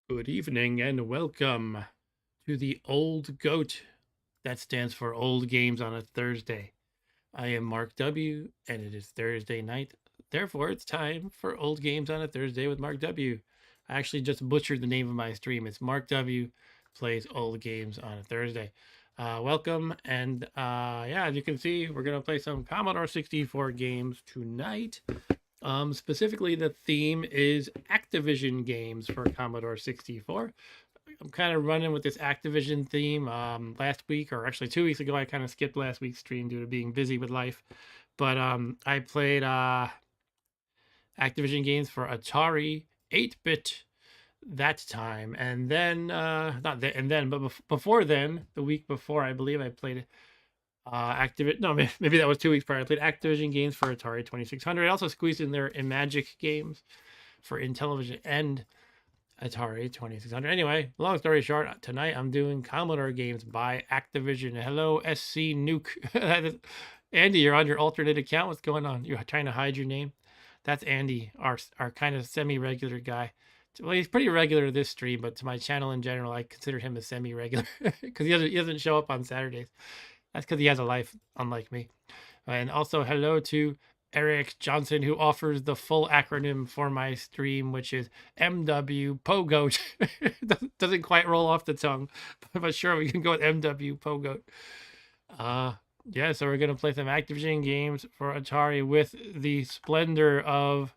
Good evening and welcome to the Old Goat. That stands for Old Games on a Thursday. I am Mark W., and it is Thursday night. Therefore, it's time for Old Games on a Thursday with Mark W. I actually just butchered the name of my stream. It's Mark W. Plays Old Games on a Thursday. Welcome, and yeah, as you can see, we're going to play some Commodore 64 games tonight. Specifically, the theme is Activision games for Commodore 64. I'm kind of running with this Activision theme. Last week, or actually 2 weeks ago, I kind of skipped last week's stream due to being busy with life. But I played Activision games for Atari-8 Bit that time, and then not that, and then, but before then, the week before, I believe I played Activision. No, maybe that was 2 weeks prior. I played Activision games for Atari 2600. I also squeezed in there Imagic games for Intellivision and Atari 2600. Anyway, long story short, tonight I'm doing Commodore games by Activision. Hello, SC Nuke. Andy, you're on your alternate account. What's going on? You're trying to hide your name? That's Andy, our kind of semi-regular guy. Well, he's pretty regular to this stream, but to my channel in general, I consider him a semi-regular because he doesn't show up on Saturdays. That's because he has a life, unlike me. And also, hello to Eric Johnson, who offers the full acronym for my stream, which is MW Pogoat. Doesn't quite roll off the tongue, but sure, we can go with MW Pogoat. Yeah, so we're going to play some Activision games for Atari with the splendor of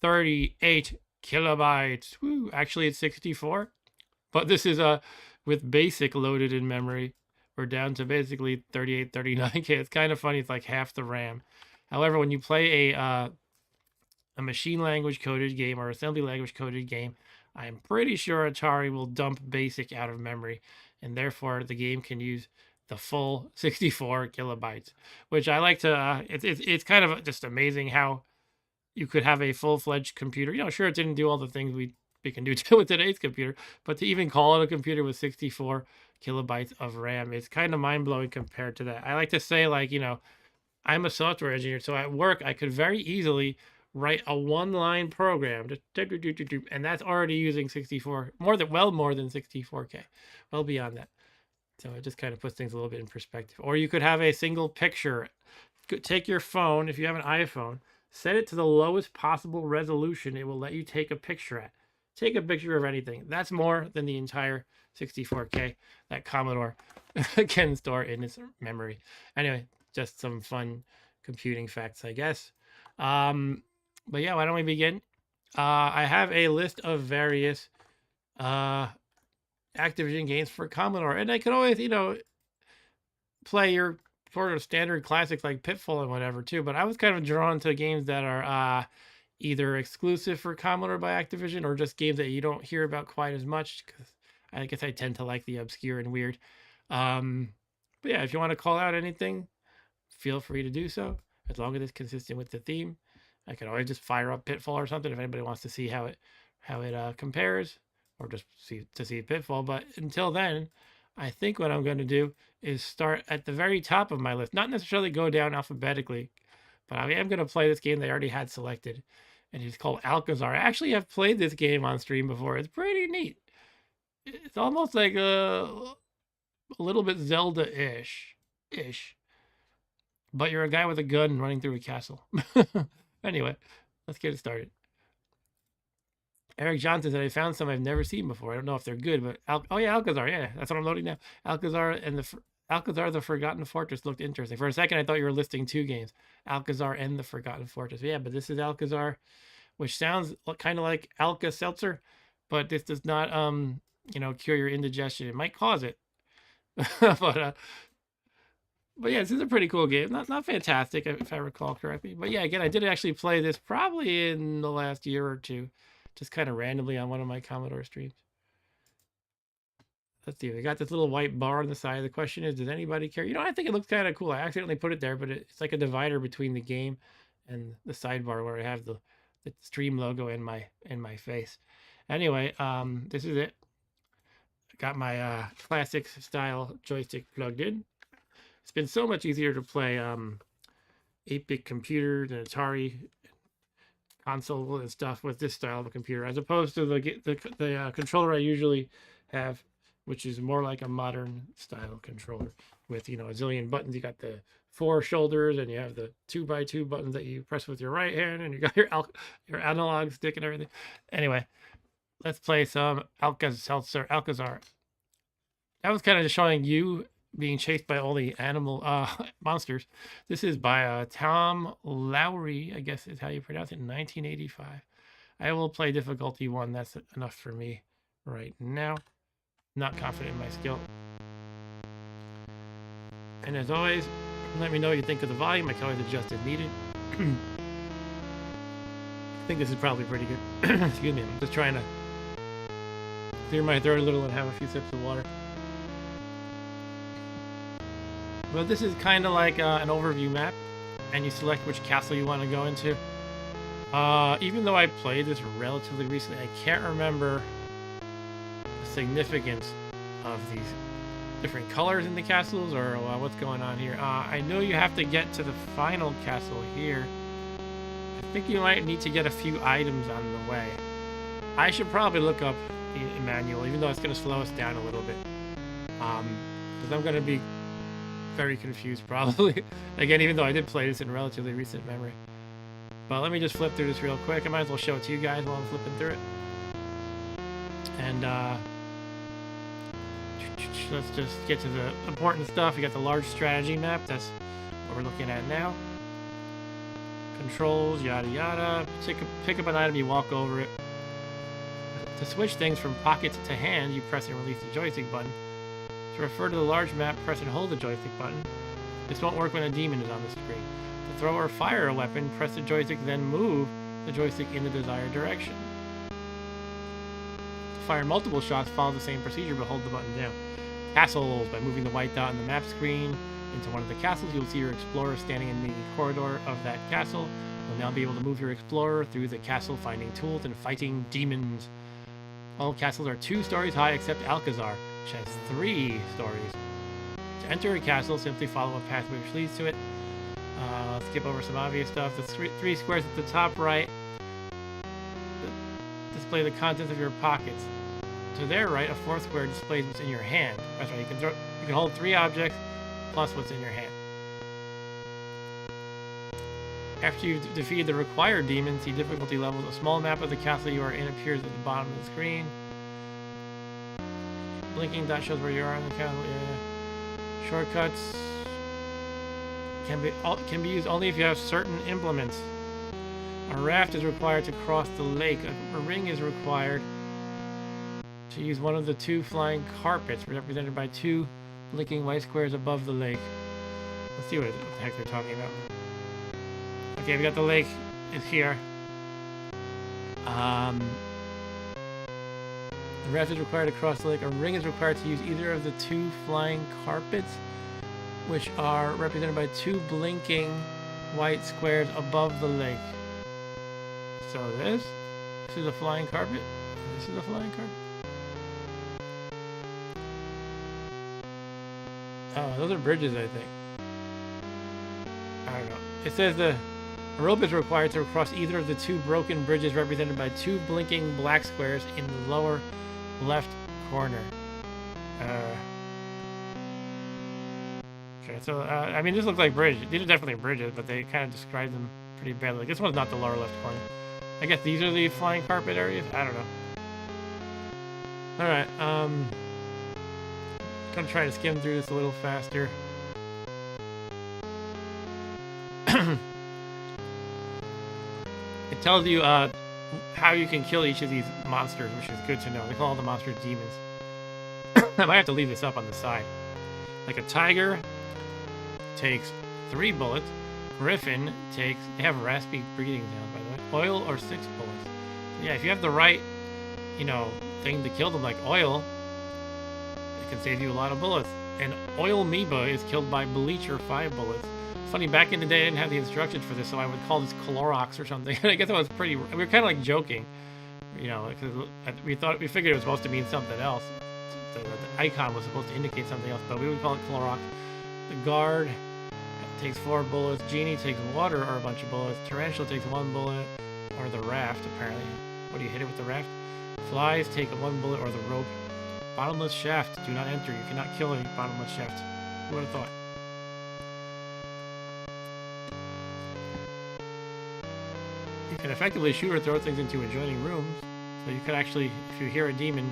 38 kilobytes. Woo, actually, it's 64, but this is with basic loaded in memory. We're down to basically 38, 39K. It's kind of funny. It's like half the RAM. However, when you play a machine language coded game or assembly language coded game, I'm pretty sure Atari will dump basic out of memory, and therefore the game can use the full 64 kilobytes, which I like to. It's kind of just amazing how you could have a full-fledged computer. Sure, it didn't do all the things we can do with today's computer, but to even call it a computer with 64 kilobytes of RAM is kind of mind-blowing compared to that. I like to say, like, I'm a software engineer, so at work I could very easily write a one-line program, and that's already using 64, more than 64K, well beyond that. So it just kind of puts things a little bit in perspective. Or you could have a single picture. Take your phone, if you have an iPhone, set it to the lowest possible resolution it will let you take a picture at. Take a picture of anything. That's more than the entire 64K that Commodore can store in its memory. Anyway, just some fun computing facts, I guess. But yeah, why don't we begin? I have a list of various Activision games for Commodore, and I could always, play your sort of standard classics like Pitfall and whatever too. But I was kind of drawn to games that are either exclusive for Commodore by Activision or just games that you don't hear about quite as much, because I guess I tend to like the obscure and weird. But yeah, if you want to call out anything, feel free to do so, as long as it's consistent with the theme. I can always just fire up Pitfall or something if anybody wants to see how it compares, or just see Pitfall. But until then, I think what I'm going to do is start at the very top of my list, not necessarily go down alphabetically, but I am going to play this game they already had selected, and it's called Alcazar. I actually have played this game on stream before. It's pretty neat. It's almost like a little bit Zelda-ish, but you're a guy with a gun running through a castle. Anyway, let's get it started. Eric Johnson said, I found some I've never seen before. I don't know if they're good, but oh yeah, Alcazar. Yeah, that's what I'm loading now. Alcazar the Forgotten Fortress looked interesting. For a second, I thought you were listing two games, Alcazar and the Forgotten Fortress. Yeah, but this is Alcazar, which sounds kind of like Alka-Seltzer, but this does not, cure your indigestion. It might cause it, but yeah, this is a pretty cool game. Not fantastic, if I recall correctly. But yeah, again, I did actually play this probably in the last year or two, just kind of randomly on one of my Commodore streams. Let's see. We got this little white bar on the side. The question is, does anybody care? I think it looks kind of cool. I accidentally put it there, but it's like a divider between the game and the sidebar where I have the stream logo in my face. Anyway, this is it. Got my classic style joystick plugged in. It's been so much easier to play 8-bit computer than Atari, console and stuff with this style of a computer, as opposed to the controller I usually have, which is more like a modern style controller with, you know, a zillion buttons. You got the 4 shoulders, and you have the 2x2 buttons that you press with your right hand, and you got your analog stick and everything. Anyway, let's play some Alcazar. That was kind of just showing you being chased by all the animal monsters. This is by Tom Lowry, I guess is how you pronounce it, in 1985. I will play difficulty 1. That's enough for me right now. Not confident in my skill. And as always, let me know what you think of the volume. I can always adjust as needed. I think this is probably pretty good. Excuse me, I'm just trying to clear my throat a little and have a few sips of water. But this is kind of like an overview map, and you select which castle you want to go into. Even though I played this relatively recently, I can't remember the significance of these different colors in the castles, or what's going on here. I know you have to get to the final castle here. I think you might need to get a few items on the way. I should probably look up the manual, even though it's going to slow us down a little bit. Because I'm going to be very confused probably. Again, even though I did play this in relatively recent memory. But let me just flip through this real quick. I might as well show it to you guys while I'm flipping through it. And let's just get to the important stuff. You got the large strategy map. That's what we're looking at now. Controls, yada yada. Pick up an item, you walk over it. To switch things from pocket to hand, you press and release the joystick button. To refer to the large map, press and hold the joystick button. This won't work when a demon is on the screen. To throw or fire a weapon, press the joystick, then move the joystick in the desired direction. To fire multiple shots, follow the same procedure, but hold the button down. Castles. By moving the white dot on the map screen into one of the castles, you'll see your explorer standing in the corridor of that castle. You'll now be able to move your explorer through the castle, finding tools and fighting demons. All castles are 2 stories high except Alcazar, which has 3 stories. To enter a castle, simply follow a pathway which leads to it. Let's skip over some obvious stuff. The 3 squares at the top right display the contents of your pockets. To their right, a 4th square displays what's in your hand. That's right, you can hold 3 objects plus what's in your hand. After you've defeated the required demons, see difficulty levels. A small map of the castle you are in appears at the bottom of the screen. Blinking dot shows where you are in the castle area. Shortcuts can be used only if you have certain implements. A raft is required to cross the lake. A ring is required to use one of the 2 flying carpets represented by 2 blinking white squares above the lake. Let's see what the heck they're talking about. Okay, we got the lake is here. The raft is required to cross the lake. A ring is required to use either of the 2 flying carpets, which are represented by 2 blinking white squares above the lake. So this is a flying carpet. This is a flying carpet. Oh, those are bridges, I think. I don't know. It says a rope is required to cross either of the 2 broken bridges represented by 2 blinking black squares in the lower left corner. Okay, so, I mean, this looks like bridges. These are definitely bridges, but they kind of describe them pretty badly. Like, this one's not the lower left corner. I guess these are the flying carpet areas? I don't know. Alright, gonna try to skim through this a little faster. It tells you how you can kill each of these monsters, which is good to know. They call all the monsters demons. I might have to leave this up on the side. Like a tiger takes 3 bullets. Griffin takes... They have raspy breathing sounds, by the way. Oil or 6 bullets. So yeah, if you have the right, you know, thing to kill them, like oil, it can save you a lot of bullets. And oil amoeba is killed by bleach or 5 bullets. Funny, back in the day I didn't have the instructions for this, so I would call this Clorox or something. I guess it was pretty... We were kind of like joking, you know, because we figured it was supposed to mean something else. The icon was supposed to indicate something else, but we would call it Clorox. The guard takes 4 bullets. Genie takes water or a bunch of bullets. Tarantula takes 1 bullet. Or the raft, apparently. What do you hit it with the raft? Flies take 1 bullet or the rope. Bottomless shaft. Do not enter. You cannot kill a bottomless shaft. Who would have thought? You can effectively shoot or throw things into adjoining rooms. So you could actually, if you hear a demon,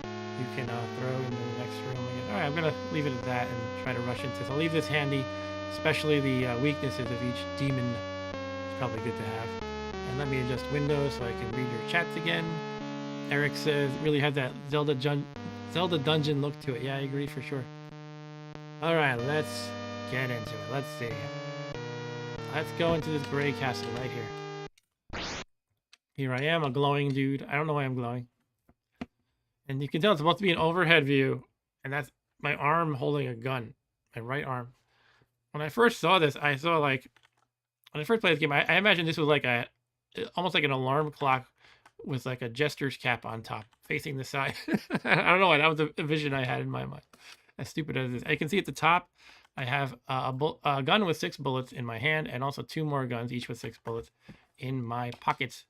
you can throw into the next room again. Alright, I'm going to leave it at that and try to rush into this. I'll leave this handy, especially the weaknesses of each demon. It's probably good to have. And let me adjust Windows so I can read your chats again. Eric says, really had that Zelda dungeon look to it. Yeah, I agree for sure. Alright, let's get into it. Let's see. Let's go into this gray castle right here. Here I am, a glowing dude. I don't know why I'm glowing. And you can tell it's supposed to be an overhead view. And that's my arm holding a gun. My right arm. When I first saw this, I saw like... When I first played this game, I imagined this was like a... almost like an alarm clock with like a jester's cap on top, facing the side. I don't know why, that was a vision I had in my mind. As stupid as it is. I can see at the top, I have a gun with 6 bullets in my hand, and also 2 more guns, each with 6 bullets, in my pockets.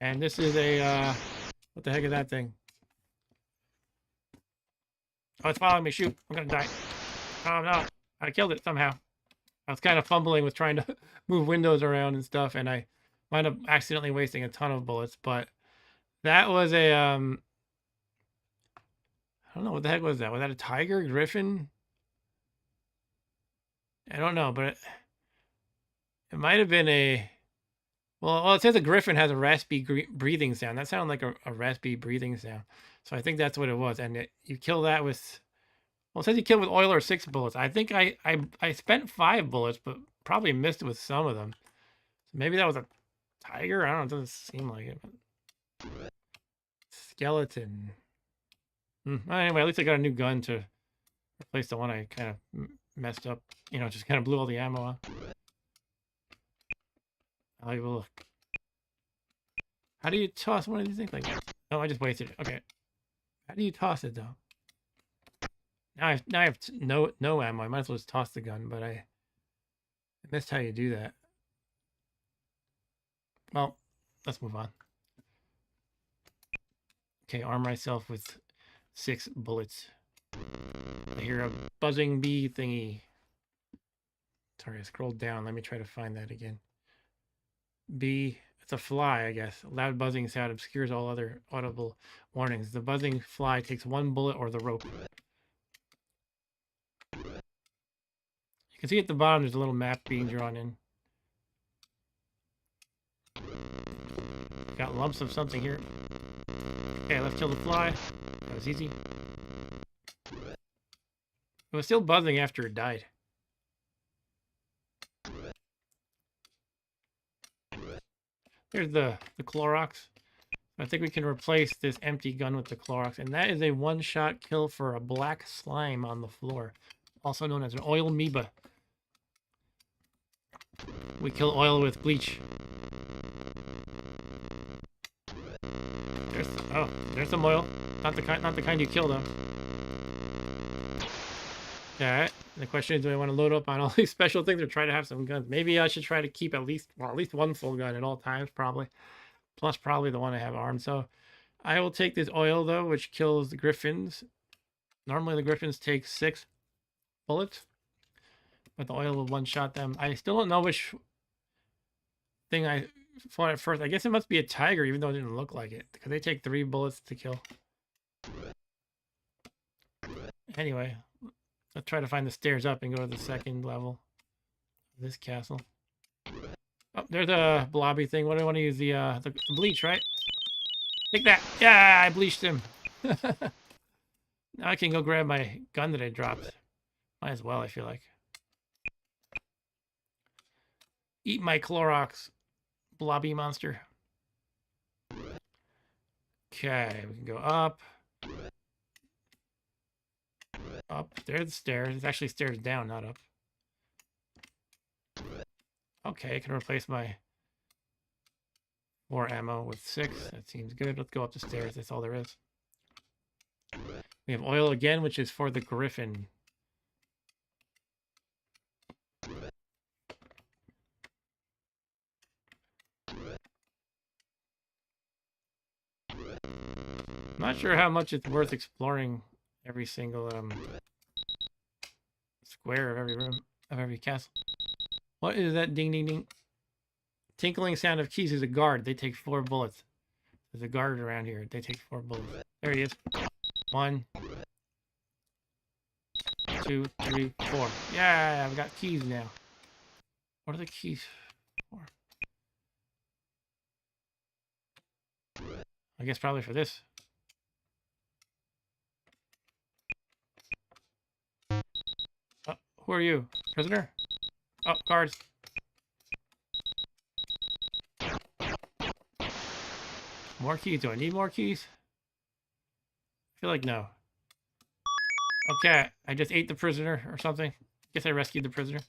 And this is a, what the heck is that thing? Oh, it's following me, shoot, I'm gonna die. Oh no, I killed it somehow. I was kind of fumbling with trying to move windows around and stuff, and I wound up accidentally wasting a ton of bullets, but that was a, I don't know, what the heck was that? Was that a tiger, griffin? I don't know, but it might have been a, well, it says a griffin has a raspy breathing sound. That sounded like a raspy breathing sound. So I think that's what it was. And you kill that with, well, it says you kill with oil or 6 bullets. I think I spent 5 bullets, but probably missed with some of them. So maybe that was a tiger? I don't know, it doesn't seem like it. But... skeleton. Anyway, at least I got a new gun to replace the one I kind of messed up. You know, just kind of blew all the ammo out. I will look. How do you toss one of these things like that? Oh, I just wasted it. Okay. How do you toss it though? Now I have no ammo. I might as well just toss the gun, but I missed how you do that. Well, let's move on. Okay, arm myself with 6 bullets. I hear a buzzing bee thingy. Sorry, I scrolled down. Let me try to find that again. Bee, it's a fly, I guess. A loud buzzing sound obscures all other audible warnings. The buzzing fly takes 1 bullet or the rope. You can see at the bottom there's a little map being drawn in. Got lumps of something here. Okay, let's kill the fly. That was easy. It was still buzzing after it died. Here's the Clorox. I think we can replace this empty gun with the Clorox. And that is a one-shot kill for a black slime on the floor. Also known as an oil amoeba. We kill oil with bleach. There's some oil. Not the kind you kill though. Alright. The question is, do I want to load up on all these special things or try to have some guns? Maybe I should try to keep at least 1 full gun at all times, probably. Plus probably the one I have armed. So I will take this oil though, which kills the griffins. Normally the griffins take 6 bullets, but the oil will one-shot them. I still don't know which thing I fought at first. I guess it must be a tiger, even though it didn't look like it, because they take 3 bullets to kill. Anyway, let's try to find the stairs up and go to the 2nd level of this castle. Oh, there's a blobby thing. What do I want to use? The bleach, right? Take that. Yeah, I bleached him. Now I can go grab my gun that I dropped. Might as well, I feel like. Eat my Clorox, blobby monster. Okay, we can go up. Up. There's the stairs. It's actually stairs down, not up. Okay, I can replace my 4 ammo with 6. That seems good. Let's go up the stairs. That's all there is. We have oil again, which is for the griffin. I'm not sure how much it's worth exploring every single square of every room of every castle. What is that ding ding ding? Tinkling sound of keys is a guard. They take 4 bullets. There's a guard around here. They take 4 bullets. There he is. 1, 2, 3, 4. Yeah, I've got keys now. What are the keys for? I guess probably for this. Oh, who are you? Prisoner? Oh, guards. More keys. Do I need more keys? I feel like no. Okay, I just ate the prisoner or something. Guess I rescued the prisoner.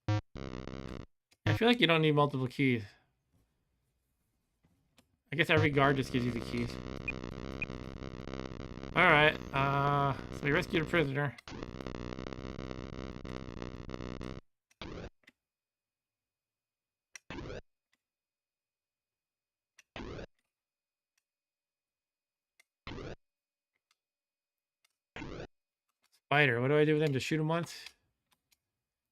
I feel like you don't need multiple keys. I guess every guard just gives you the keys. Alright, so we rescued a prisoner. Spider, what do I do with them? Just shoot them once?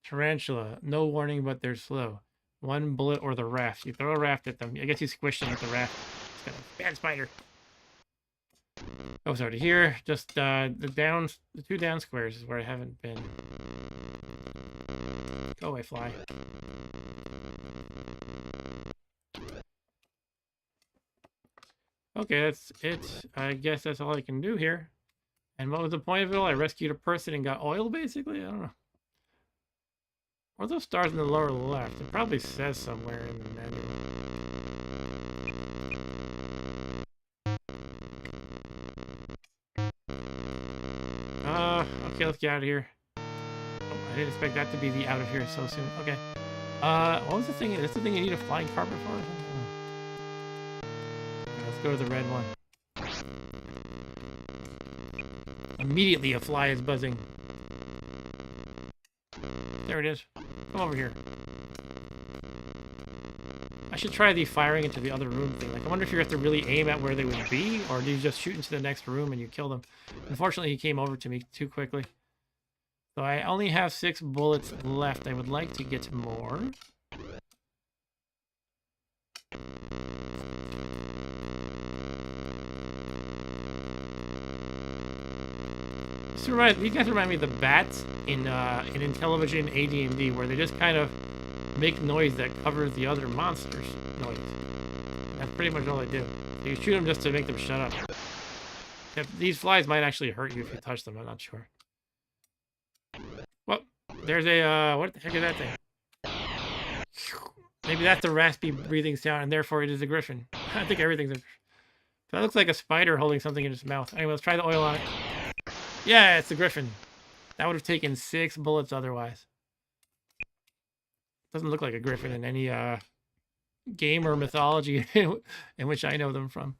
Tarantula, no warning, but they're slow. 1 bullet or the raft. You throw a raft at them. I guess you squish them with the raft. It's got a bad spider. Oh, sorry. Here, just the 2 down squares is where I haven't been. Go away, fly. Okay, that's it. I guess that's all I can do here. And what was the point of it all? I rescued a person and got oil, basically? I don't know. What are those stars in the lower left? It probably says somewhere in the menu. Okay, let's get out of here. Oh, I didn't expect that to be the out of here so soon. Okay. What was the thing? Is this the thing you need a flying carpet for? Right, let's go to the red one. Immediately a fly is buzzing. There it is. Come over here. I should try the firing into the other room thing. Like, I wonder if you have to really aim at where they would be, or do you just shoot into the next room and you kill them? Unfortunately, he came over to me too quickly. So I only have 6 bullets left. I would like to get more. You guys remind me of the bats in Intellivision AD&D, where they just kind of make noise that covers the other monsters' noise. That's pretty much all they do. You shoot them just to make them shut up. These flies might actually hurt you if you touch them. I'm not sure. Well, there's a what the heck is that thing? Maybe that's a raspy breathing sound, and therefore it is a griffin. I think everything's a. That looks like a spider holding something in its mouth. Anyway, let's try the oil on it. Yeah, it's a griffin. That would have taken 6 bullets otherwise. Doesn't look like a griffin in any game or mythology in which I know them from.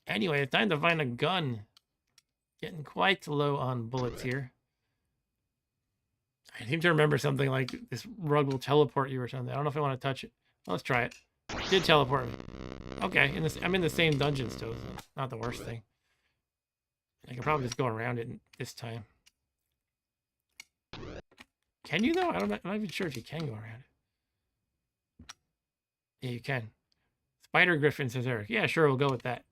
Anyway, it's time to find a gun. Getting quite low on bullets here. I seem to remember something like this rug will teleport you or something. I don't know if I want to touch it. Well, let's try it. It did teleport me. Okay, I'm in the same dungeon still, so it's not the worst thing. I can probably just go around it this time. Can you though? I'm not even sure if you can go around it. Yeah, you can. Spider Griffin says Eric. Yeah, sure, we'll go with that.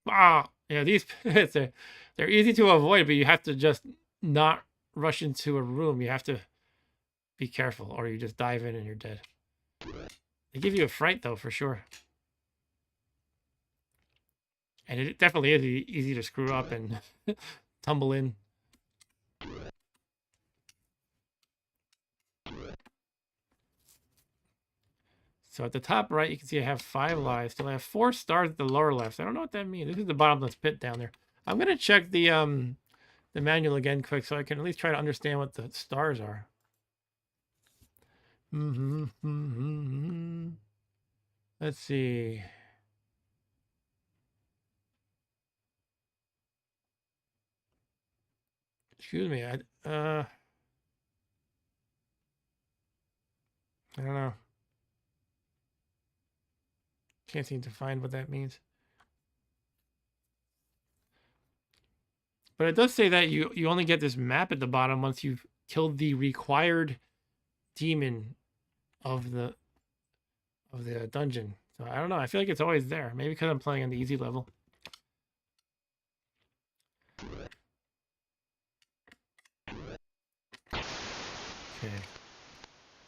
Ah, yeah, these they're easy to avoid, but you have to just not rush into a room. You have to be careful, or you just dive in and you're dead. They give you a fright though, for sure. And it definitely is easy to screw up and tumble in. So at the top right, you can see I have 5 lives. Still I have 4 stars at the lower left. So I don't know what that means. This is the bottomless pit down there. I'm gonna check the manual again quick so I can at least try to understand what the stars are. Let's see. Excuse me. I don't know. can't seem to find what that means. But it does say that you only get this map at the bottom once you've killed the required demon of the dungeon. So I don't know. I feel like it's always there. Maybe because I'm playing on the easy level. Okay.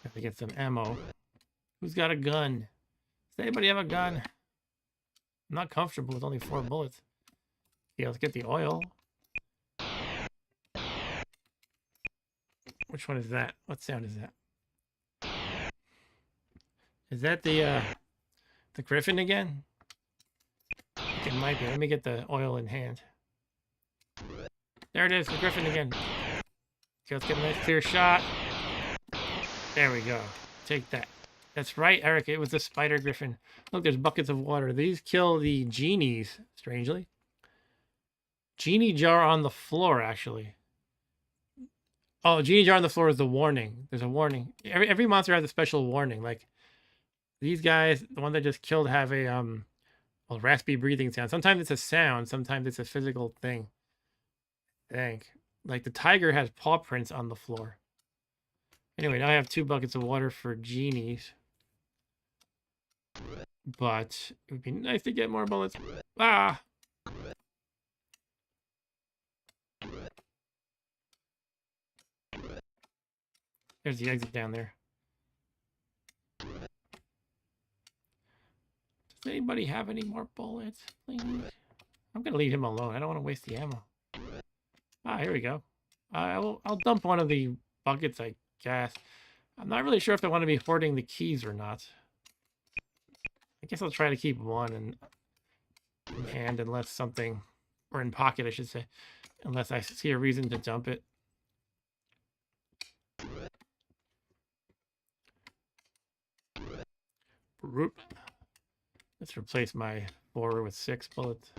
Have to get some ammo. Who's got a gun? Does anybody have a gun? I'm not comfortable with only 4 bullets. Yeah, let's get the oil. Which one is that? What sound is that? Is that the griffin again? I think it might be. Let me get the oil in hand. There it is, the griffin again. Okay, let's get a nice clear shot. There we go. Take that. That's right, Eric. It was the spider griffin. Look, there's buckets of water. These kill the genies, strangely. Genie jar on the floor, actually. Oh, genie jar on the floor is the warning. There's a warning. Every monster has a special warning. Like, these guys, the one that just killed, have a well, raspy breathing sound. Sometimes it's a sound. Sometimes it's a physical thing. I think. Like, the tiger has paw prints on the floor. Anyway, now I have 2 buckets of water for genies. But it would be nice to get more bullets. Ah! There's the exit down there. Does anybody have any more bullets, please? I'm going to leave him alone. I don't want to waste the ammo. Ah, here we go. I'll dump one of the buckets, I guess. I'm not really sure if I want to be hoarding the keys or not. I guess I'll try to keep one in hand unless something... Or in pocket, I should say. Unless I see a reason to dump it. Let's replace my 4 with 6 bullets.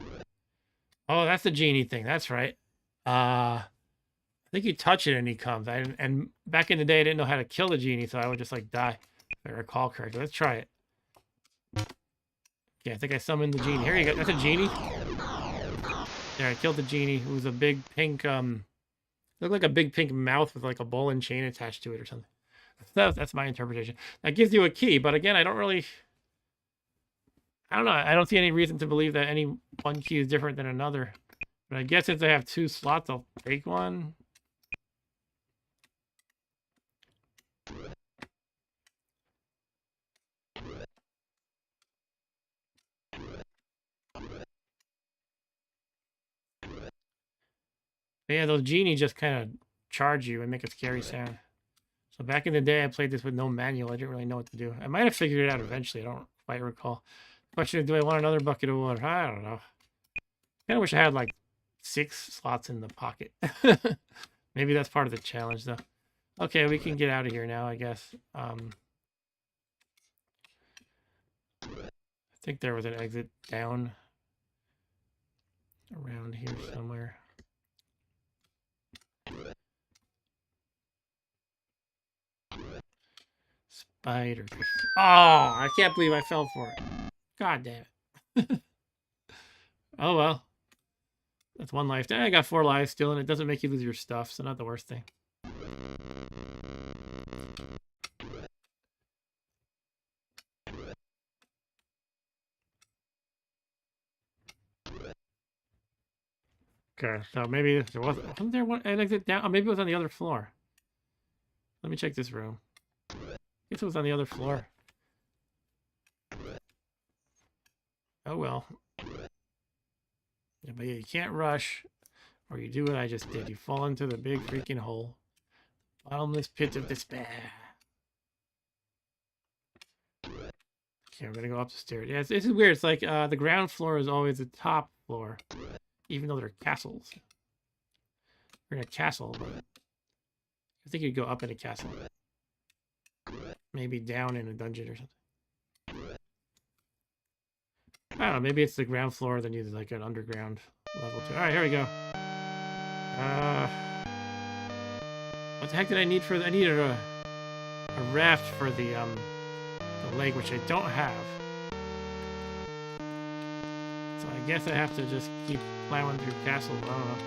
Oh, that's the genie thing. That's right. I think you touch it and he comes. And back in the day, I didn't know how to kill the genie, so I would just like die. If I recall correctly. Let's try it. Yeah, I think I summoned the genie. Here you go. That's a genie. There, I killed the genie. It was a big pink, looked like a big pink mouth with like a ball and chain attached to it or something. That's my interpretation. That gives you a key, but again, I don't know. I don't see any reason to believe that any one key is different than another. But I guess since I have 2 slots, I'll take one. But yeah, those genies just kind of charge you and make a scary sound. So back in the day, I played this with no manual. I didn't really know what to do. I might have figured it out eventually. I don't quite recall. Question is, do I want another bucket of water? I don't know. I kind of wish I had like 6 slots in the pocket. Maybe that's part of the challenge, though. Okay, we can get out of here now, I guess. I think there was an exit down around here somewhere. Spider. Oh, I can't believe I fell for it. God damn it. Oh, well. That's 1 life. I got 4 lives still, and it doesn't make you lose your stuff, so not the worst thing. Okay, so maybe there wasn't there an exit down? Oh, maybe it was on the other floor. Let me check this room. I guess it was on the other floor. Oh well. Yeah, but yeah, you can't rush, or you do what I just did. You fall into the big freaking hole. Bottomless pit of despair. Okay, we're gonna go up the stairs. Yeah, this is weird. It's like the ground floor is always the top floor, even though they're castles. We're in a castle, but I think you'd go up in a castle. Maybe down in a dungeon or something. I don't know, maybe it's the ground floor, then you do like an underground level too. Alright, here we go. What the heck did I need for I needed a raft for the lake, which I don't have. So I guess I have to just keep plowing through castles. I don't know.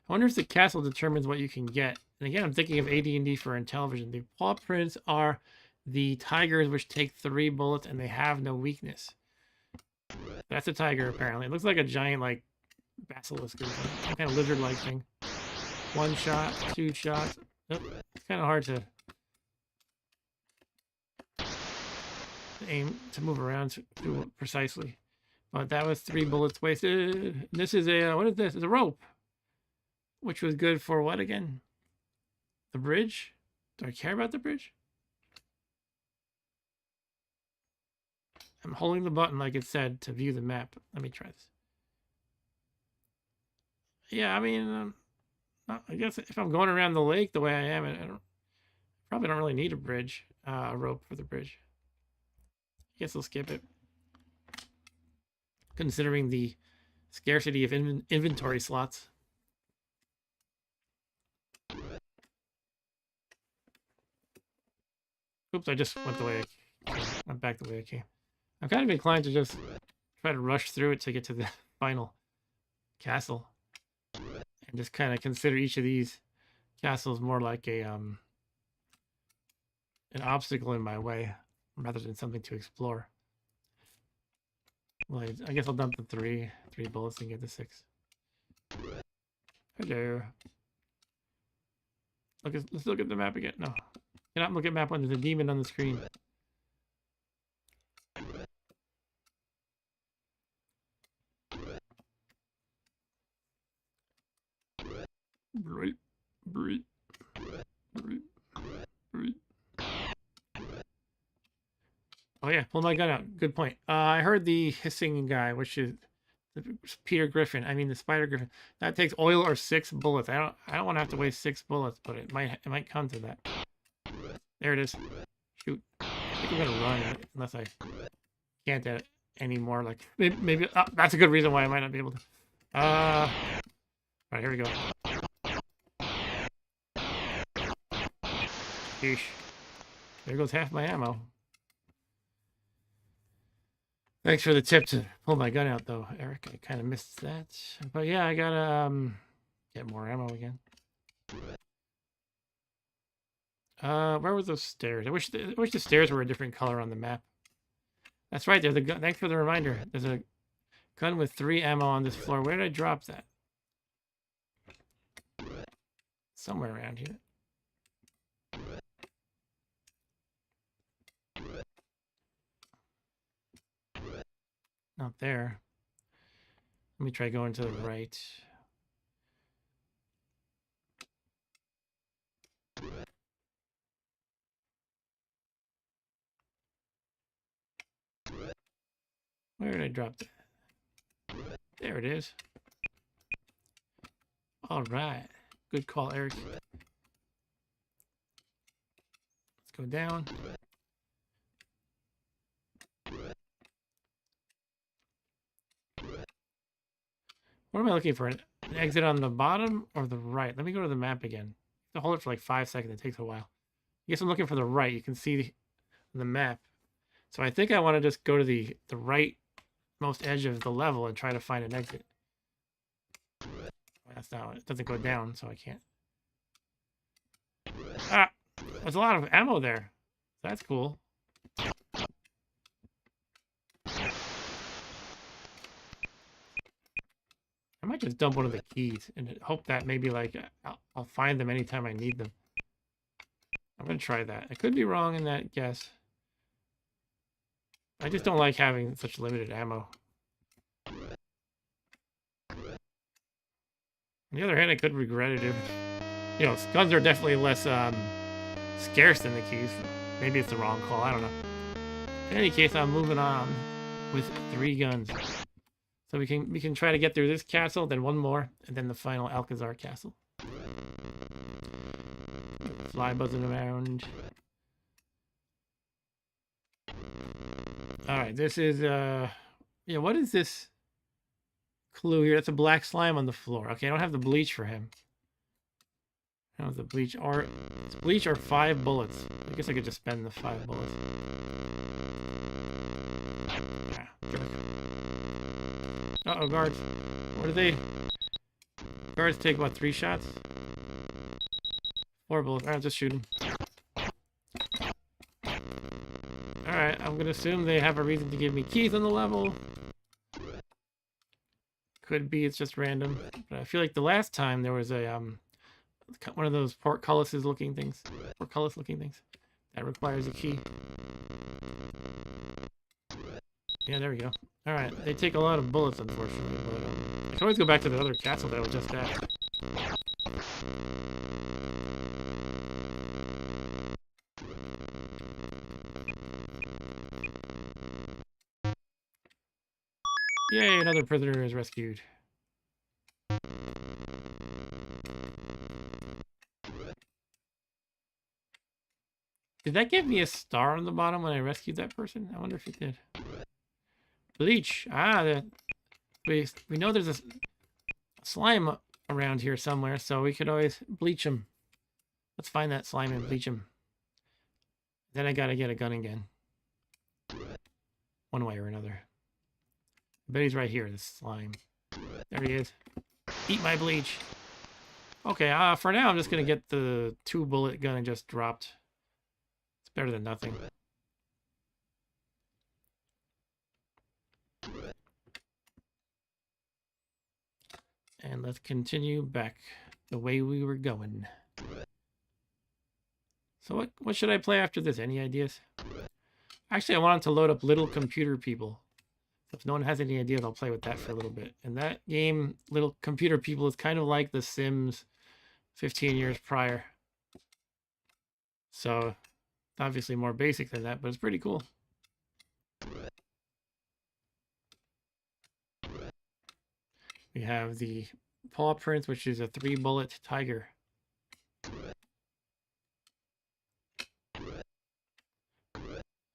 I wonder if the castle determines what you can get. And again, I'm thinking of AD&D for Intellivision. The paw prints are the tigers, which take 3 bullets and they have no weakness. That's a tiger, apparently. It looks like a giant, like, basilisk or some kind of lizard-like thing. 1 shot, 2 shots. Oh, it's kind of hard to aim, to move around precisely. But that was 3 bullets wasted. This is a, what is this? It's a rope. Which was good for what again? The bridge? Do I care about the bridge? I'm holding the button like it said to view the map. Let me try this. Yeah, I mean, I guess if I'm going around the lake the way I am, I probably don't really need a bridge, a rope for the bridge. I guess I'll skip it. Considering the scarcity of inventory slots. Oops, I just went the way went back the way I came. I'm kind of inclined to just try to rush through it to get to the final castle. And just kind of consider each of these castles more like a an obstacle in my way rather than something to explore. Well, I guess I'll dump the three bullets and get the 6. Hello. Let's look at the map again. No. Cannot look at map when there's a demon on the screen. Oh yeah, pull my gun out. Good point. I heard the hissing guy, which is Peter Griffin. I mean the Spider Griffin. That takes oil or 6 bullets. I don't want to have to waste 6 bullets, but it might come to that. There it is. Shoot. I think I'm gonna run unless I can't add anymore. Like maybe that's a good reason why I might not be able to. All right, here we go. Sheesh. There goes half my ammo. Thanks for the tip to pull my gun out, though, Eric. I kind of missed that. But yeah, I gotta get more ammo again. Where were those stairs? I wish the stairs were a different color on the map. That's right. There's the gun. Thanks for the reminder. There's a gun with 3 ammo on this floor. Where did I drop that? Somewhere around here. Not there. Let me try going to the right. Where did I drop that? There it is. All right. Good call, Eric. Let's go down. What am I looking for? An exit on the bottom or the right? Let me go to the map again. To hold it for like 5 seconds. It takes a while. I guess I'm looking for the right. You can see the map. So I think I want to just go to the rightmost edge of the level and try to find an exit. That's not. It doesn't go down, so I can't. Ah! There's a lot of ammo there. That's cool. I might just dump one of the keys and hope that maybe like I'll find them anytime I need them. I'm gonna try that. I could be wrong in that guess. I just don't like having such limited ammo. On the other hand, I could regret it if, you know, guns are definitely less scarce than the keys. Maybe it's the wrong call. I don't know. In any case, I'm moving on with 3 guns. So we can try to get through this castle, then one more, and then the final Alcazar castle. Fly buzzing around. All right, this is yeah. What is this clue here? That's a black slime on the floor. Okay, I don't have the bleach for him. I don't have the bleach, or it's bleach or 5 bullets. I guess I could just spend the 5 bullets. Yeah, Uh-oh, guards. What are they? Guards take, what, 3 shots? 4 bullets. Alright, just shoot them. Alright, I'm gonna assume they have a reason to give me keys on the level. Could be it's just random. But I feel like the last time there was a, one of those portcullis looking things. Portcullis looking things. That requires a key. Yeah, there we go. Alright, they take a lot of bullets, unfortunately, but I can always go back to the other castle that was just at. Yay, another prisoner is rescued. Did that give me a star on the bottom when I rescued that person? I wonder if it did. Bleach. Ah, we know there's a slime around here somewhere, so we could always bleach him. Let's find that slime and bleach him. Then I gotta get a gun again. One way or another. I bet he's right here, this slime. There he is. Eat my bleach. Okay, for now I'm just gonna get the 2-bullet gun I just dropped. It's better than nothing. And let's continue back the way we were going. So what should I play after this? Any ideas? Actually, I wanted to load up Little Computer People. If no one has any ideas, I'll play with that for a little bit. And that game, Little Computer People, is kind of like The Sims 15 years prior. So, obviously more basic than that, but it's pretty cool. We have the paw print, which is a 3-bullet tiger.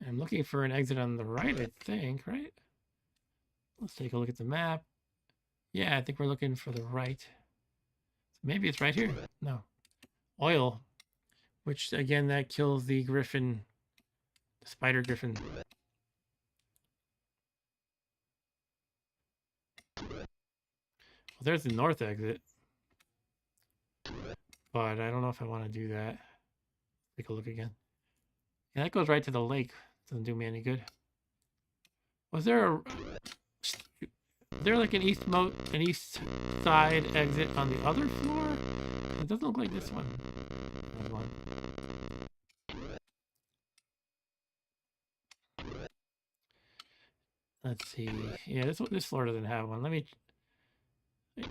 I'm looking for an exit on the right, I think, right? Let's take a look at the map. Yeah, I think we're looking for the right. Maybe it's right here. No. Oil. Which, again, that kills the griffin. The spider griffin. Well, there's the north exit. But I don't know if I want to do that. Take a look again. Yeah, that goes right to the lake. Doesn't do me any good. Was there like an east side exit on the other floor? It doesn't look like this one. There's one. Let's see. Yeah, this floor doesn't have one.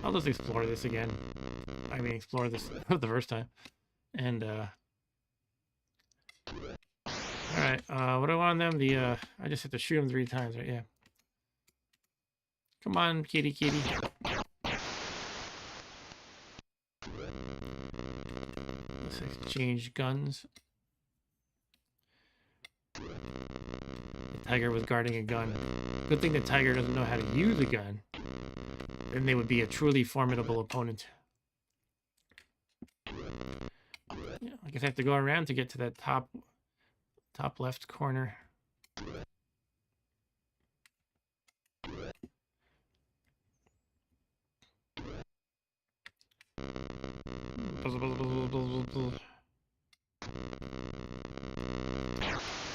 I'll just explore this again. I mean, explore this the first time. And all right. What do I want on them? I just have to shoot them 3 times, right? Yeah. Come on, kitty, kitty. Let's exchange guns. The tiger was guarding a gun. Good thing the tiger doesn't know how to use a gun. Then they would be a truly formidable opponent. Yeah, I guess I have to go around to get to that top left corner.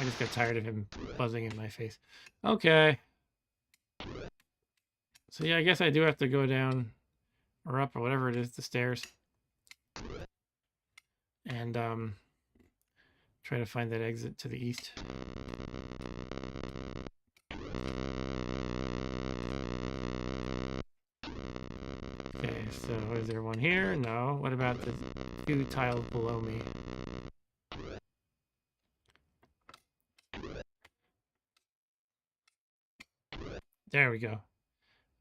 I just got tired of him buzzing in my face. Okay. So yeah, I guess I do have to go down or up or whatever it is, the stairs. And try to find that exit to the east. Okay, so is there one here? No. What about the 2 tiles below me? There we go.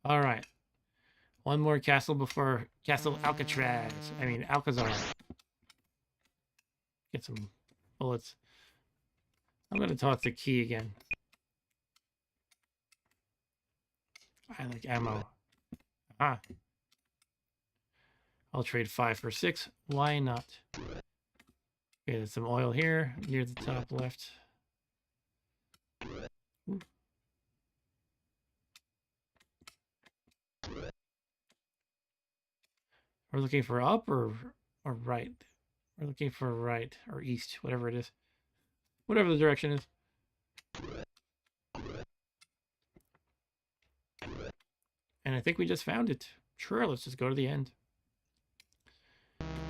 All right. One more castle before Castle Alcatraz. I mean, Alcazar. Get some bullets. I'm going to toss the key again. I like ammo. Ah. I'll trade 5 for 6. Why not? Okay, there's some oil here near the top left. Ooh. We're looking for up or right. We're looking for right or east, whatever it is. Whatever the direction is. And I think we just found it. Sure, let's just go to the end.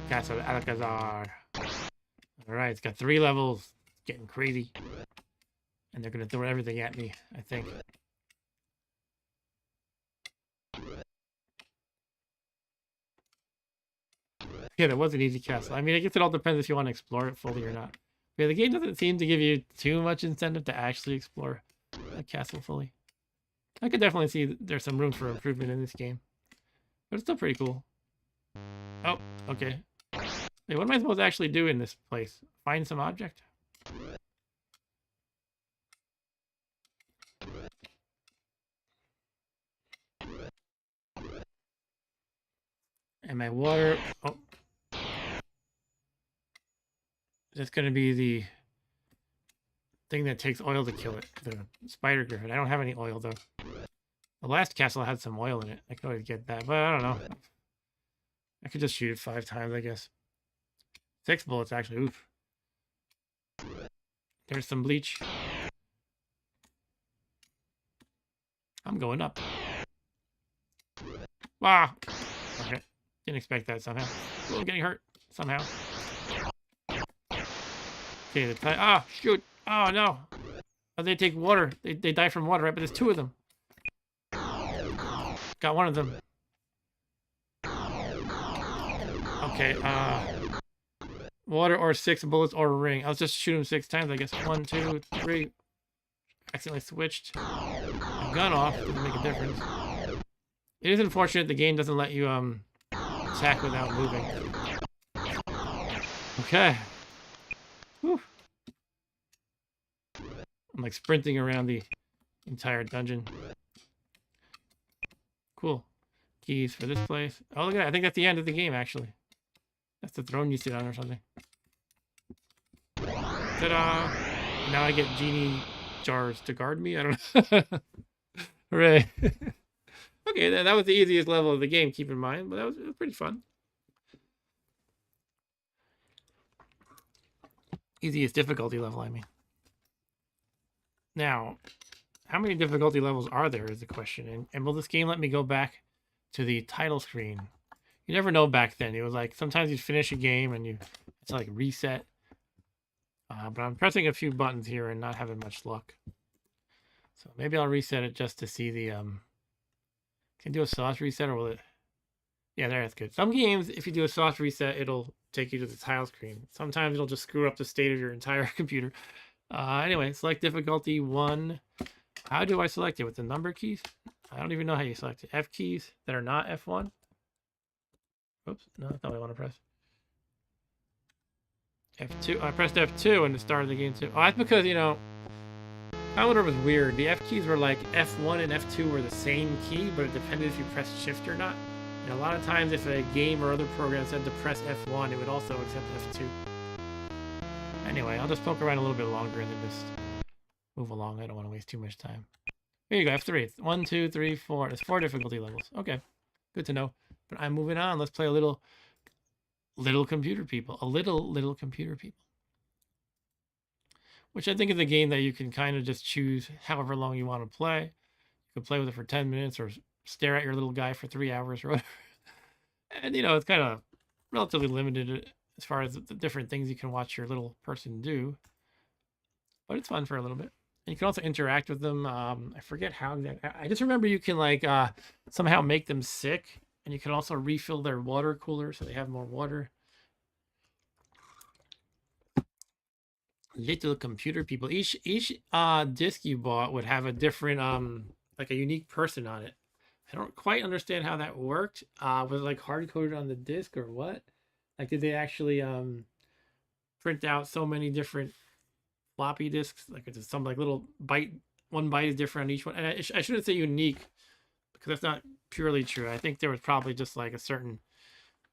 Castle Alcazar. Alright, it's got 3 levels. It's getting crazy. And they're going to throw everything at me, I think. Yeah, that was an easy castle. I mean, I guess it all depends if you want to explore it fully or not. Yeah, the game doesn't seem to give you too much incentive to actually explore a castle fully. I could definitely see there's some room for improvement in this game. But it's still pretty cool. Oh, okay. Wait, what am I supposed to actually do in this place? Find some object? And my water... Oh. That's going to be the thing that takes oil to kill it. The spider griffin. I don't have any oil, though. The last castle had some oil in it. I could always get that, but I don't know. I could just shoot it 5 times, I guess. 6 bullets, actually. Oof. There's some bleach. I'm going up. Wow. Okay. Didn't expect that somehow. Oh, I'm getting hurt somehow. Okay, the time. Ah, shoot. Oh, no. Oh, they take water. They die from water, right? But there's 2 of them. Got one of them. Okay, water or 6 bullets or a ring. I'll just shoot him 6 times, I guess. 1, 2, 3. Accidentally switched. My gun off. Doesn't make a difference. It is unfortunate the game doesn't let you attack without moving. Okay. Whew. I'm like sprinting around the entire dungeon. Cool. Keys for this place. Oh, look at that. I think that's the end of the game, actually. That's the throne you sit on or something. Ta-da! Now I get genie jars to guard me? I don't know. Hooray. Okay, that was the easiest level of the game, keep in mind. But it was pretty fun. Easiest difficulty level, I mean. Now, how many difficulty levels are there is the question. And will this game let me go back to the title screen? You never know back then. It was like sometimes you'd finish a game and you it's like reset. But I'm pressing a few buttons here and not having much luck. So maybe I'll reset it just to see the can I do a soft reset or will it? Yeah, there, that's good. Some games, if you do a soft reset, it'll take you to the title screen. Sometimes it'll just screw up the state of your entire computer. Anyway, select difficulty 1. How do I select it? With the number keys? I don't even know how you select it. F keys that are not F1. Oops, no, that's not what I want to press. F2. I pressed F2 and it started the game too. Oh, that's because, you know, Commodore was weird. The F keys were like F1 and F2 were the same key, but it depended if you pressed shift or not. And a lot of times if a game or other program said to press F1, it would also accept F2. Anyway, I'll just poke around a little bit longer and then just move along. I don't want to waste too much time. Here you go, F3. 1, 2, 3, 4. There's 4 difficulty levels. Okay, good to know. But I'm moving on. Let's play a little computer people. A little computer people. Which I think is a game that you can kind of just choose however long you want to play. You can play with it for 10 minutes or stare at your little guy for 3 hours or whatever. And, you know, it's kind of relatively limited as far as the different things you can watch your little person do. But it's fun for a little bit. And you can also interact with them. I forget how exactly. I just remember you can, like, somehow make them sick. And you can also refill their water cooler so they have more water. Little computer people. Each disc you bought would have a different, like a unique person on it. I don't quite understand how that worked. Was it like hard-coded on the disc or what? Like, did they actually print out so many different floppy disks? Like, it's some like little byte. One byte is different on each one. And I shouldn't say unique because that's not purely true. I think there was probably just like a certain,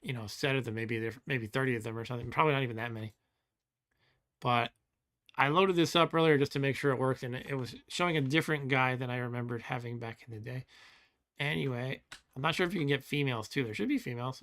you know, set of them. Maybe 30 of them or something. Probably not even that many. But I loaded this up earlier just to make sure it worked, and it was showing a different guy than I remembered having back in the day. Anyway, I'm not sure if you can get females too. There should be females.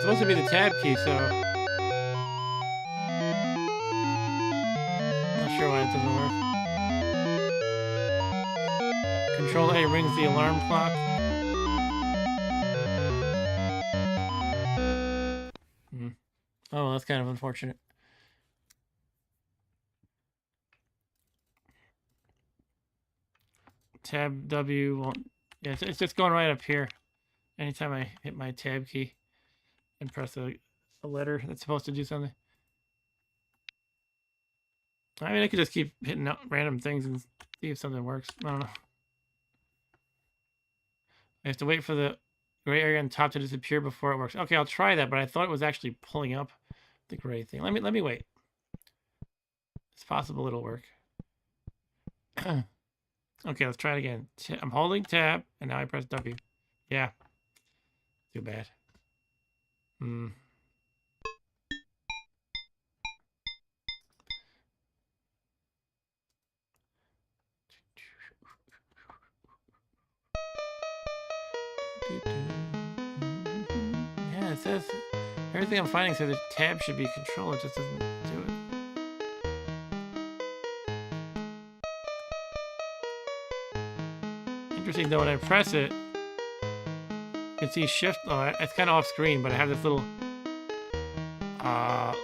it's supposed to be the tab key, so not sure why it doesn't work. Control A rings the alarm clock. Oh, well, that's kind of unfortunate. Tab W won't. Yeah, it's just going right up here. Anytime I hit my tab key and press a letter that's supposed to do something. I mean, I could just keep hitting out random things and see if something works. I don't know. I have to wait for the gray area on top to disappear before it works. Okay, I'll try that, but I thought it was actually pulling up the gray thing. Let me wait. It's possible it'll work. Okay, let's try it again. I'm holding tab, and now I press W. Yeah. Too bad. Yeah, it says everything I'm finding says the tab should be control. It just doesn't do it. Interesting though, when I press it, you can see shift. Oh, it's kind of off screen, but I have this little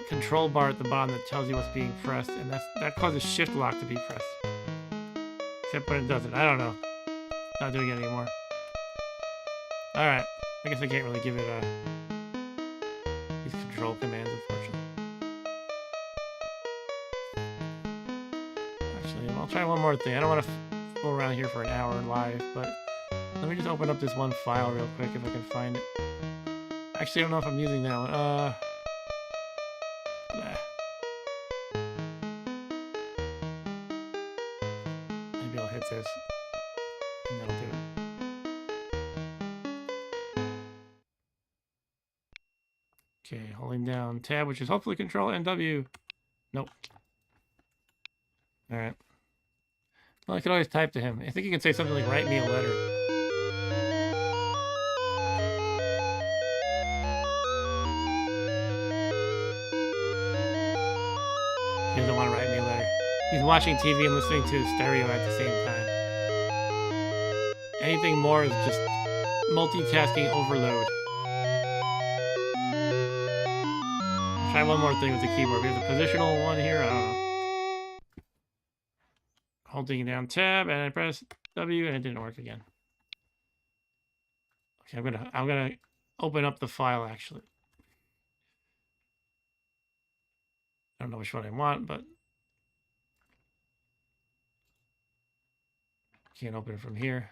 control bar at the bottom that tells you what's being pressed, and that causes shift lock to be pressed. Except when it doesn't. I don't know. Not doing it anymore. Alright. I guess I can't really give it these control commands, unfortunately. Actually, I'll try one more thing. I don't want to fool around here for an hour live, but let me just open up this one file real quick if I can find it. Actually, I don't know if I'm using that one. Maybe I'll hit this. And that'll do it. Okay, holding down tab, which is hopefully control and W. Nope. Alright. Well, I could always type to him. I think you can say something like, write me a letter. He doesn't want to write me a letter. He's watching TV and listening to stereo at the same time. Anything more is just multitasking overload. Try one more thing with the keyboard. We have the positional one here. I don't know. Holding down tab and I press W and it didn't work again. Okay, I'm gonna open up the file actually. I don't know which one I want, but can't open it from here.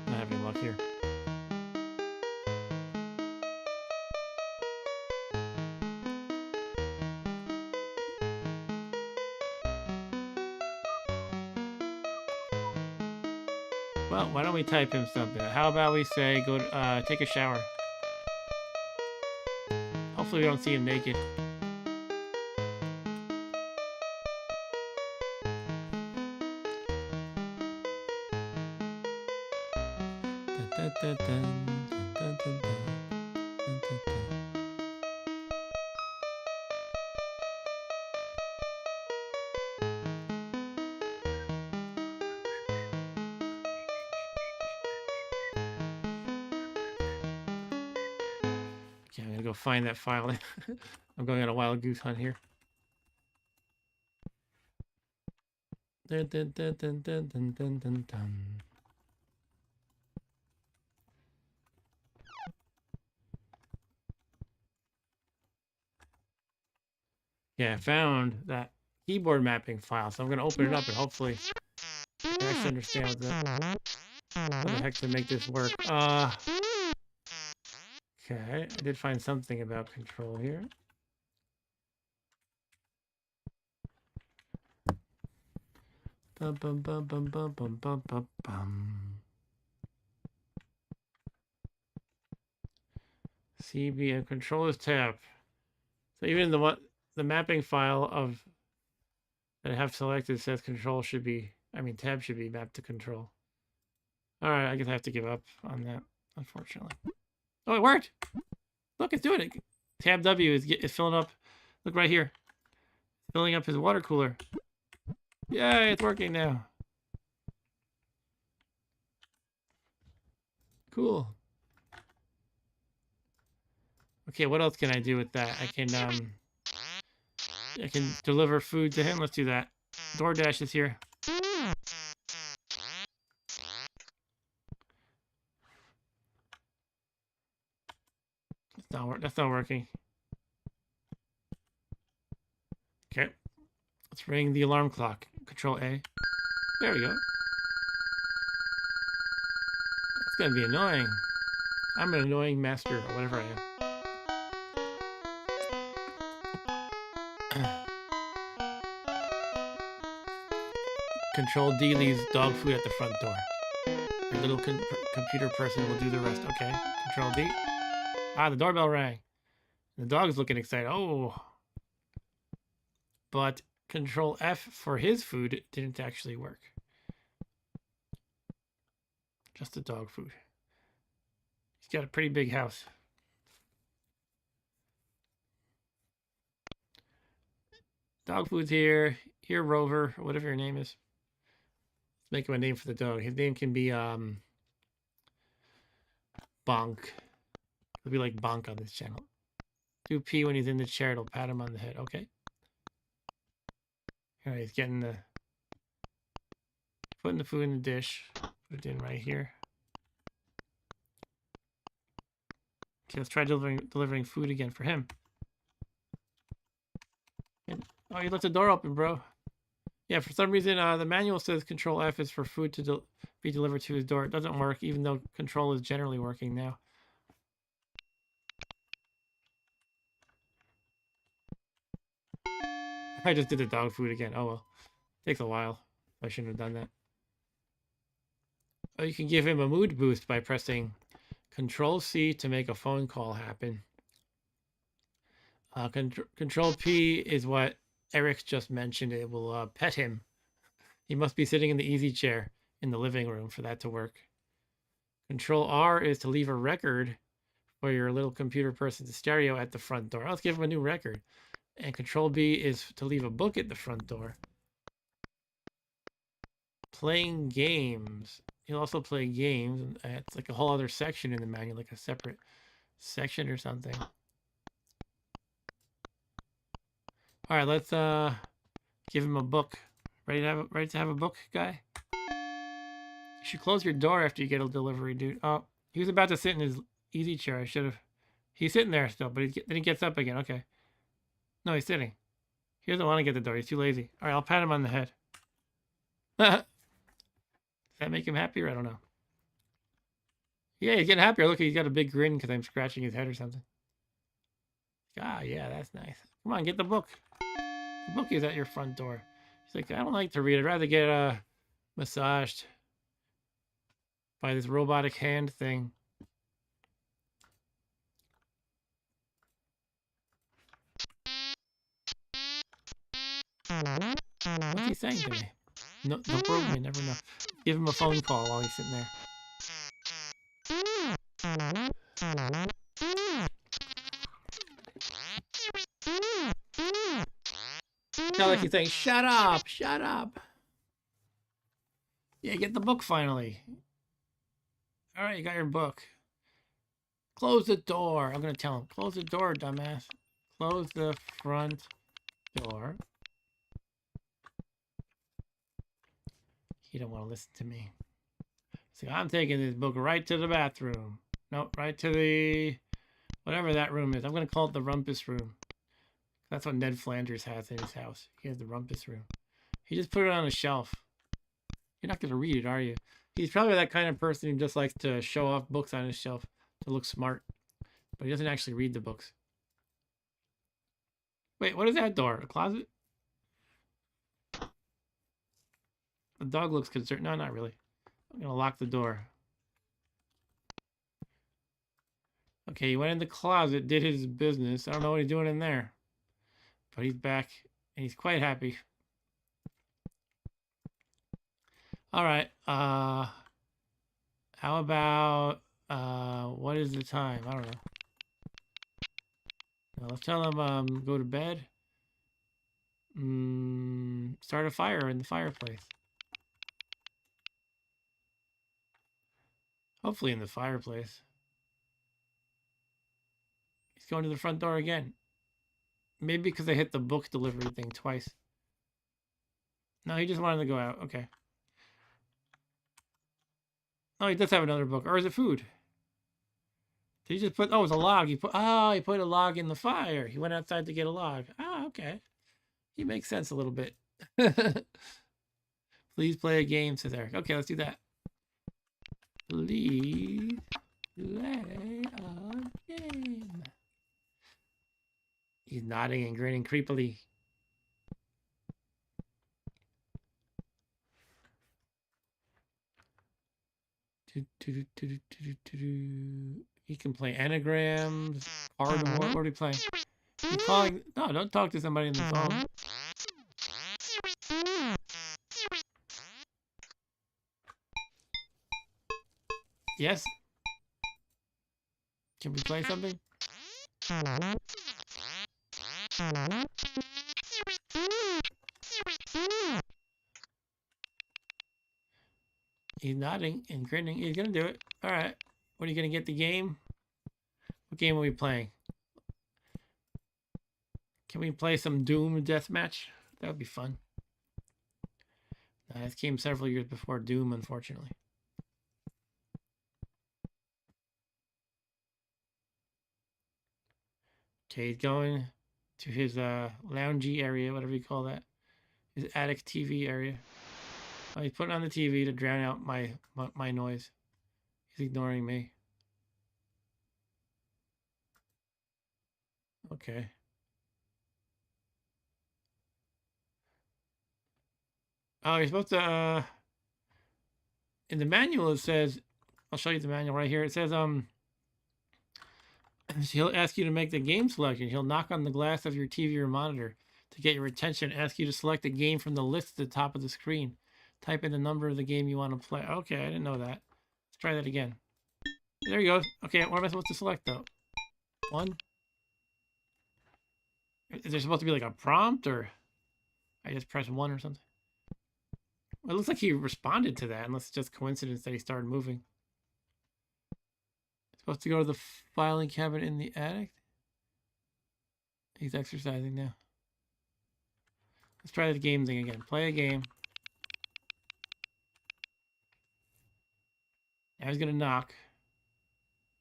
Not having luck here. Well, why don't we type him something? How about we say, go take a shower. Hopefully we don't see him naked. Okay, I'm gonna go find that file. I'm going on a wild goose hunt here. Yeah, I found that keyboard mapping file, so I'm going to open it up and hopefully I can actually understand what the heck to make this work. Okay, I did find something about control here. Bum, bum, bum, bum, bum, bum, bum, bum, bum. CB and controllers tab. So even the mapping file of that I have selected says control should be, tab should be mapped to control. All right, I guess I have to give up on that, unfortunately. Oh, it worked. Look, it's doing it. Tab W is filling up. Look right here. Filling up his water cooler. Yay, it's working now. Cool. Okay, what else can I do with that? I can deliver food to him. Let's do that. DoorDash is here. That's not working. Okay. Let's ring the alarm clock. Control A. There we go. That's gonna be annoying. I'm an annoying master, or whatever I am. Control D leaves dog food at the front door. Your little computer person will do the rest. Okay. Control D. Ah, the doorbell rang. The dog's looking excited. Oh. But Control F for his food didn't actually work. Just the dog food. He's got a pretty big house. Dog food's here. Here, Rover, or whatever your name is. Let's make him a name for the dog. His name can be Bonk. It'll be like Bonk on this channel. Do P when he's in the chair. It'll pat him on the head. Okay. All right, he's getting putting the food in the dish. Put it in right here. Okay, let's try delivering food again for him. Oh, you left the door open, bro. Yeah, for some reason, the manual says Control F is for food to be delivered to his door. It doesn't work, even though Control is generally working now. I just did the dog food again. Oh well. Takes a while. I shouldn't have done that. Oh, you can give him a mood boost by pressing Control C to make a phone call happen. Control P is what Eric just mentioned. It will pet him. He must be sitting in the easy chair in the living room for that to work. Control R is to leave a record for your little computer person's stereo at the front door. Let's give him a new record. And Control B is to leave a book at the front door. Playing games. He'll also play games. It's like a whole other section in the manual, like a separate section or something. All right, let's give him a book. Ready to have a book, guy? You should close your door after you get a delivery, dude. Oh, he was about to sit in his easy chair. I should have. He's sitting there still, but then he gets up again. Okay. No, he's sitting. He doesn't want to get the door. He's too lazy. All right, I'll pat him on the head. Does that make him happier? I don't know. Yeah, he's getting happier. Look, he's got a big grin because I'm scratching his head or something. Ah, yeah, that's nice. Come on, get the book. The book is at your front door. He's like, I don't like to read. I'd rather get massaged by this robotic hand thing. What's he saying to me? No, the world may never know. Give him a phone call while he's sitting there. Now like he's saying, shut up, shut up. Yeah, get the book finally. All right, you got your book. Close the door. I'm going to tell him, close the door, dumbass. Close the front door. He don't want to listen to me. So I'm taking this book right to the bathroom. No, right to the, whatever that room is. I'm going to call it the rumpus room. That's what Ned Flanders has in his house. He has the rumpus room. He just put it on a shelf. You're not going to read it, are you? He's probably that kind of person who just likes to show off books on his shelf to look smart. But he doesn't actually read the books. Wait, what is that door? A closet? The dog looks concerned. No, not really. I'm going to lock the door. Okay, he went in the closet, did his business. I don't know what he's doing in there. but he's back and he's quite happy. All right. How about what is the time? I don't know. No, let's tell him go to bed. Start a fire in the fireplace. Hopefully in the fireplace. He's going to the front door again. Maybe because I hit the book delivery thing twice. No, he just wanted to go out. Okay. Oh, he does have another book. Or is it food? Did he just put... Oh, it was a log. He put a log in the fire. He went outside to get a log. Oh, okay. He makes sense a little bit. Please play a game, says Eric. Okay, let's do that. Please play a game. He's nodding and grinning creepily. He can play anagrams, hardcore. What are we playing? He's calling. No, don't talk to somebody on the phone. Yes? Can we play something? He's nodding and grinning. He's gonna do it. All right. What are you gonna get the game? What game are we playing? Can we play some Doom Deathmatch? That would be fun. This came several years before Doom, unfortunately. Okay, he's going to his loungy area, whatever you call that. His attic TV area. Oh, he's putting on the TV to drown out my noise. He's ignoring me. Okay. Oh, you're supposed to in the manual it says, I'll show you the manual right here. It says he'll ask you to make the game selection. He'll knock on the glass of your TV or monitor to get your attention, ask you to select a game from the list at the top of the screen. Type in the number of the game you want to play. Okay, I didn't know that. Let's try that again. There you go. Okay, what am I supposed to select though? 1? Is there supposed to be like a prompt, or I just press 1 or something? Well, it looks like he responded to that, unless it's just coincidence that he started moving. Supposed to go to the filing cabinet in the attic. He's exercising now. Let's try the game thing again. Play a game. Now he's gonna knock.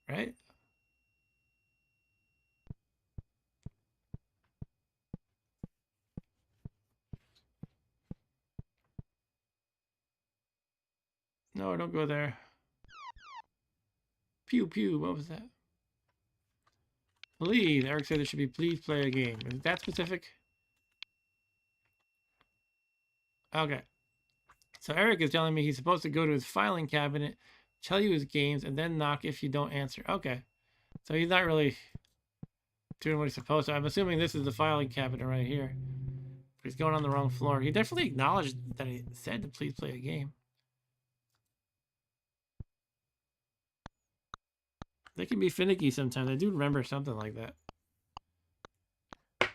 Right? No, don't go there. Pew pew, what was that? Please, Eric said there should be please play a game. Is that specific? Okay. So Eric is telling me he's supposed to go to his filing cabinet, tell you his games, and then knock if you don't answer. Okay. So he's not really doing what he's supposed to. I'm assuming this is the filing cabinet right here. But he's going on the wrong floor. He definitely acknowledged that he said to please play a game. They can be finicky sometimes. I do remember something like that.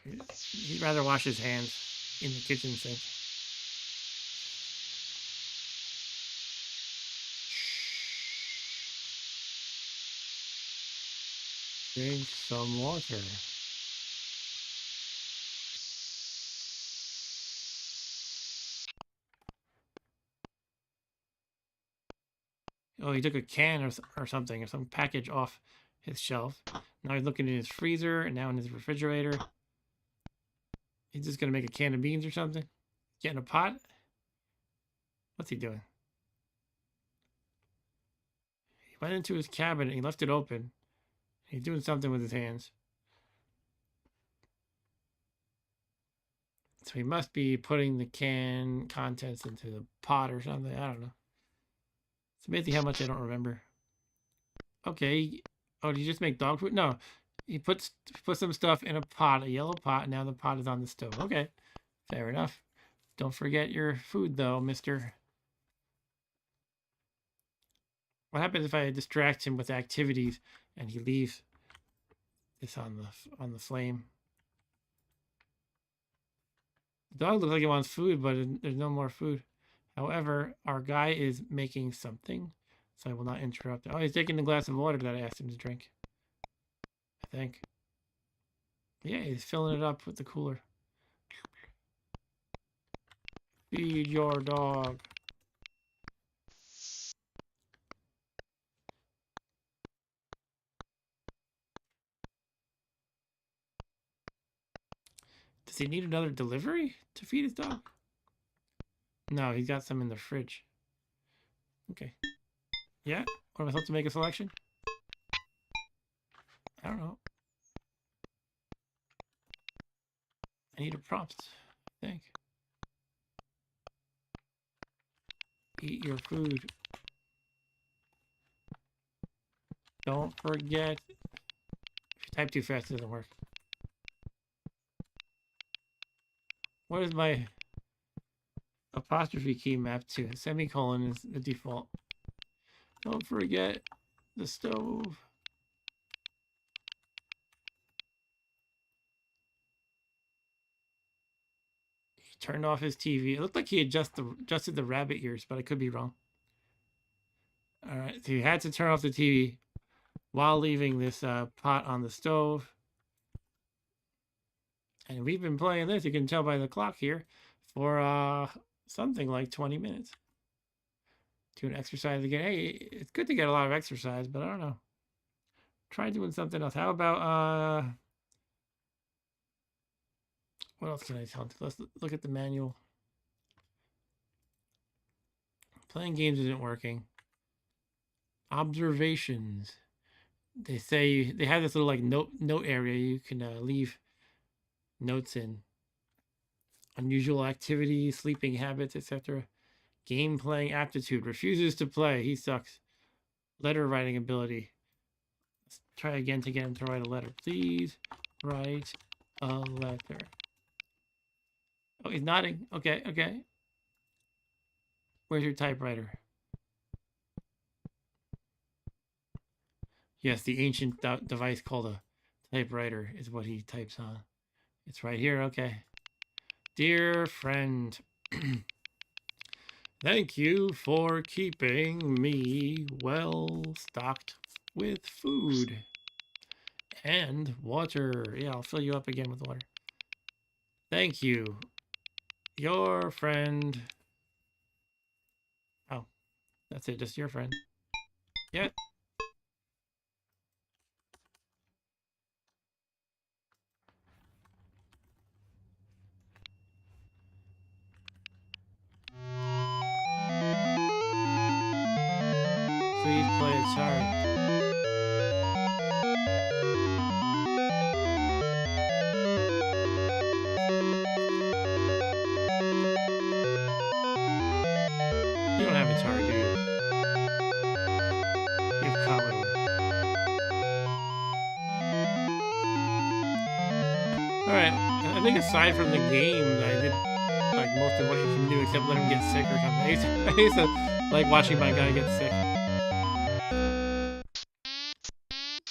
He'd rather wash his hands in the kitchen sink. Drink some water. Oh, he took a can or something, or some package off his shelf. Now he's looking in his freezer and now in his refrigerator. He's just going to make a can of beans or something. Getting a pot. What's he doing? He went into his cabinet. He left it open. He's doing something with his hands. So he must be putting the can contents into the pot or something. I don't know. It's amazing how much I don't remember. Okay. Oh, did you just make dog food? No. He puts some stuff in a pot, a yellow pot, and now the pot is on the stove. Okay, fair enough. Don't forget your food, though, mister. What happens if I distract him with activities and he leaves this on the flame? The dog looks like he wants food, but there's no more food. However, our guy is making something, so I will not interrupt. Oh, he's taking the glass of water that I asked him to drink. I think. Yeah, he's filling it up with the cooler. Feed your dog. Does he need another delivery to feed his dog? No, he's got some in the fridge. Okay. Yeah? What am I supposed to make a selection? I don't know. I need a prompt, I think. Eat your food. Don't forget. If you type too fast, it doesn't work. What is my apostrophe key mapped to? Semicolon is the default. Don't forget the stove. He turned off his TV. It looked like he adjusted the rabbit ears, but I could be wrong. All right, so he had to turn off the TV while leaving this pot on the stove. And we've been playing this, you can tell by the clock here, for something like 20 minutes. Doing exercise again. Hey, it's good to get a lot of exercise, but I don't know. Try doing something else. How about, what else can I tell? Let's look at the manual. Playing games isn't working. Observations. They say they have this little like note area you can leave notes in. Unusual activities, sleeping habits, etc. Game playing aptitude. Refuses to play. He sucks. Letter writing ability. Let's try again to get him to write a letter. Please write a letter. Oh, he's nodding. Okay, okay. Where's your typewriter? Yes, the ancient device called a typewriter is what he types on. It's right here. Okay. Dear friend, thank you for keeping me well stocked with food and water. Yeah, I'll fill you up again with water. Thank you. Your friend. Oh, that's it. Just your friend. Yeah. Please play Atari. You don't have Atari, do you? You have Commodore. Alright, I think aside from the game, I did like most of what you can do except let him get sick or something. I used to like watching my guy get sick.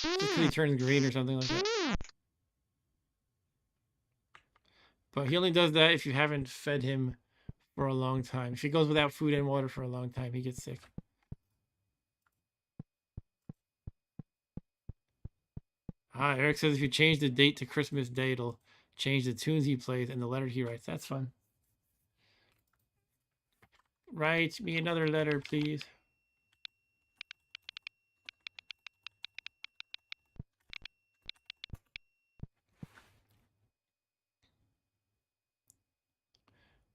Just because he turns green or something like that. But he only does that if you haven't fed him for a long time. If he goes without food and water for a long time, he gets sick. Ah, Eric says if you change the date to Christmas Day, it'll change the tunes he plays and the letter he writes. That's fun. Write me another letter, please.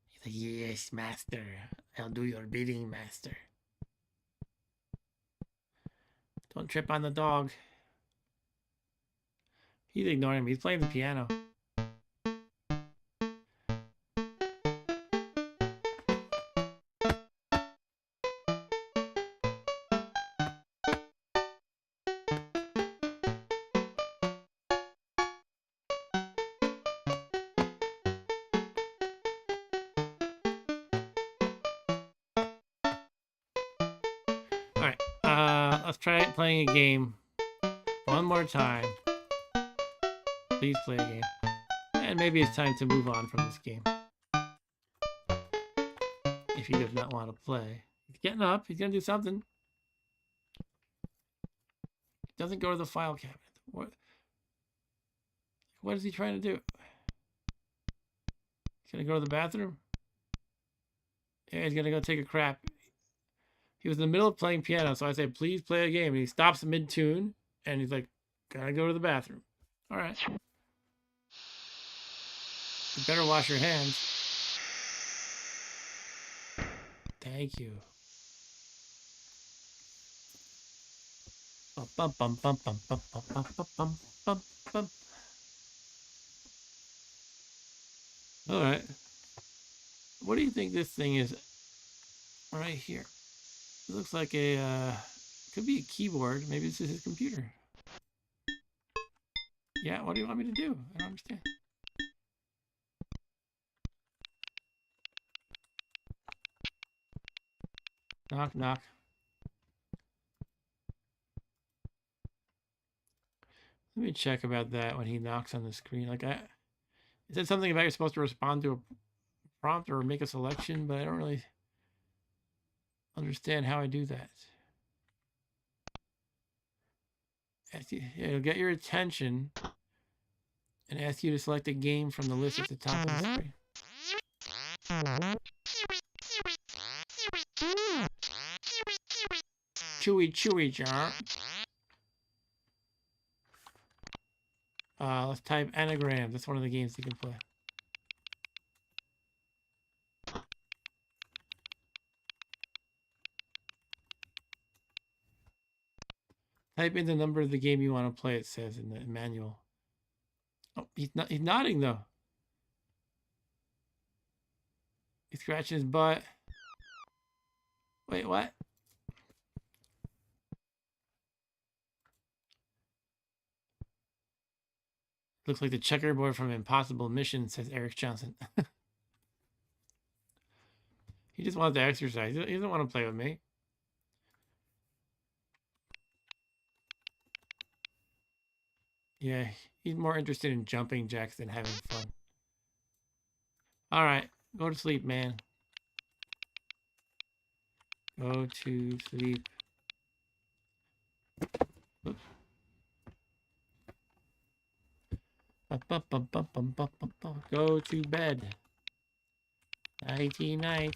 He's like, yes, master. I'll do your bidding, master. Don't trip on the dog. He's ignoring me. He's playing the piano. Alright, let's try playing a game one more time. Please play a game. And maybe it's time to move on from this game. If he does not want to play. He's getting up. He's going to do something. He doesn't go to the file cabinet. What is he trying to do? He's going to go to the bathroom? Yeah, he's going to go take a crap. He was in the middle of playing piano, so I say, please play a game. And he stops mid-tune, and he's like, gotta go to the bathroom. All right. You better wash your hands. Thank you. Bum, bum, bum, bum, bum, bum, bum, bum, bum, bum, bum. All right. What do you think this thing is right here? It looks like a, could be a keyboard. Maybe this is his computer. Yeah, what do you want me to do? I don't understand. Knock, knock. Let me check about that when he knocks on the screen. Like, it said something about you're supposed to respond to a prompt or make a selection, but I don't really understand how I do that. It'll get your attention and ask you to select a game from the list at the top of the screen. Chewy, chewy, jar. Let's type anagrams. That's one of the games you can play. Type in the number of the game you want to play, it says in the manual. Oh, he's nodding though. He's scratching his butt. Wait, what? Looks like the checkerboard from Impossible Mission, says Eric Johnson. He just wants to exercise. He doesn't want to play with me. Yeah, he's more interested in jumping jacks than having fun. All right, go to sleep, man. Go to sleep. Oops. Go to bed. Nighty night.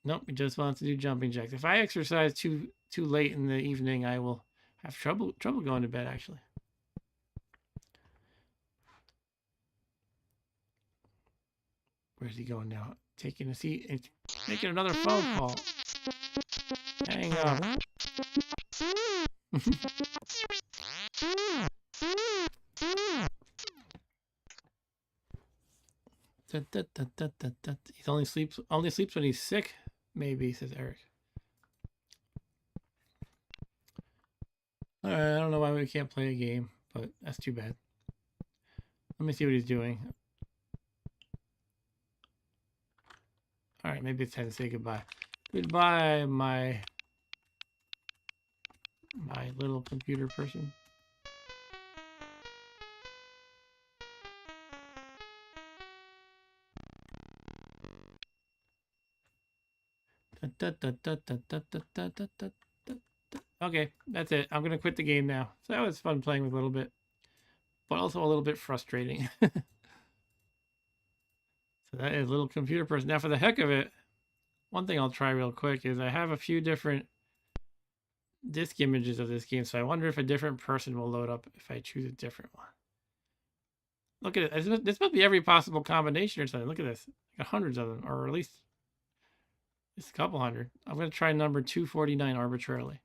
Nope, he just wants to do jumping jacks. If I exercise too late in the evening, I will have trouble going to bed, actually. Where's he going now? Taking a seat and making another phone call. Hang up. He only sleeps when he's sick, maybe, says Eric. Alright, I don't know why we can't play a game, but that's too bad. Let me see what he's doing. Alright, maybe it's time to say goodbye. Goodbye, my little computer person. Okay, that's it. I'm gonna quit the game now. So that was fun playing with a little bit, but also a little bit frustrating. So that is little computer person. Now for the heck of it, one thing I'll try real quick is I have a few different disk images of this game, so I wonder if a different person will load up if I choose a different one. Look at it. This must be every possible combination or something. Look at this. I got hundreds of them, or at least it's a couple hundred. I'm going to try number 249 arbitrarily.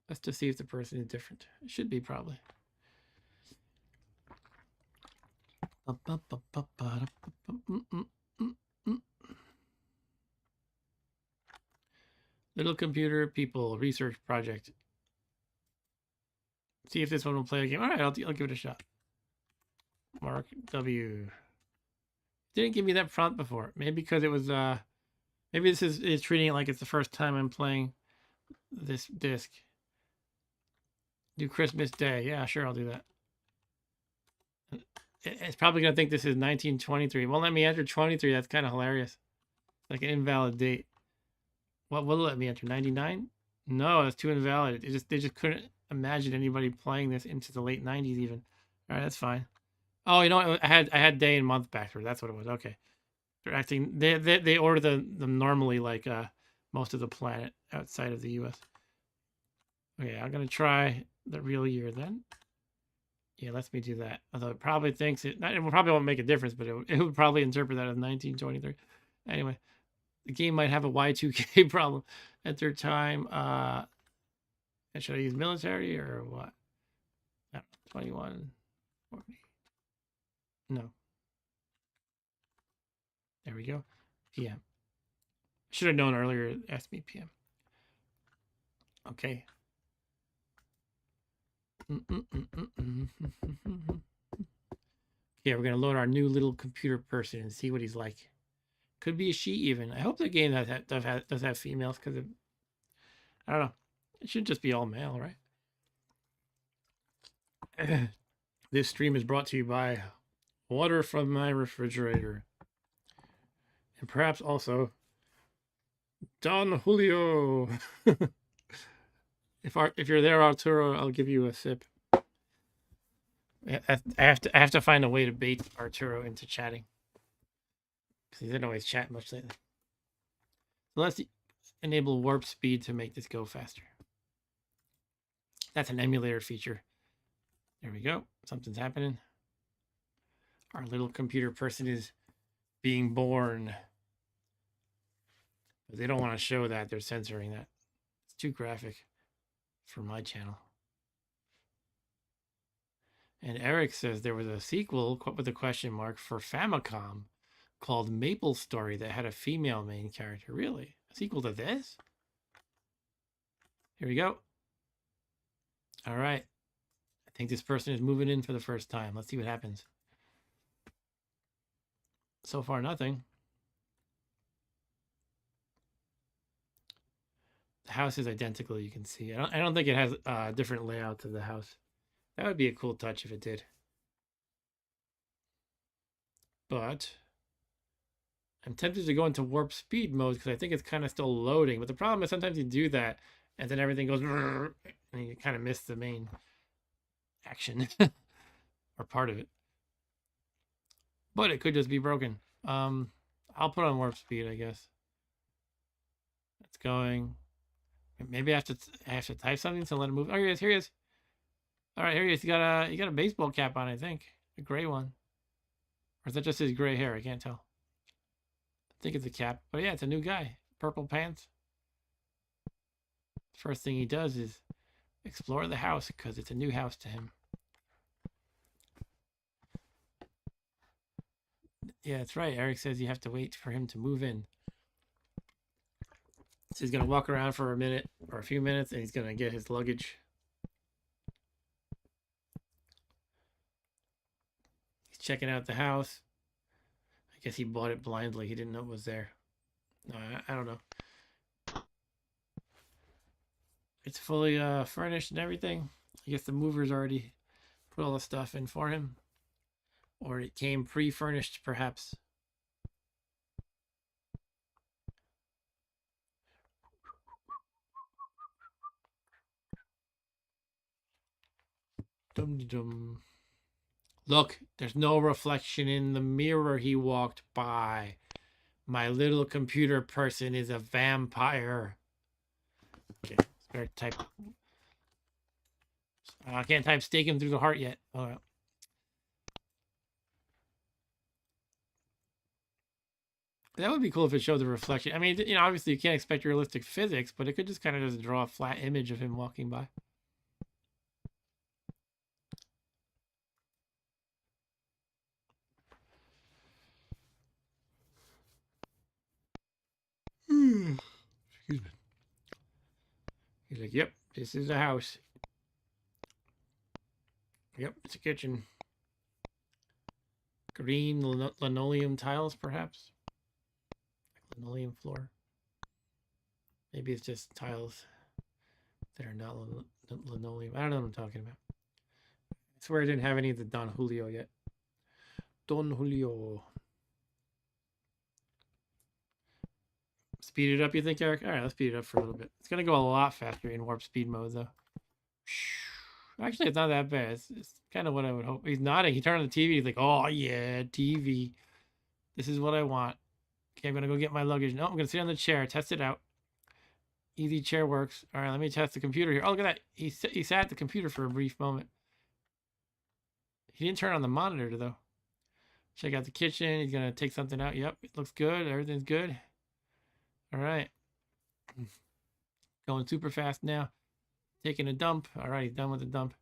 Let's just see if the person is different. It should be probably. Little computer people research project. See if this one will play a game. All right, I'll give it a shot. Mark W. didn't give me that prompt before. Maybe because it was maybe this is treating it like it's the first time I'm playing this disc. Do Christmas Day. Yeah, sure, I'll do that. It's probably gonna think this is 1923. Won't let me enter 23. That's kind of hilarious. Like an invalid date. What will it let me enter? 99? No, that's too invalid. They just couldn't imagine anybody playing this into the late 90s even. All right, that's fine. Oh, you know what? I had day and month backward. That's what it was. Okay. They're acting they order them normally like most of the planet outside of the US. Okay, I'm gonna try the real year then. Yeah, lets me do that. Although it probably thinks it probably won't make a difference, but it would probably interpret that as 1923. Anyway, the game might have a Y2K problem. Enter time. Should I use military or what? No, 21. 40. No. There we go. PM. Should have known earlier. Ask me PM. Okay. Yeah, we're gonna load our new little computer person and see what he's like. Could be a she even. I hope the game does have females because I don't know. It should just be all male, right? This stream is brought to you by water from my refrigerator, and perhaps also Don Julio. If you're there, Arturo, I'll give you a sip. I have to find a way to bait Arturo into chatting because he didn't always chat much lately. So let's enable warp speed to make this go faster. That's an emulator feature. There we go. Something's happening. Our little computer person is being born. But they don't want to show that. They're censoring that. It's too graphic for my channel. And Eric says there was a sequel with a question mark for Famicom called Maple Story that had a female main character. Really? A sequel to this? Here we go. All right. I think this person is moving in for the first time. Let's see what happens. So far, nothing. The house is identical, you can see. I don't think it has different layouts of the house. That would be a cool touch if it did. But I'm tempted to go into warp speed mode because I think it's kind of still loading. But the problem is sometimes you do that and then everything goes and you kind of miss the main action or part of it. But it could just be broken. I'll put on warp speed, I guess. It's going. Maybe I have to type something to let it move. Oh, here he is. Here he is. All right, here he is. You got a baseball cap on, I think, a gray one, or is that just his gray hair? I can't tell. I think it's a cap, but yeah, it's a new guy. Purple pants. First thing he does is explore the house because it's a new house to him. Yeah, that's right. Eric says you have to wait for him to move in. So he's gonna walk around for a minute or a few minutes, and he's gonna get his luggage. Checking out the house. I guess he bought it blindly. He didn't know it was there. I don't know. It's fully furnished and everything. I guess the movers already put all the stuff in for him. Or it came pre-furnished, perhaps. Dum-dum. Look, there's no reflection in the mirror he walked by. My little computer person is a vampire. Okay, better type. I can't type stake him through the heart yet. All right. That would be cool if it showed the reflection. I mean, obviously you can't expect realistic physics, but it could just kind of just draw a flat image of him walking by. Excuse me. He's like, yep, this is a house. Yep, it's a kitchen. Green linoleum tiles, perhaps? Linoleum floor. Maybe it's just tiles that are not linoleum. I don't know what I'm talking about. I swear I didn't have any of the Don Julio yet. Don Julio. Speed it up, you think, Eric? All right, let's speed it up for a little bit. It's going to go a lot faster in warp speed mode, though. Actually, it's not that bad. It's kind of what I would hope. He's nodding. He turned on the TV. He's like, oh, yeah, TV. This is what I want. Okay, I'm going to go get my luggage. No, I'm going to sit on the chair. Test it out. Easy chair works. All right, let me test the computer here. Oh, look at that. He sat at the computer for a brief moment. He didn't turn on the monitor, though. Check out the kitchen. He's going to take something out. Yep, it looks good. Everything's good. All right. Going super fast now. Taking a dump. All right, he's done with the dump.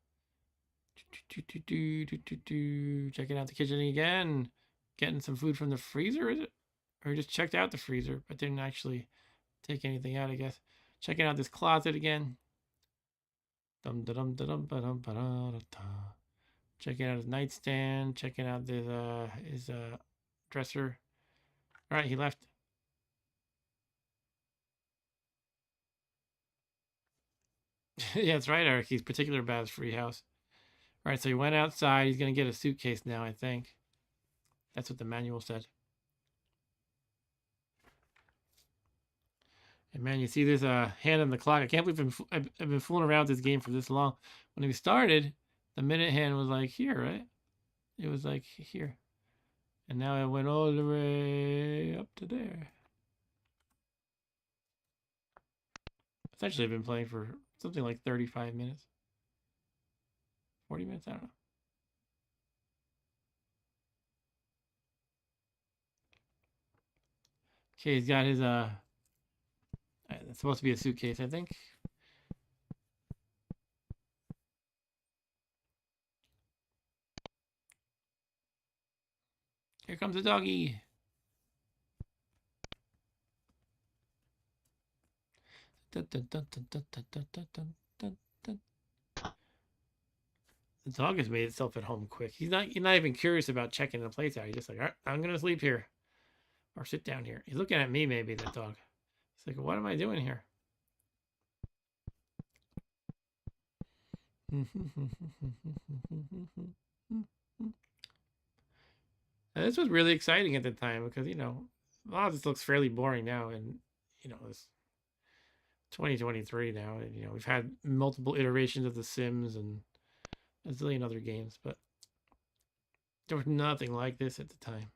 Checking out the kitchen again. Getting some food from the freezer, is it? Or he just checked out the freezer, but didn't actually take anything out, I guess. Checking out this closet again. Checking out his nightstand. Checking out his dresser. All right, he left. Yeah, that's right, Eric. He's particular about his free house. All right, so he went outside. He's going to get a suitcase now, I think. That's what the manual said. And man, you see this hand on the clock. I can't believe I've been fooling around with this game for this long. When we started, the minute hand was like here, right? It was like here. And now it went all the way up to there. Essentially, I've been playing for something like 35 minutes. 40 minutes, I don't know. Okay, he's got his it's supposed to be a suitcase, I think. Here comes the doggy. Dun, dun, dun, dun, dun, dun, dun, dun, dun, dun. The dog has made itself at home quick. He's not even curious about checking the place out. He's just like, all right, I'm gonna sleep here. Or sit down here. He's looking at me, maybe, that dog. He's like, what am I doing here? This was really exciting at the time because, you know, a lot of this looks fairly boring now. And, you know, it's 2023 now. And, you know, we've had multiple iterations of The Sims and a zillion other games. But there was nothing like this at the time.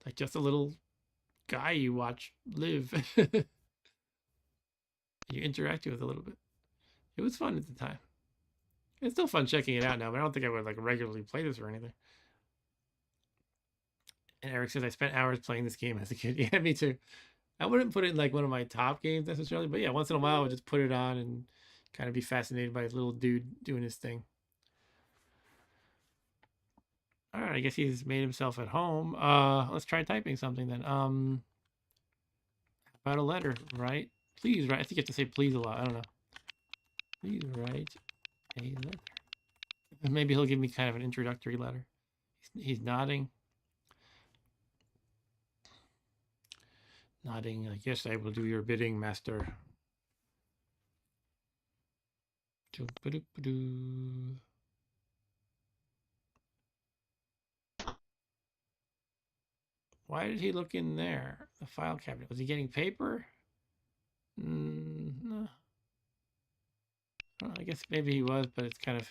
Like just a little guy you watch live. You interact with a little bit. It was fun at the time. It's still fun checking it out now, but I don't think I would like regularly play this or anything. And Eric says I spent hours playing this game as a kid. Yeah, me too. I wouldn't put it in like one of my top games necessarily, but yeah, once in a while I would just put it on and kind of be fascinated by this little dude doing his thing. All right, I guess he's made himself at home. Let's try typing something then. About a letter, right? Please write. I think you have to say please a lot. I don't know. Please write a letter. Maybe he'll give me kind of an introductory letter. He's nodding. Nodding like, yes, I will do your bidding, master. Why did he look in there? The file cabinet. Was he getting paper? No. Well, I guess maybe he was, but it's kind of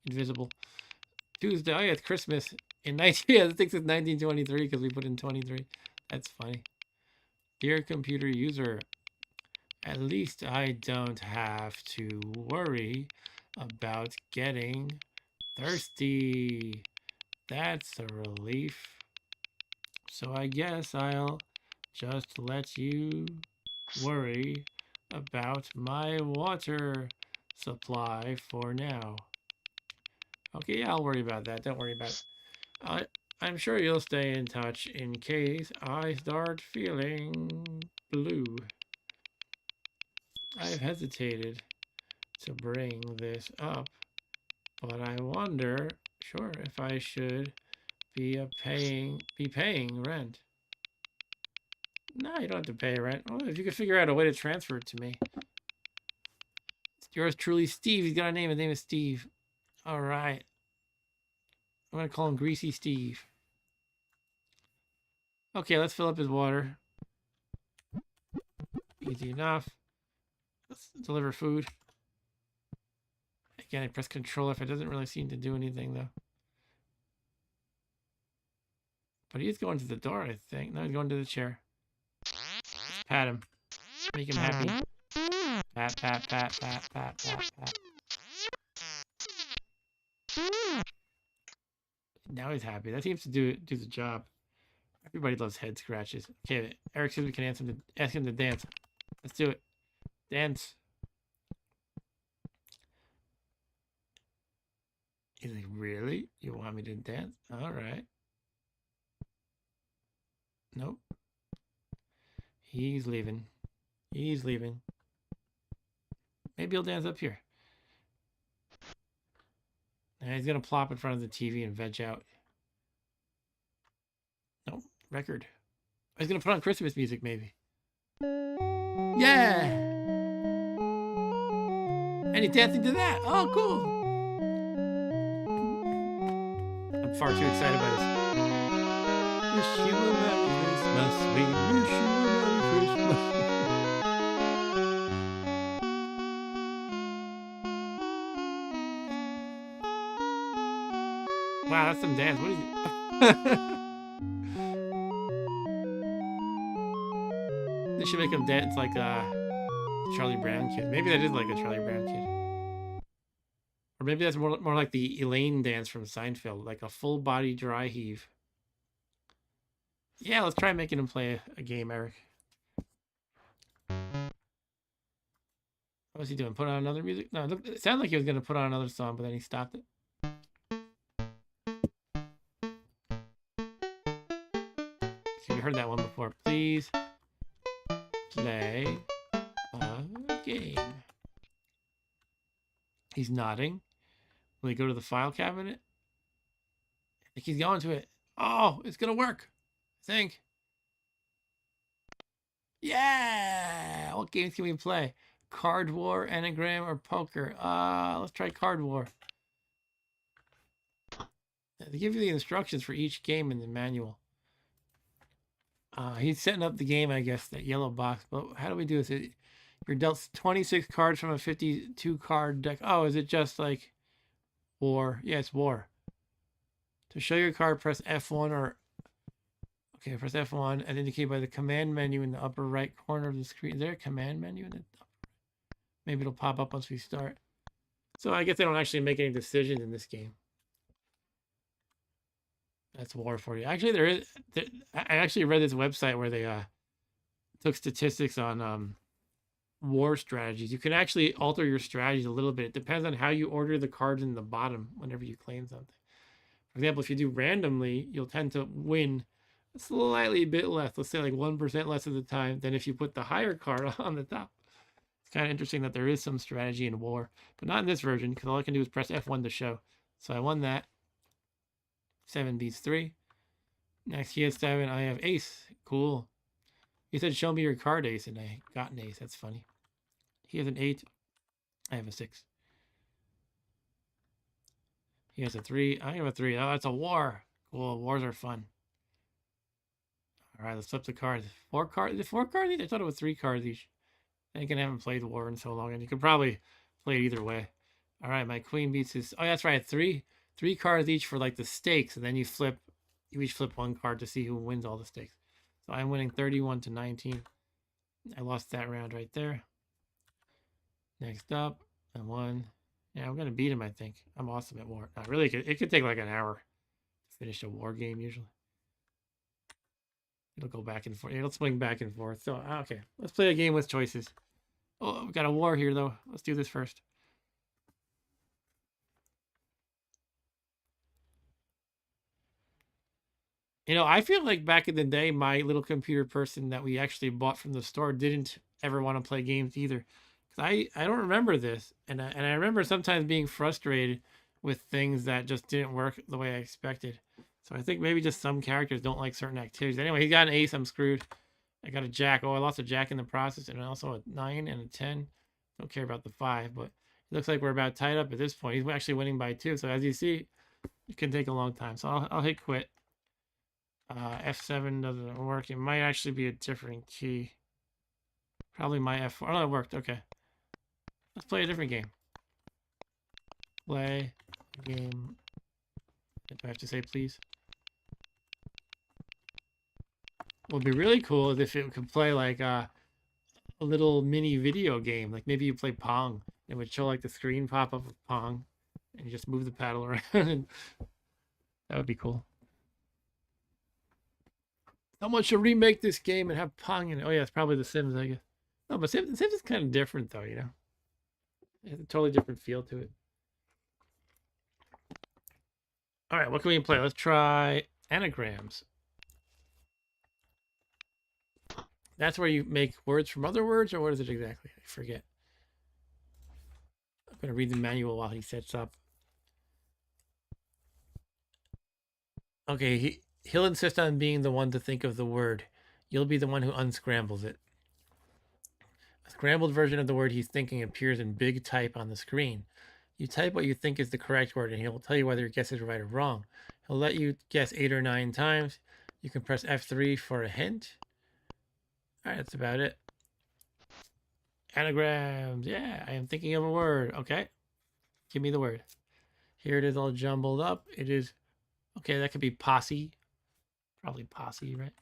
invisible. Tuesday. Oh, yeah, it's Christmas. In 19... Yeah, I think it's 1923 because we put in 23. That's funny. Dear computer user, at least I don't have to worry about getting thirsty. That's a relief. So I guess I'll just let you worry about my water supply for now. Okay, yeah, I'll worry about that. Don't worry about it. I'm sure you'll stay in touch in case I start feeling blue. I've hesitated to bring this up, but I wonder, sure, if I should Be paying rent. No, you don't have to pay rent. Well, if you could figure out a way to transfer it to me. It's yours truly, Steve. He's got a name. His name is Steve. All right. I'm going to call him Greasy Steve. Okay, let's fill up his water. Easy enough. Let's deliver food. Again, I press control if it doesn't really seem to do anything, though. But he's going to the door, I think. No, he's going to the chair. Let's pat him. Make him happy. Pat, pat, pat, pat, pat, pat, pat. Now he's happy. That seems to do the job. Everybody loves head scratches. Okay, Eric says we can ask him to dance. Let's do it. Dance. He's like, really? You want me to dance? All right. Nope. He's leaving. He's leaving. Maybe he'll dance up here. And he's going to plop in front of the TV and veg out. Nope. Record. He's going to put on Christmas music, maybe. Yeah! And he's dancing to that. Oh, cool. I'm far too excited by this. Wish you a Merry Christmas. We wish you a Merry Christmas. Wow, that's some dance. What is it? They should make him dance like a Charlie Brown kid. Maybe that is like a Charlie Brown kid. Or maybe that's more like the Elaine dance from Seinfeld, like a full body dry heave. Yeah, let's try making him play a game, Eric. What was he doing? Put on another music? No, look, it sounded like he was going to put on another song, but then he stopped it. See, we heard that one before. Please play a game. He's nodding. Will he go to the file cabinet? I think he's going to it. Oh, it's going to work. I think. Yeah! What games can we play? Card War, Anagram, or Poker? Let's try Card War. They give you the instructions for each game in the manual. He's setting up the game, I guess, that yellow box. But how do we do this? You're dealt 26 cards from a 52 card deck. Oh, is it just like War? Yeah, it's War. To show your card, press F1 or... Okay, press F1 and indicate by the command menu in the upper right corner of the screen. Is there a command menu in the upper? Maybe it'll pop up once we start. So I guess they don't actually make any decisions in this game. That's War for you. Actually, I actually read this website where they took statistics on war strategies. You can actually alter your strategies a little bit. It depends on how you order the cards in the bottom whenever you claim something. For example, if you do randomly, you'll tend to win slightly a bit less. Let's say like 1% less of the time than if you put the higher card on the top. It's kind of interesting that there is some strategy in War, but not in this version because all I can do is press F1 to show. So I won that. 7 beats 3. Next, he has 7. I have ace. Cool. He said, show me your card, ace, and I got an ace. That's funny. He has an 8. I have a 6. He has a 3. I have a 3. Oh, that's a war. Cool. Wars are fun. All right, let's flip the cards. 4 cards? Is it 4 cards each? I thought it was 3 cards each. I think I haven't played War in so long, and you could probably play it either way. All right, my queen beats his... Oh, that's right. 3 cards each for like the stakes, and then you each flip 1 card to see who wins all the stakes. So I'm winning 31 to 19. I lost that round right there. Next up, I won. Yeah, I'm gonna beat him, I think. I'm awesome at War. Not really, it could take like an hour to finish a War game usually. It'll go back and forth. It'll swing back and forth. So okay, let's play a game with choices. Oh, we got a War here though. Let's do this first. You know, I feel like back in the day, my little computer person that we actually bought from the store didn't ever want to play games either. Because I don't remember this. And I remember sometimes being frustrated with things that just didn't work the way I expected. So I think maybe just some characters don't like certain activities. Anyway, he got an ace. I'm screwed. I got a jack. Oh, I lost a jack in the process, and also a 9 and a 10. Don't care about the 5, but it looks like we're about tied up at this point. He's actually winning by 2. So as you see, it can take a long time. So I'll hit quit. F7 doesn't work. It might actually be a different key. Probably my F4. Oh, it worked. Okay. Let's play a different game. Play game. Do I have to say please? What would be really cool is if it could play like a little mini video game. Like maybe you play Pong. It would show like the screen pop up of Pong. And you just move the paddle around. And that would be cool. Someone should remake this game and have Pong in it. Oh yeah, it's probably The Sims, I guess. No, but Sims is kind of different though, you know. It has a totally different feel to it. All right, what can we play? Let's try anagrams. That's where you make words from other words, or what is it exactly? I forget. I'm gonna read the manual while he sets up. Okay, he'll insist on being the one to think of the word. You'll be the one who unscrambles it. A scrambled version of the word he's thinking appears in big type on the screen. You type what you think is the correct word, and he'll tell you whether your guess is right or wrong. He'll let you guess 8 or 9 times. You can press F3 for a hint. All right, that's about it. Anagrams. Yeah, I am thinking of a word. Okay, give me the word. Here it is all jumbled up. It is, okay, that could be posse. Probably posse, right?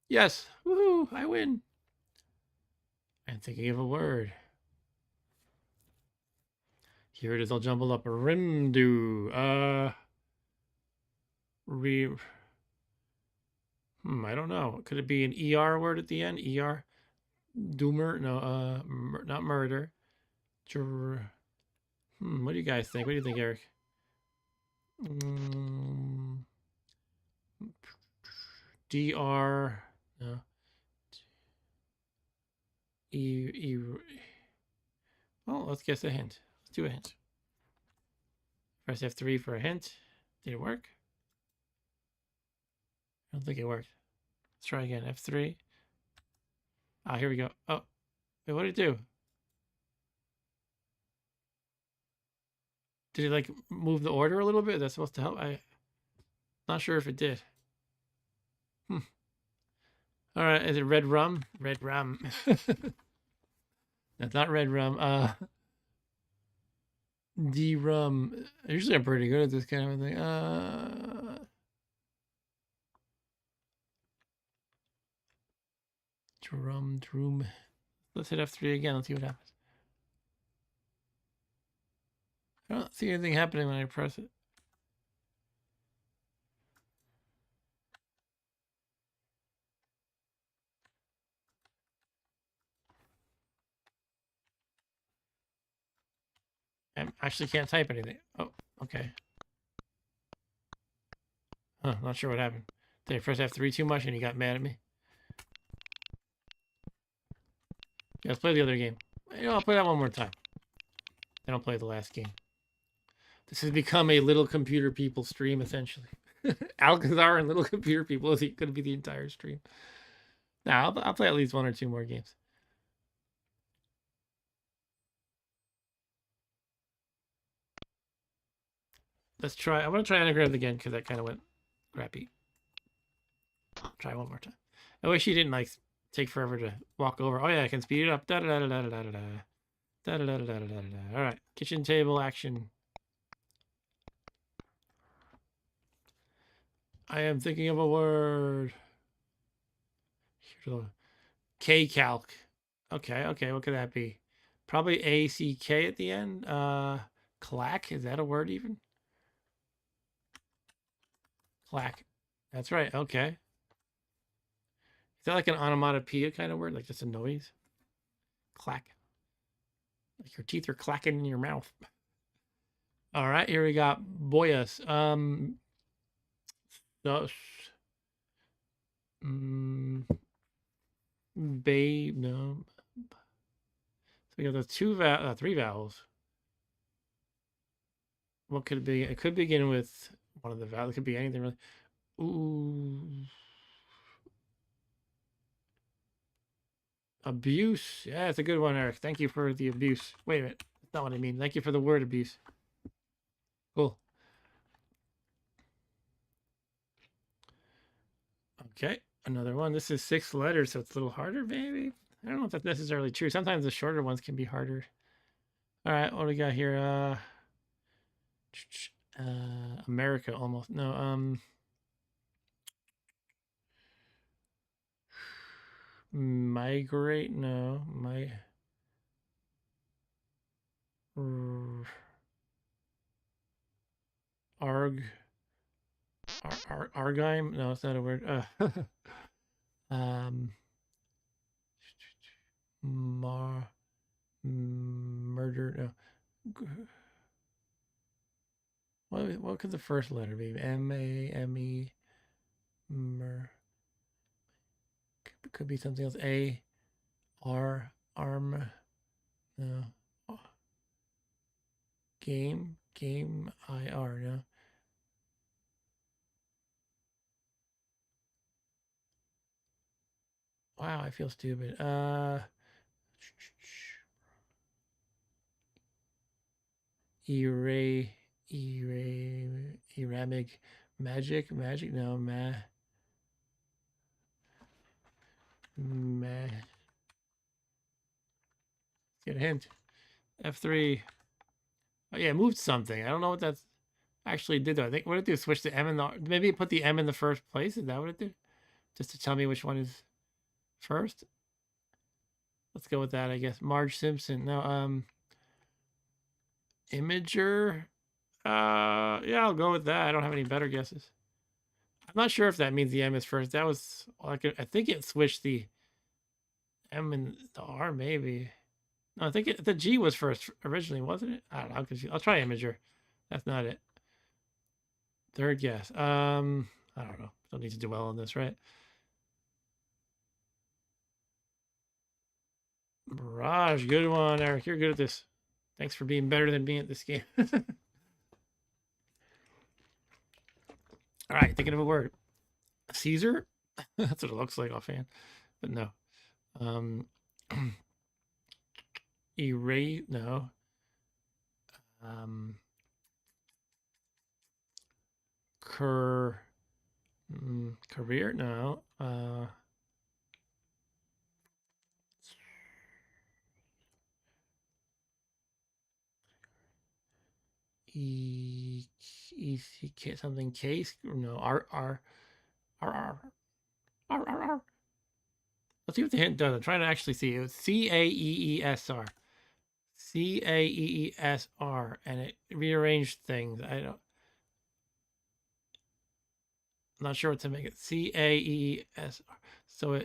Yes. Woohoo, I win. I'm thinking of a word. Here it is all jumbled up. Rindu. I don't know. Could it be an ER word at the end? ER? Doomer? No, not murder. What do you guys think? What do you think, Eric? DR. No. Well, let's guess a hint. Let's do a hint. Press F3 for a hint. Did it work? I don't think it worked. Let's try again. F3. Ah, here we go. Oh, wait, what did it do? Did it like move the order a little bit? That's supposed to help. I'm not sure if it did. All right, is it red rum? Red rum. That's not red rum. D rum. Usually I'm pretty good at this kind of thing. Drum. Let's hit F3 again. Let's see what happens. I don't see anything happening when I press it. I actually can't type anything. Oh, okay. Huh, not sure what happened. Did I press F3 too much and he got mad at me? Yeah, let's play the other game. You know, I'll play that one more time. Then I'll play the last game. This has become a Little Computer People stream, essentially. Alcazar and Little Computer People is going to be the entire stream. Now, I'll play at least 1 or 2 more games. Let's try. I want to try anagrams again because that kind of went crappy. Try one more time. I wish you didn't like take forever to walk over. Oh yeah, I can speed it up. Da da da da da da da da da da da da da da. All right, kitchen table action. I am thinking of a word. K-calc. Okay, what could that be? Probably A-C-K at the end. Clack, is that a word even? Clack. That's right, okay. Is that like an onomatopoeia kind of word? Like just a noise? Clack. Like your teeth are clacking in your mouth. All right, here we got boyas. Babe, no. So we got those 3 vowels. What could it be? It could begin with One of the vowels. It could be anything really. Ooh. Abuse. Yeah, it's a good one, Eric. Thank you for the abuse. Wait a minute. That's not what I mean. Thank you for the word abuse. Cool. Okay. Another one. This is 6 letters, so it's a little harder, maybe. I don't know if that's necessarily true. Sometimes the shorter ones can be harder. All right. What do we got here? America almost. No. Migrate. No. Arg. Argime? No, it's not a word. Um, murder. No. What could the first letter be? M-A-M-E. Mer. Could be something else. A-R. Arm. No. Game. Game. I-R. No. Wow, I feel stupid. Eramic. Magic. No. Get a hint. F3. Oh yeah, moved something. I don't know what that's actually did though. I think what it did switch the M in the maybe it put the M in the first place. Is that what it did? Just to tell me which one is first. Let's go with that, I guess. Marge Simpson. No, Imager. Yeah, I'll go with that. I don't have any better guesses. I'm not sure if that means the M is first. That was like I think it switched the M and the R maybe. No, I think the G was first originally, wasn't it? I don't know. I'll try Imager. That's not it. Third guess. I don't know. Don't need to dwell on this, right? Barrage, good one, Eric. You're good at this. Thanks for being better than me at this game. All right, thinking of a word. Caesar? That's what it looks like offhand, but no. Erase? No. Cur. Career? No. E something case? No. R. Let's see what the hint does. I'm trying to actually see. It was Caeesr. Caeesr, and it rearranged things. I'm not sure what to make it. Caeesr. So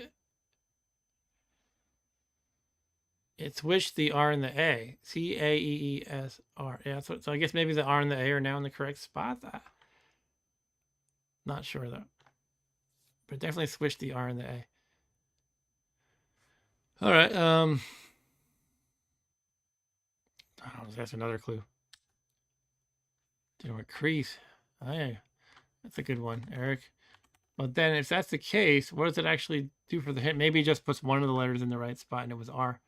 it switched the R and the A. Caeesr. Yeah, so I guess maybe the R and the A are now in the correct spot. Not sure though. But definitely switched the R and the A. All right. That's another clue. Didn't increase. Oh, yeah. That's a good one, Eric. But then if that's the case, what does it actually do for the hint? Maybe it just puts one of the letters in the right spot and it was R.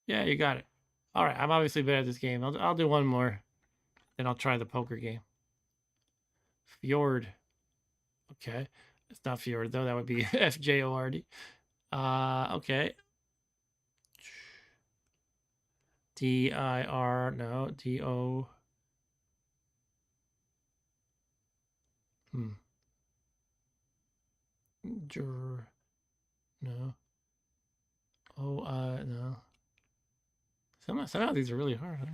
Yeah, you got it. All right, I'm obviously bad at this game. I'll do one more. Then I'll try the poker game. Fjord. Okay. It's not Fjord, though. That would be Fjord. Okay. D-I-R. No. D-O. No. No. Somehow these are really hard. Huh?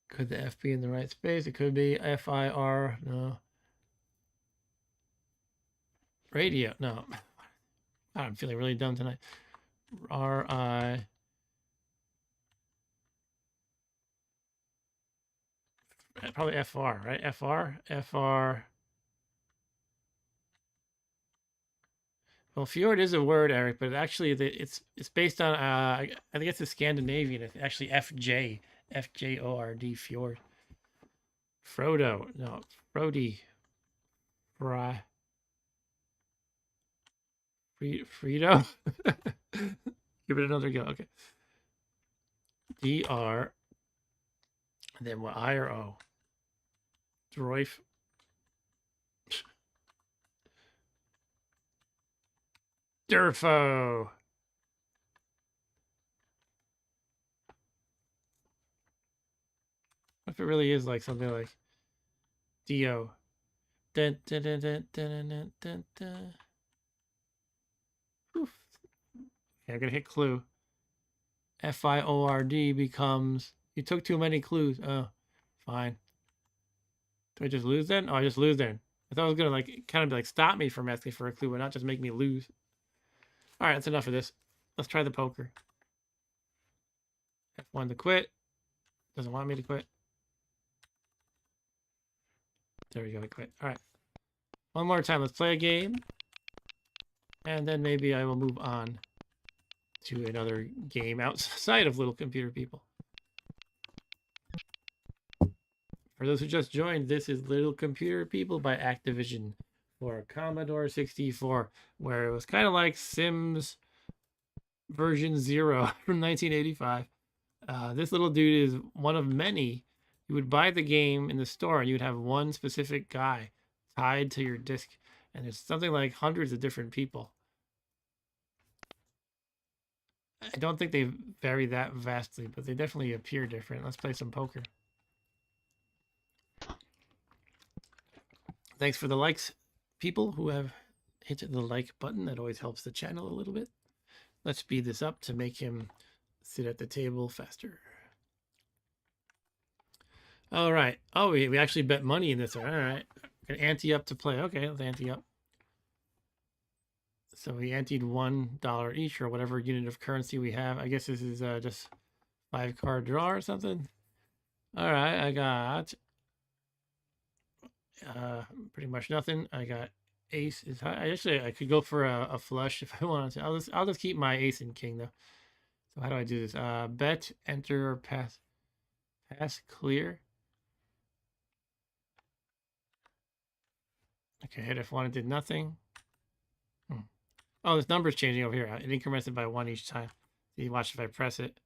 Could the F be in the right space? It could be F-I-R. No. Radio. No. I'm feeling really dumb tonight. R-I. Probably F-R, right? F-R? F-R. Well, fjord is a word, Eric, but actually it's based on I think it's a Scandinavian. It's actually FJORD fjord. Frodo, no, Frody, Fry, Frito. Give it another go. Okay, DR, and then what? I or O? Droif. Durfo. What if it really is like something like Dio? Dun, dun, dun, dun, dun, dun, dun, dun. Oof. Okay, I'm gonna hit clue. FIORD becomes. You took too many clues. Oh, fine. Do I just lose then? Oh, I just lose then. I thought it was gonna like kind of like stop me from asking for a clue, but not just make me lose. All right, that's enough of this. Let's try the poker. F1 to quit. Doesn't want me to quit. There we go. I quit. All right. One more time. Let's play a game, and then maybe I will move on to another game outside of Little Computer People. For those who just joined, this is Little Computer People by Activision for Commodore 64, where it was kind of like Sims version 0 from 1985. This little dude is one of many. You would buy the game in the store and you would have one specific guy tied to your disc, and there's something like hundreds of different people. I don't think they vary that vastly, but they definitely appear different. Let's play some poker. Thanks for the likes, people who have hit the like button. That always helps the channel a little bit. Let's speed this up to make him sit at the table faster. All right. Oh, we actually bet money in this. All right. Gonna ante up to play. Okay, let's ante up. So we anteed $1 each, or whatever unit of currency we have. I guess this is just 5-card draw or something. All right, I got pretty much nothing. I got ace is high. I could go for a flush if I wanted to. I'll just keep my ace and king though. So how do I do this? Bet, enter, pass, clear. Okay, hit F1. It did nothing. Oh, this number's changing over here. It increments it by 1 each time. See, watch if I press it.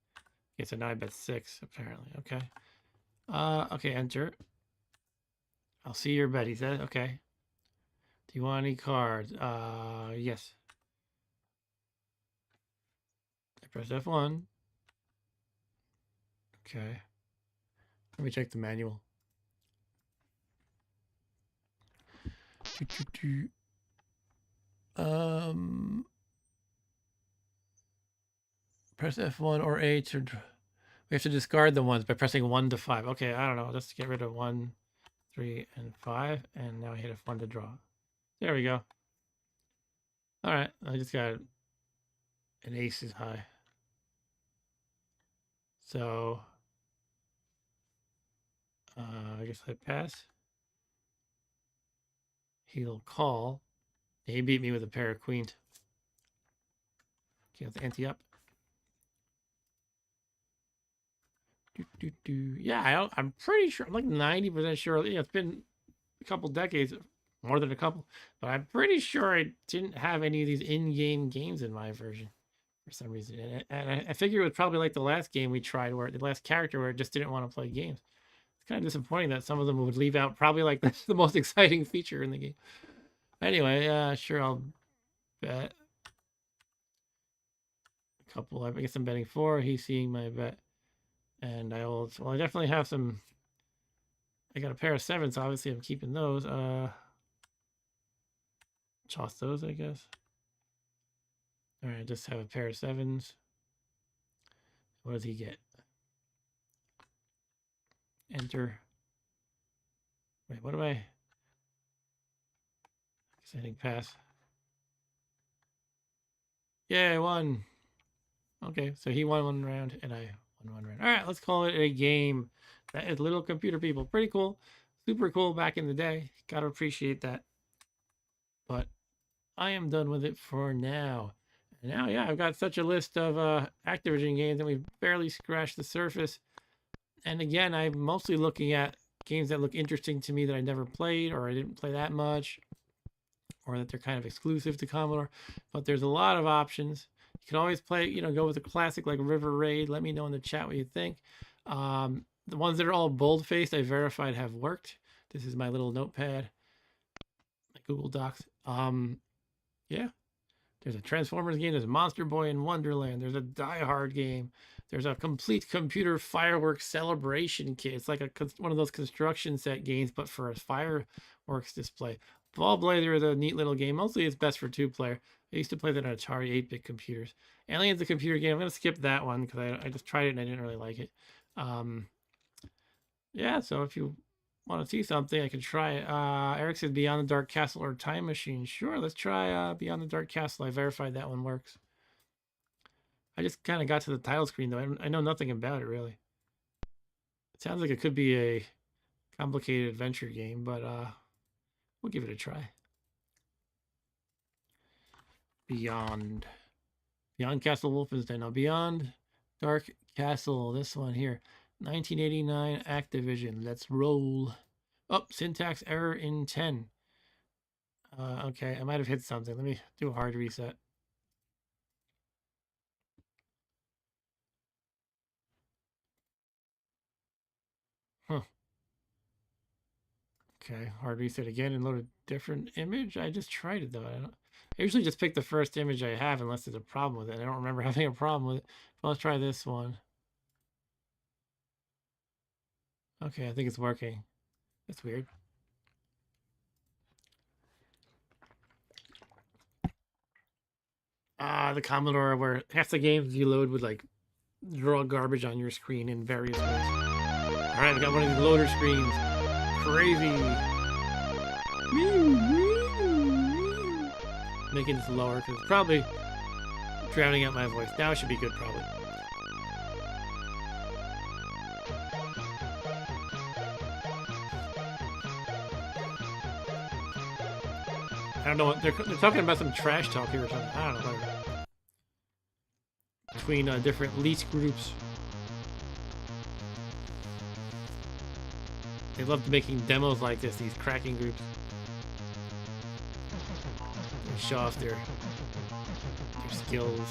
Okay, so now I bet 6 apparently. Okay. Okay, enter. I'll see your bet. He said, okay. Do you want any cards? Yes. I press F1. Okay. Let me check the manual. Press F1 or A to. We have to discard the ones by pressing 1 to 5. Okay, I don't know. Let's get rid of 1, 3, and 5. And now I hit F1 to draw. There we go. All right. I just got an ace is high. So I guess I pass. He'll call. He beat me with a pair of queens. Okay, let's ante up. Yeah, I'm pretty sure. I'm like 90% sure. Yeah, it's been a couple decades, more than a couple, but I'm pretty sure I didn't have any of these in-game games in my version for some reason. And I figure it was probably like the last game we tried, where the last character where it just didn't want to play games. It's kind of disappointing that some of them would leave out probably like the most exciting feature in the game. Anyway, sure, I'll bet a couple. I guess I'm betting 4. He's seeing my bet. And I definitely have some. I got a pair of 7s, so obviously I'm keeping those. Toss those, I guess. All right, just have a pair of 7s. What does he get? Enter. Wait, what am I? Setting pass. Yeah, I won. Okay, so he won 1 round and I won 1 round. All right, let's call it a game. That is Little Computer People. Pretty cool. Super cool back in the day. Gotta appreciate that. But I am done with it for now. And now, yeah, I've got such a list of Activision games, and we've barely scratched the surface. And again, I'm mostly looking at games that look interesting to me that I never played or I didn't play that much, or that they're kind of exclusive to Commodore. But there's a lot of options. You can always play, go with a classic like River Raid. Let me know in the chat what you think. The ones that are all bold-faced, I verified have worked. This is my little notepad, my Google Docs. Yeah, there's a Transformers game. There's a Monster Boy in Wonderland. There's a Die Hard game. There's a complete computer fireworks celebration kit. It's like one of those construction set games, but for a fireworks display. Ball Blazer is a neat little game. Mostly it's best for 2-player. I used to play that on Atari-8 Bit computers. Alien's a computer game. I'm going to skip that one because I just tried it and I didn't really like it. Yeah, so if you want to see something, I can try it. Eric says Beyond the Dark Castle or Time Machine. Sure, let's try Beyond the Dark Castle. I verified that one works. I just kind of got to the title screen, though. I know nothing about it, really. It sounds like it could be a complicated adventure game, but we'll give it a try. Beyond Castle Wolfenstein. Now, Beyond Dark Castle, this one here. 1989 Activision. Let's roll. Oh, syntax error in 10. Okay, I might have hit something. Let me do a hard reset. Huh. Okay, hard reset again and load a different image. I just tried it though. I usually just pick the first image I have unless there's a problem with it. I don't remember having a problem with it. But let's try this one. Okay, I think it's working. That's weird. The Commodore, where half the games you load would like draw garbage on your screen in various ways. All right, I got one of these loader screens. Crazy. Making this lower because it's probably drowning out my voice. Now it should be good, probably. I don't know what they're talking about, some trash talk here or something. I don't know. Between different lease groups. They love making demos like this, these cracking groups. They show off their skills.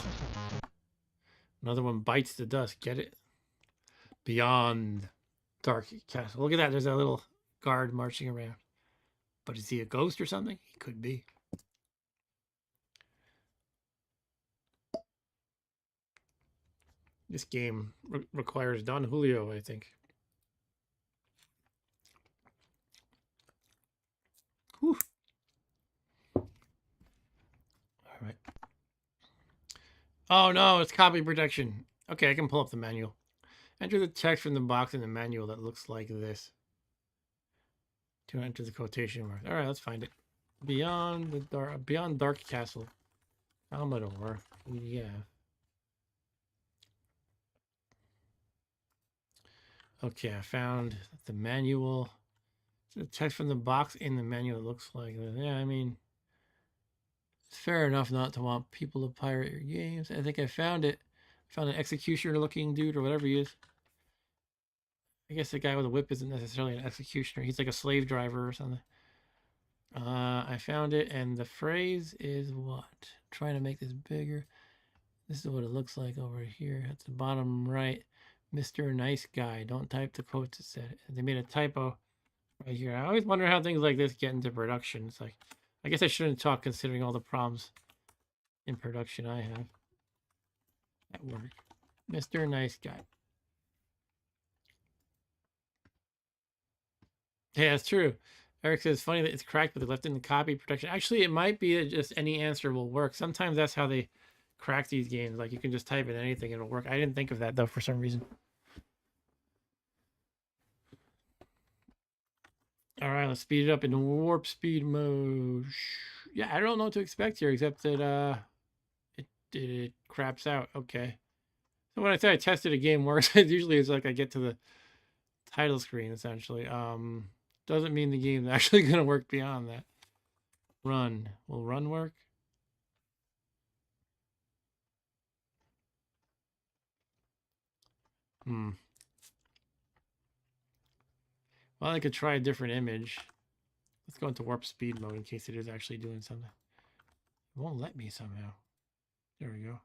Another one bites the dust. Get it? Beyond Dark Castle. Look at that. There's a little guard marching around. But is he a ghost or something? He could be. This game requires Don Julio, I think. Whew. All right. Oh no, it's copy protection. Okay, I can pull up the manual. Enter the text from the box in the manual that looks like this. To enter the quotation mark. All right, let's find it. Beyond Dark Castle. Commodore. Yeah. Okay, I found the manual. The text from the box in the manual looks like this. Yeah, I mean, it's fair enough not to want people to pirate your games. I think I found it. I found an executioner looking dude or whatever he is. I guess the guy with a whip isn't necessarily an executioner. He's like a slave driver or something. I found it, and the phrase is what? I'm trying to make this bigger. This is what it looks like over here. At the bottom right. Mr. Nice Guy. Don't type the quotes it said. They made a typo right here. I always wonder how things like this get into production. It's like, I guess I shouldn't talk considering all the problems in production I have at work. Mr. Nice Guy. Yeah, it's true. Eric says it's funny that it's cracked, but they left in the copy protection. Actually, it might be that just any answer will work. Sometimes that's how they crack these games. Like you can just type in anything, it'll work. I didn't think of that though for some reason. All right, let's speed it up in warp speed mode. Yeah, I don't know what to expect here except that it craps out. Okay. So when I say I tested a game works, it usually is like I get to the title screen essentially. Doesn't mean the game's actually gonna work beyond that. Run. Will run work? Hmm. Well, I could try a different image. Let's go into warp speed mode in case it is actually doing something. It won't let me somehow. There we go.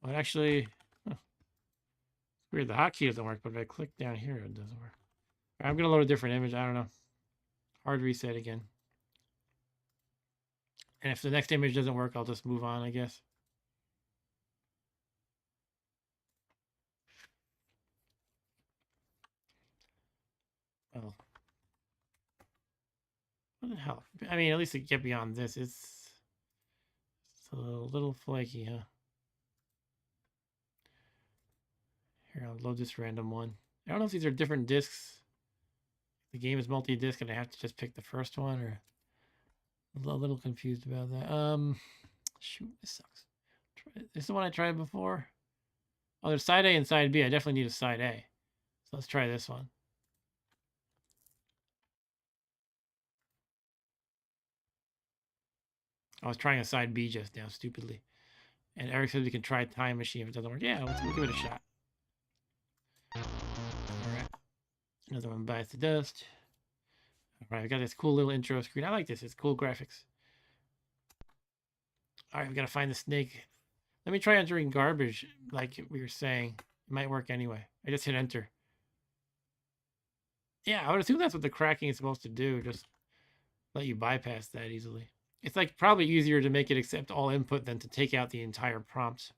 Well, actually, huh. It's weird. The hotkey doesn't work, but if I click down here, it doesn't work. Right, I'm going to load a different image. I don't know. Hard reset again. And if the next image doesn't work, I'll just move on, I guess. Oh. What the hell? I mean, at least to get beyond this, it's a little flaky, huh? Here, I'll load this random one. I don't know if these are different discs. The game is multi-disc and I have to just pick the first one, or a little confused about that. Shoot, this sucks. This is the one I tried before. Oh, there's side A and side B. I definitely need a side A. So let's try this one. I was trying a side B just now, stupidly. And Eric said we can try Time Machine if it doesn't work. Yeah, we'll give it a shot. Alright. Another one bites the dust. Alright, we got this cool little intro screen. I like this. It's cool graphics. Alright, we gotta find the snake. Let me try entering garbage, like we were saying. It might work anyway. I just hit enter. Yeah, I would assume that's what the cracking is supposed to do. Just let you bypass that easily. It's like probably easier to make it accept all input than to take out the entire prompt.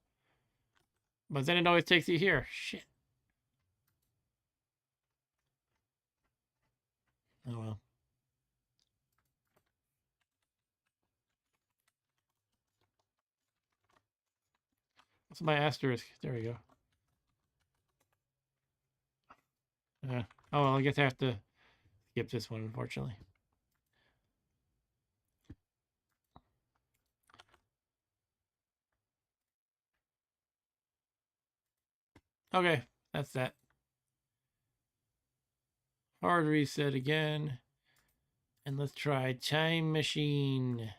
But then it always takes you here. Shit. Oh well. What's my asterisk? There we go. Oh, well, I guess I have to skip this one, unfortunately. Okay, that's that. Hard reset again. And let's try Time Machine.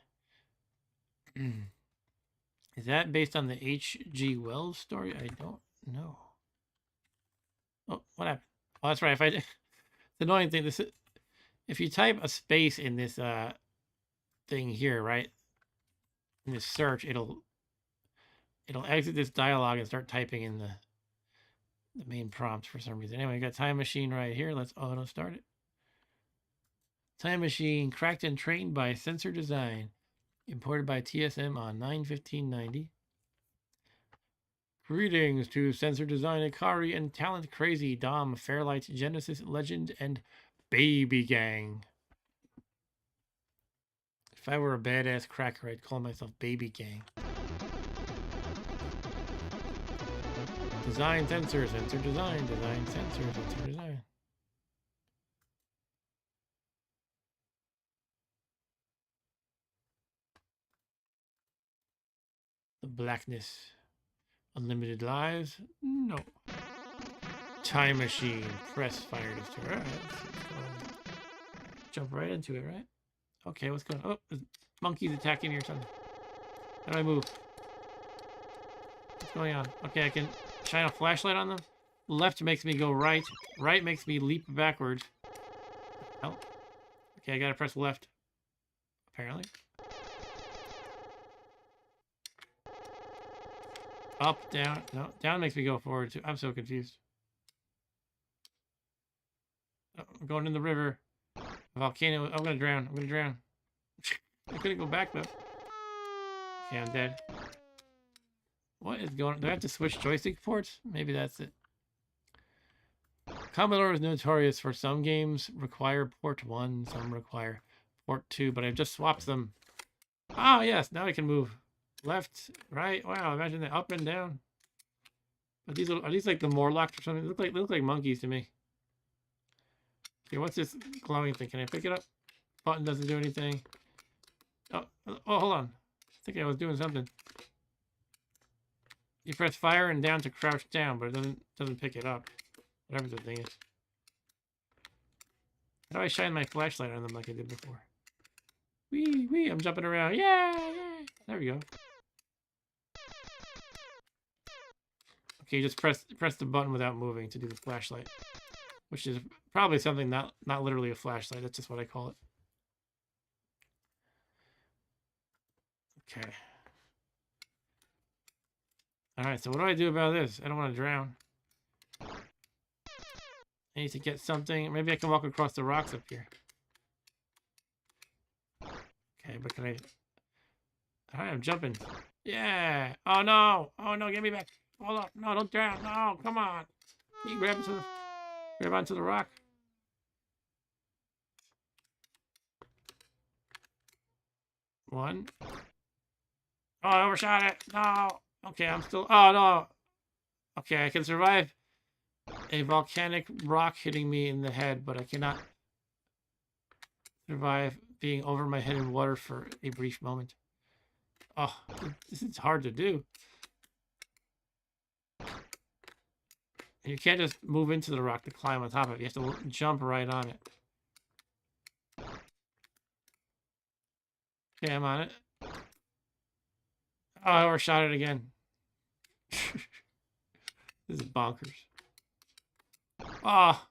Is that based on the H.G. Wells story? I don't know. Oh, what happened? Oh, that's right. If I, the annoying thing, this, if you type a space in this thing here, right, in this search, it'll exit this dialogue and start typing in the main prompt for some reason. Anyway, we got Time Machine right here. Let's auto start it. Time Machine, cracked and trained by Sensor Design, imported by TSM on 9/15/90. Greetings to Sensor Design, Akari, and Talent Crazy, Dom, Fairlight, Genesis, Legend, and Baby Gang. If I were a badass cracker, I'd call myself Baby Gang. Design Sensor, Sensor Design, Design Sensor, Sensor Design. The blackness. Unlimited lives? No. Time Machine. Press fire to start. Alright, jump right into it, right? Okay, what's going on? Oh, there's monkeys attacking me or something. How do I move? What's going on? Okay, I can shine a flashlight on them. Left makes me go right. Right makes me leap backwards. Oh. Okay, I gotta press left. Apparently. Up, down. No, down makes me go forward too. I'm so confused. Oh, I'm going in the river. A volcano. I'm gonna drown. I'm gonna drown. I couldn't go back though. Okay, I'm dead. What is going on? Do I have to switch joystick ports? Maybe that's it. Commodore is notorious for some games require port 1, some require port 2, but I've just swapped them. Ah, yes, now I can move left, right. Wow, imagine that, up and down. But these are these like the Morlocks or something? They look like monkeys to me. Okay, what's this glowing thing? Can I pick it up? Button doesn't do anything. Oh, hold on. I think I was doing something. You press fire and down to crouch down, but it doesn't pick it up. Whatever the thing is. How do I shine my flashlight on them like I did before? Wee, I'm jumping around. Yeah. There we go. Okay, just press the button without moving to do the flashlight, which is probably something not literally a flashlight. That's just what I call it. Okay. All right. So what do I do about this? I don't want to drown. I need to get something. Maybe I can walk across the rocks up here. Okay, but can I? All right, I'm jumping. Yeah. Oh no! Oh no! Get me back! Hold up! No, don't drown! No, come on! You grab onto the rock. One. Oh, I overshot it! No. Okay, I'm still. Oh no. Okay, I can survive a volcanic rock hitting me in the head, but I cannot survive being over my head in water for a brief moment. Oh, this is hard to do. You can't just move into the rock to climb on top of it. You have to jump right on it. Okay, I'm on it. Oh, I overshot it again. This is bonkers. Oh.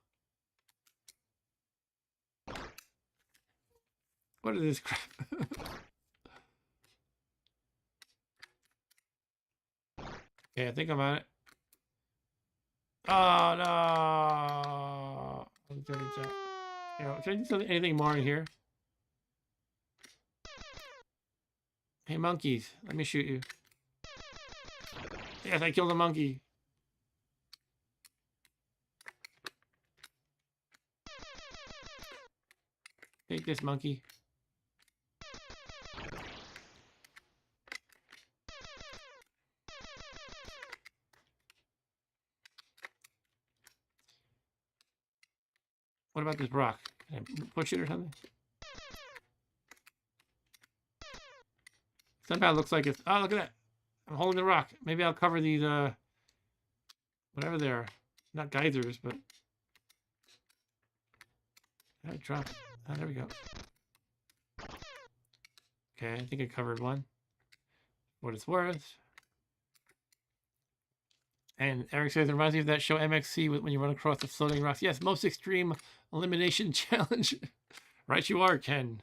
What is this crap? Okay, I think I'm on it. Oh, no. You know, can I do anything more in here? Hey, monkeys. Let me shoot you. Yes, I killed a monkey. Take this, monkey. What about this rock? Can I push it or something? Somehow it looks like it's... Oh, look at that. I'm holding the rock. Maybe I'll cover these, whatever they are. Not geysers, but... I dropped... Oh, there we go. Okay, I think I covered one. What it's worth. And Eric says, it reminds me of that show MXC when you run across the floating rocks. Yes, most extreme elimination challenge. Right you are, Ken.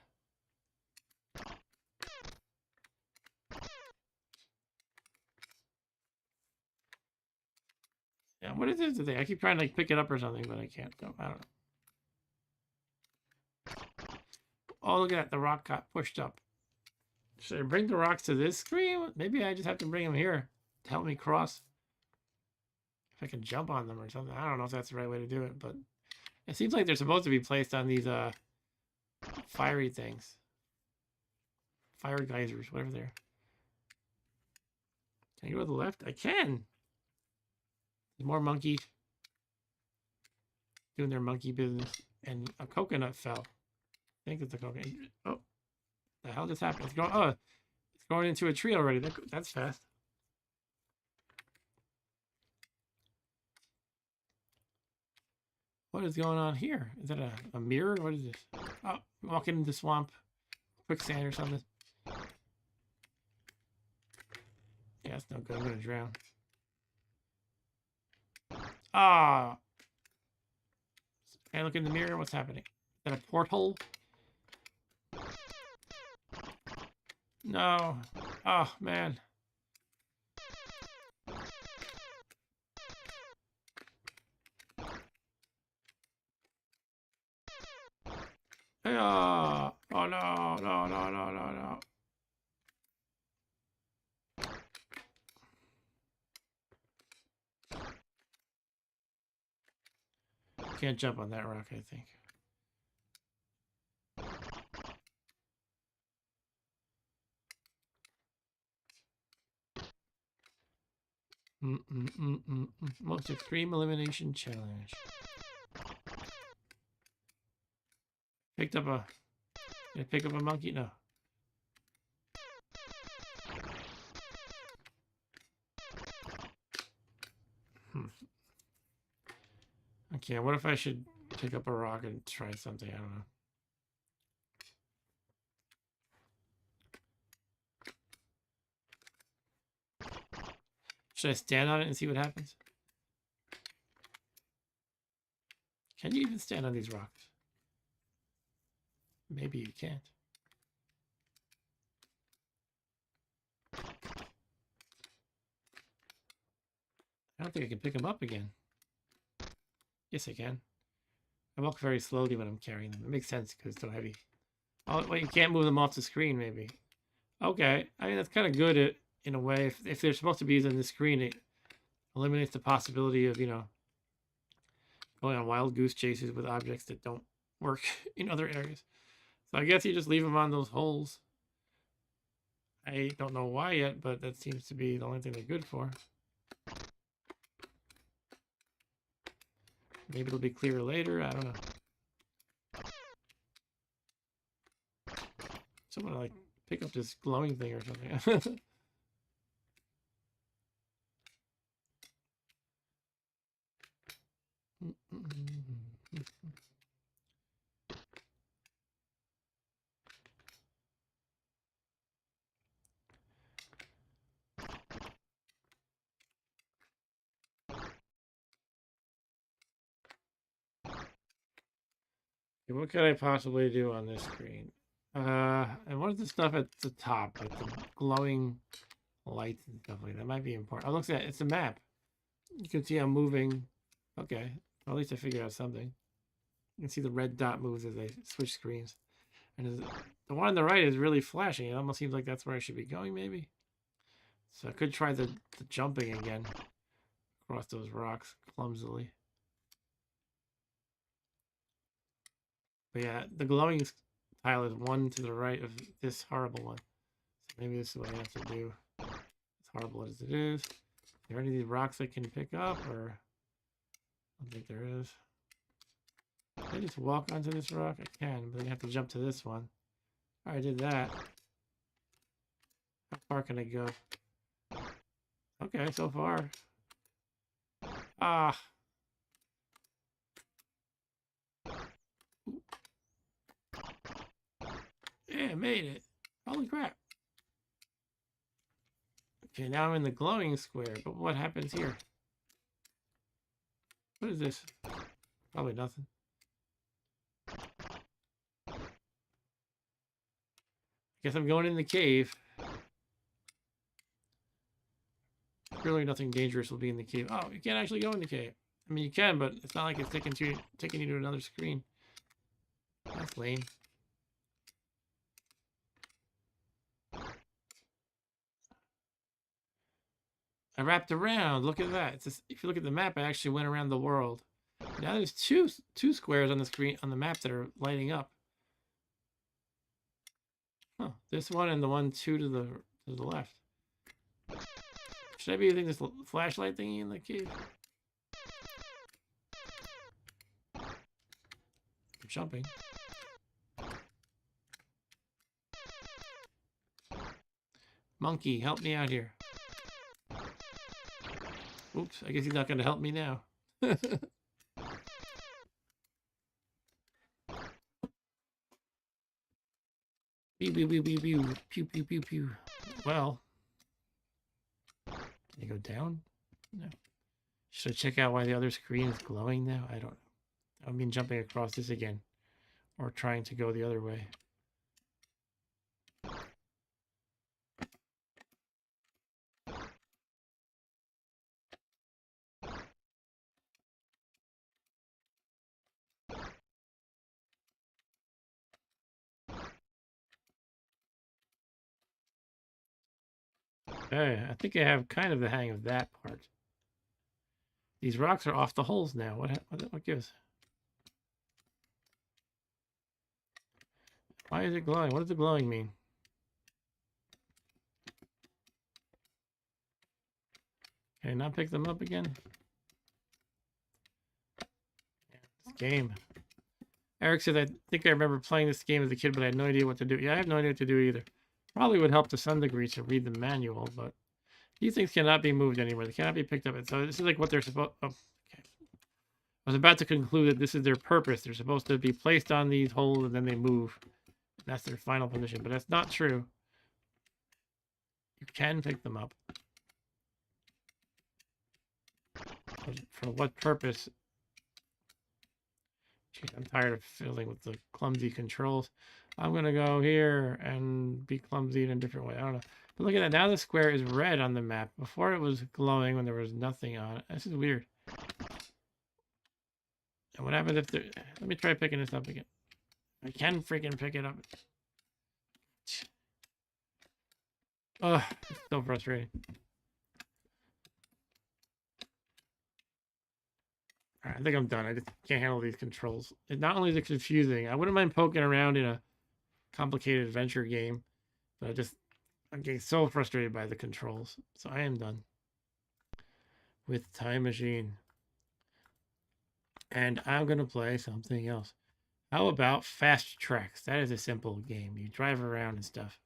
Yeah, what is this thing? I keep trying to like pick it up or something, but I can't go. I don't know. Oh, look at that. The rock got pushed up. Should I bring the rocks to this screen? Maybe I just have to bring them here to help me cross. If I can jump on them or something. I don't know if that's the right way to do it, but it seems like they're supposed to be placed on these fiery things. Fire geysers, whatever they're. Can I go to the left? I can. There's more monkeys doing their monkey business. And a coconut fell. I think it's a coconut. Oh, the hell just happened? It's going. Oh, it's going into a tree already. That's fast. What is going on here? Is that a mirror? What is this? Oh, I'm walking into the swamp. Quicksand or something. Yeah, that's no good. I'm gonna drown. Ah. Can I look in the mirror? What's happening? Is that a porthole? No. Oh, man. Oh, oh no, no, no, no, no, no. Can't jump on that rock, I think. Most extreme elimination challenge. Picked up a... Did I pick up a monkey? No. Okay, what if I should pick up a rock and try something? I don't know. Should I stand on it and see what happens? Can you even stand on these rocks? Maybe you can't. I don't think I can pick them up again. Yes, I can. I walk very slowly when I'm carrying them. It makes sense because it's so heavy. Oh, wait, you can't move them off the screen, maybe. Okay. I mean, that's kind of good in a way. If they're supposed to be on the screen, it eliminates the possibility of, going on wild goose chases with objects that don't work in other areas. So I guess you just leave them on those holes. I don't know why yet, but that seems to be the only thing they're good for. Maybe it'll be clearer later. I don't know. Someone like pick up this glowing thing or something. What could I possibly do on this screen? And what is the stuff at the top, like the glowing lights and stuff like that? Might be important. Oh, look at that. It's a map. You can see I'm moving. Okay. Well, at least I figured out something. You can see the red dot moves as I switch screens. And the one on the right is really flashing. It almost seems like that's where I should be going, maybe. So I could try the jumping again across those rocks clumsily. But yeah, the glowing tile is one to the right of this horrible one. So maybe this is what I have to do. As horrible as it is. Are there any of these rocks I can pick up, or I don't think there is. Can I just walk onto this rock? I can, but I have to jump to this one. Alright, I did that. How far can I go? Okay, so far. Ah. Yeah, I made it. Holy crap. Okay, now I'm in the glowing square, but what happens here? What is this? Probably nothing. Guess I'm going in the cave. Really nothing dangerous will be in the cave. Oh, you can't actually go in the cave. I mean, you can, but it's not like it's taking you to another screen. That's lame. I wrapped around. Look at that. It's just, if you look at the map, I actually went around the world. Now there's two squares on the screen on the map that are lighting up. Huh. This one and the one to the left. Should I be using this flashlight thingy in the cave? I'm jumping. Monkey, help me out here. Oops, I guess he's not going to help me now. Pew, pew, pew, pew, pew, pew, pew, pew, pew. Well, can you go down? No. Should I check out why the other screen is glowing now? I don't know. I mean jumping across this again. Or trying to go the other way. Okay, I think I have kind of the hang of that part. These rocks are off the holes now. What gives? Why is it glowing? What does the glowing mean? Can I not pick them up again? This game. Eric said, I think I remember playing this game as a kid, but I had no idea what to do. Yeah, I have no idea what to do either. Probably would help to some degree to read the manual, but these things cannot be moved anywhere. They cannot be picked up. So this is like what they're supposed. Oh, okay. I was about to conclude that this is their purpose. They're supposed to be placed on these holes and then they move. That's their final position, but that's not true. You can pick them up. For what purpose? Jeez, I'm tired of fiddling with the clumsy controls. I'm gonna go here and be clumsy in a different way. I don't know. But look at that. Now the square is red on the map. Before it was glowing when there was nothing on it. This is weird. And what happens if there... Let me try picking this up again. I can freaking pick it up. Oh, it's so frustrating. All right, I think I'm done. I just can't handle these controls. It not only is it confusing, I wouldn't mind poking around in a complicated adventure game, but I'm getting so frustrated by the controls. So I am done with Time Machine. And I'm going to play something else. How about Fast Tracks? That is a simple game. You drive around and stuff.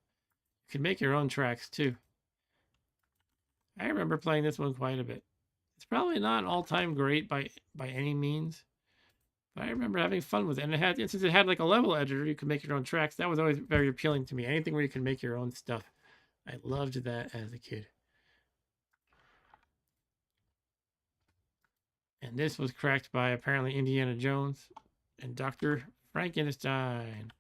You can make your own tracks too. I remember playing this one quite a bit. It's probably not all-time great by any means, but I remember having fun with it. And since it had like a level editor, you could make your own tracks. That was always very appealing to me. Anything where you can make your own stuff. I loved that as a kid. And this was cracked by apparently Indiana Jones and Dr. Frankenstein.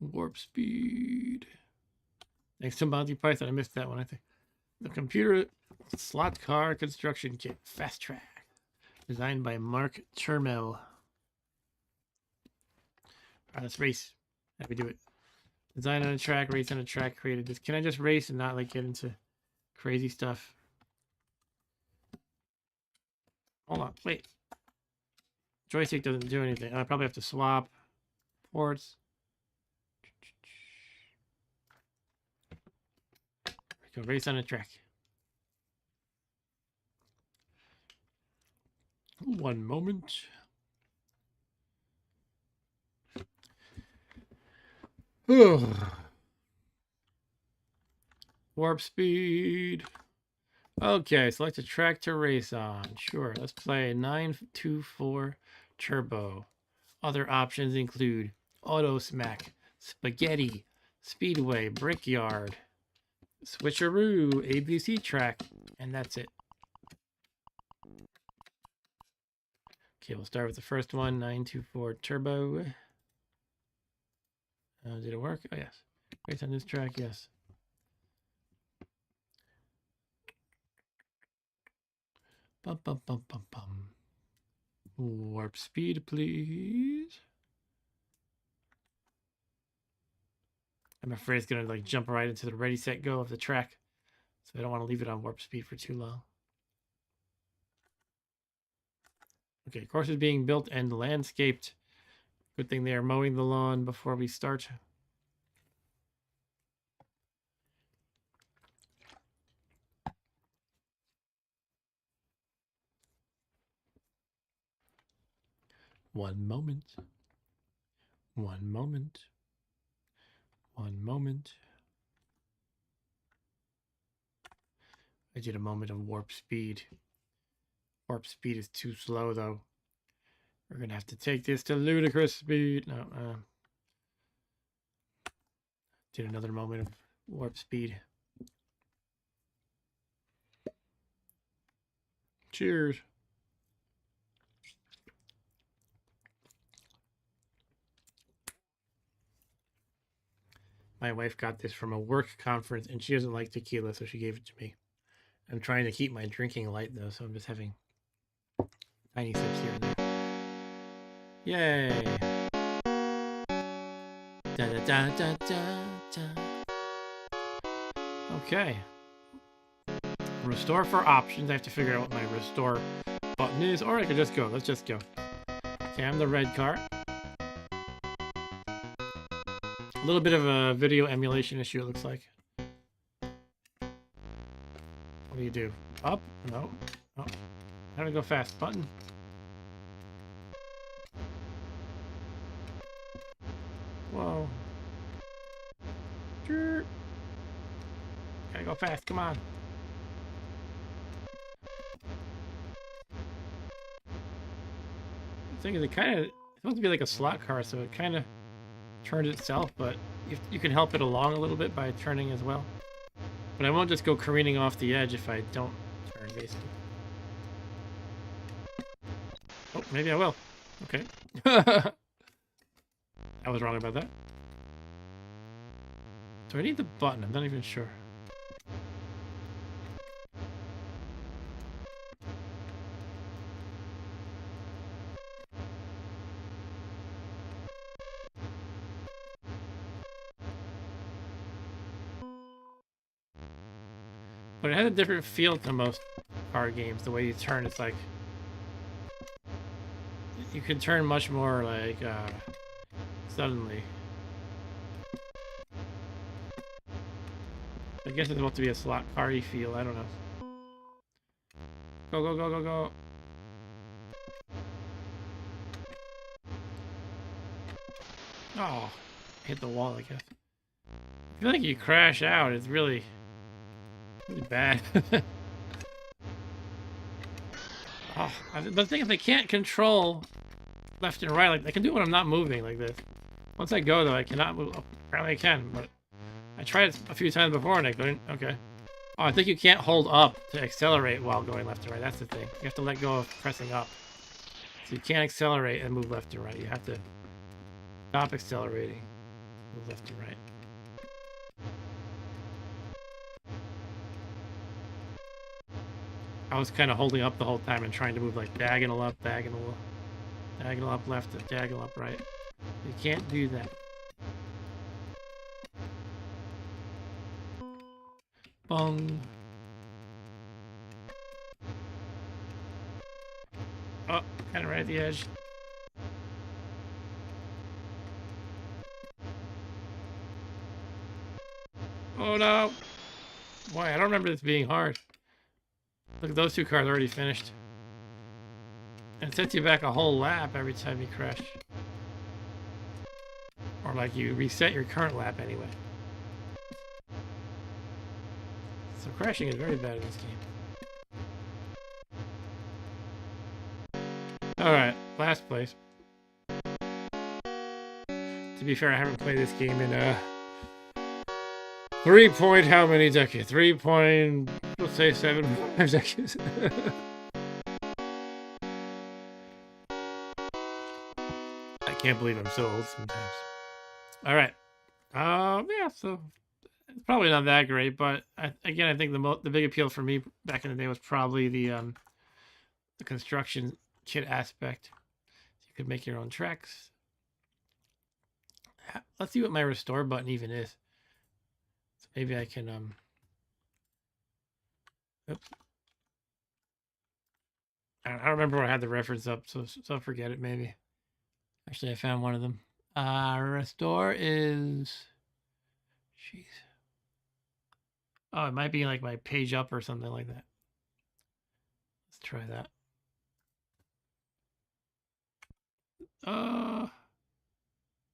Warp speed. Thanks to Monty Python. I missed that one, I think. The computer slot car construction kit. Fast Track. Designed by Mark Chermel. All right, let's race. How do we do it? Design on a track, race on a track, created this. Can I just race and not like get into crazy stuff? Hold on, wait. Joystick doesn't do anything. I probably have to swap ports. Go race on a track. One moment. Warp speed. Okay, select a track to race on. Sure, let's play 924 Turbo. Other options include Auto Smack, Spaghetti, Speedway, Brickyard, Switcheroo, ABC track, and that's it. Okay, we'll start with the first one, 924 Turbo. Did it work? Oh, yes. Race on this track, yes. Bum, bum, bum, bum, bum. Warp speed, please. I'm afraid it's going to like jump right into the ready, set, go of the track. So I don't want to leave it on warp speed for too long. Okay, course is being built and landscaped. Good thing they are mowing the lawn before we start. One moment. One moment. One moment. I did a moment of warp speed. Warp speed is too slow, though. We're going to have to take this to ludicrous speed. No, did another moment of warp speed. Cheers. My wife got this from a work conference, and she doesn't like tequila, so she gave it to me. I'm trying to keep my drinking light, though, so I'm just having tiny sips here and there. Yay! Da da da da da da. Okay. Restore for options. I have to figure out what my restore button is, or I could just go. Let's just go. Okay, I'm the red car. A little bit of a video emulation issue, it looks like. What do you do? Up? No. Oh. How to go fast? Button. Whoa. Gotta go fast, come on. The thing is, it's supposed to be like a slot car, so it kind of turns itself, but you can help it along a little bit by turning as well. But I won't just go careening off the edge if I don't turn, basically. Oh, maybe I will. Okay. I was wrong about that. Do I need the button? I'm not even sure. But it has a different feel to most car games. The way you turn, it's like you can turn much more like suddenly. I guess it's supposed to be a slot car-y feel. I don't know. Go, go, go, go, go. Oh, hit the wall, I guess. I feel like you crash out. It's really bad. Oh, the thing is, they can't control left and right. Like, I can do it when I'm not moving like this. Once I go, though, I cannot move. Oh, apparently I can, but I tried it a few times before and I couldn't. Okay. Oh, I think you can't hold up to accelerate while going left and right. That's the thing. You have to let go of pressing up. So you can't accelerate and move left and right. You have to stop accelerating, move left and right. I was kind of holding up the whole time and trying to move like diagonal up, diagonal up left, diagonal up right. You can't do that. Bong. Oh, kind of right at the edge. Oh no! Boy, I don't remember this being hard. Look at those two cars already finished. And it sets you back a whole lap every time you crash. Or like you reset your current lap anyway. So crashing is very bad in this game. Alright, last place. To be fair, I haven't played this game in 3 point how many decades? 3 point, let's say 7.5 decades. I can't believe I'm so old sometimes. Alright. Yeah, so it's probably not that great, but again, I think the big appeal for me back in the day was probably the construction kit aspect. You could make your own tracks. Let's see what my restore button even is. So maybe I can oops. I don't remember where I had the reference up, so forget it maybe. Actually, I found one of them. Restore is, jeez. Oh, it might be like my page up or something like that. Let's try that.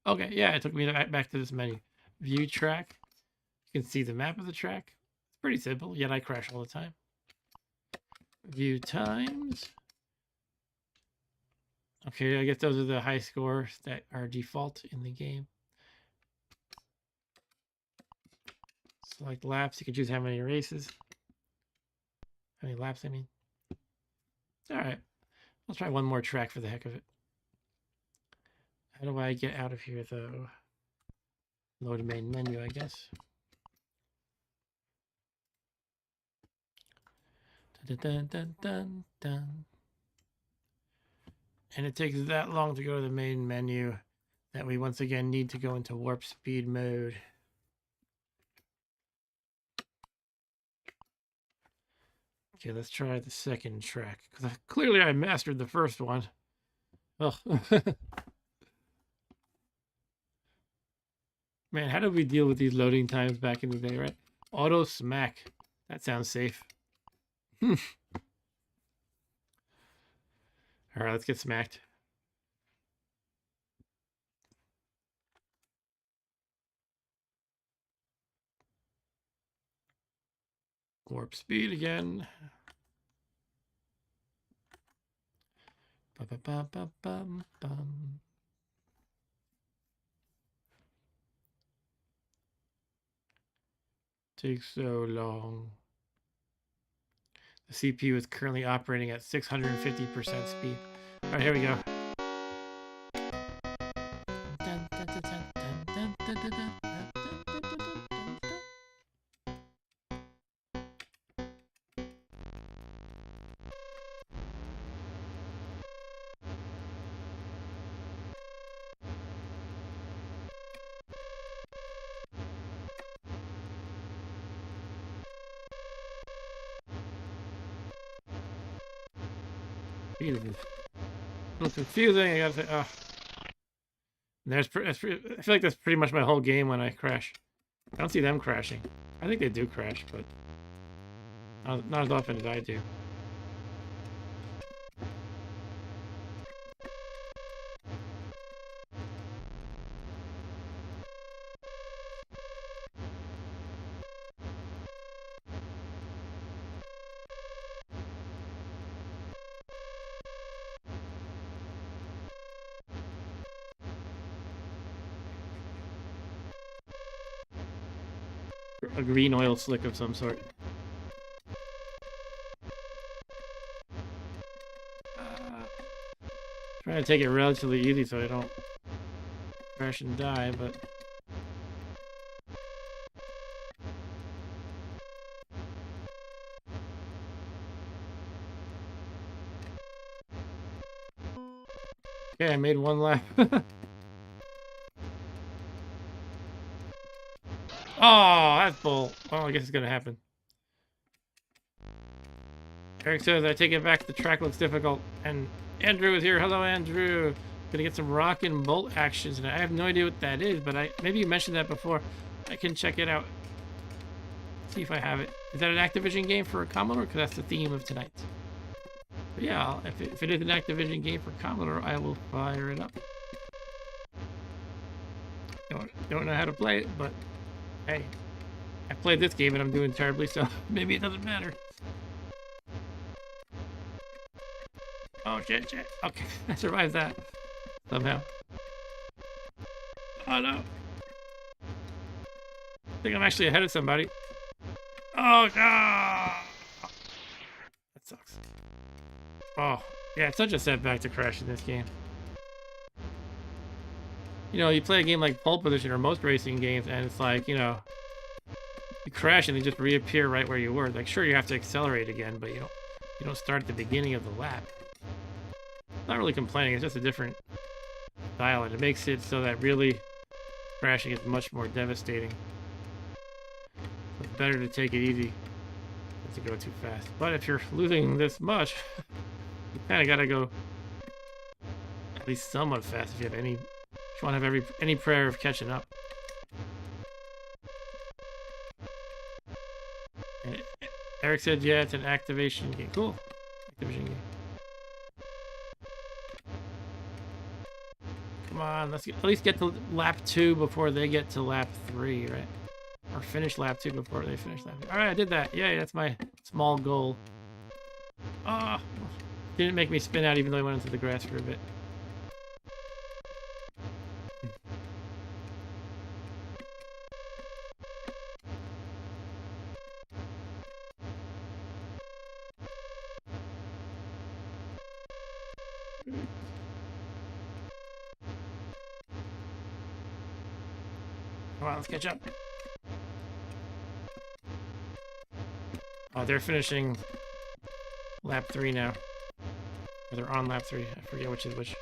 Okay, yeah, it took me back to this menu. View track. You can see the map of the track. It's pretty simple, yet I crash all the time. View times. Okay, I guess those are the high scores that are default in the game. Select laps. You can choose how many races. How many laps, I mean. All right. Let's try one more track for the heck of it. How do I get out of here, though? Load main menu, I guess. Dun, dun, dun, dun, dun. And it takes that long to go to the main menu that we once again need to go into warp speed mode. Okay, let's try the second track. Because clearly I mastered the first one. Oh. Man, how did we deal with these loading times back in the day, right? Auto smack. That sounds safe. All right, let's get smacked. Warp speed again. Ba-ba-ba-ba-bum-bum. Takes so long. The CPU is currently operating at 650% speed. All right, here we go. Jesus. A little confusing. I gotta say, oh. I feel like that's pretty much my whole game when I crash. I don't see them crashing. I think they do crash, but not as often as I do. A green oil slick of some sort. Trying to take it relatively easy so I don't crash and die, but... Okay, I made one lap. Oh, that's bull. Well, I guess it's gonna happen. Eric says, I take it back, the track looks difficult. And Andrew is here. Hello, Andrew. Gonna get some rock and bolt actions, and I have no idea what that is, but maybe you mentioned that before. I can check it out. See if I have it. Is that an Activision game for a Commodore? Because that's the theme of tonight. But yeah, if it is an Activision game for Commodore, I will fire it up. Don't know how to play it, but hey, I played this game and I'm doing terribly, so maybe it doesn't matter. Oh, shit. Okay, I survived that. Somehow. Oh, no. I think I'm actually ahead of somebody. Oh, no! That sucks. Oh, yeah, it's such a setback to crash in this game. You know, you play a game like Pole Position or most racing games, and it's like, you know, you crash and they just reappear right where you were. Like, sure, you have to accelerate again, but you don't start at the beginning of the lap. Not really complaining, it's just a different style, and it makes it so that really crashing is much more devastating. It's better to take it easy than to go too fast. But if you're losing this much, you kind of gotta go at least somewhat fast if you want to have any prayer of catching up. And Eric said, yeah, it's an Activision game. Cool. Activision game. Come on, let's at least get to lap 2 before they get to lap 3, right? Or finish lap 2 before they finish lap 3. Alright, I did that. Yay, that's my small goal. Ah! Didn't make me spin out even though I went into the grass for a bit. Come on, let's catch up. Oh, they're finishing lap 3 now. Or they're on lap 3. I forget which is which.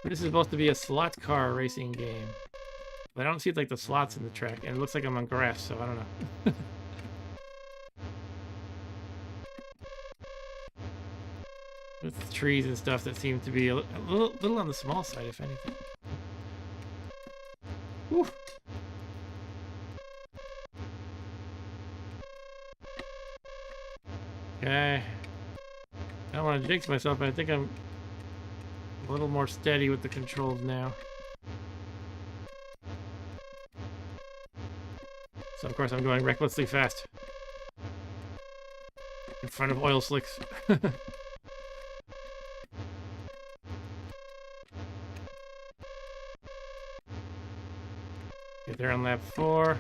This is supposed to be a slot car racing game. But I don't see like the slots in the track, and it looks like I'm on grass, so I don't know. With trees and stuff that seem to be a little on the small side, if anything. Whew. Okay. I don't want to jinx myself, but I think I'm a little more steady with the controls now. So of course I'm going recklessly fast. in front of oil slicks. Get there on lap 4.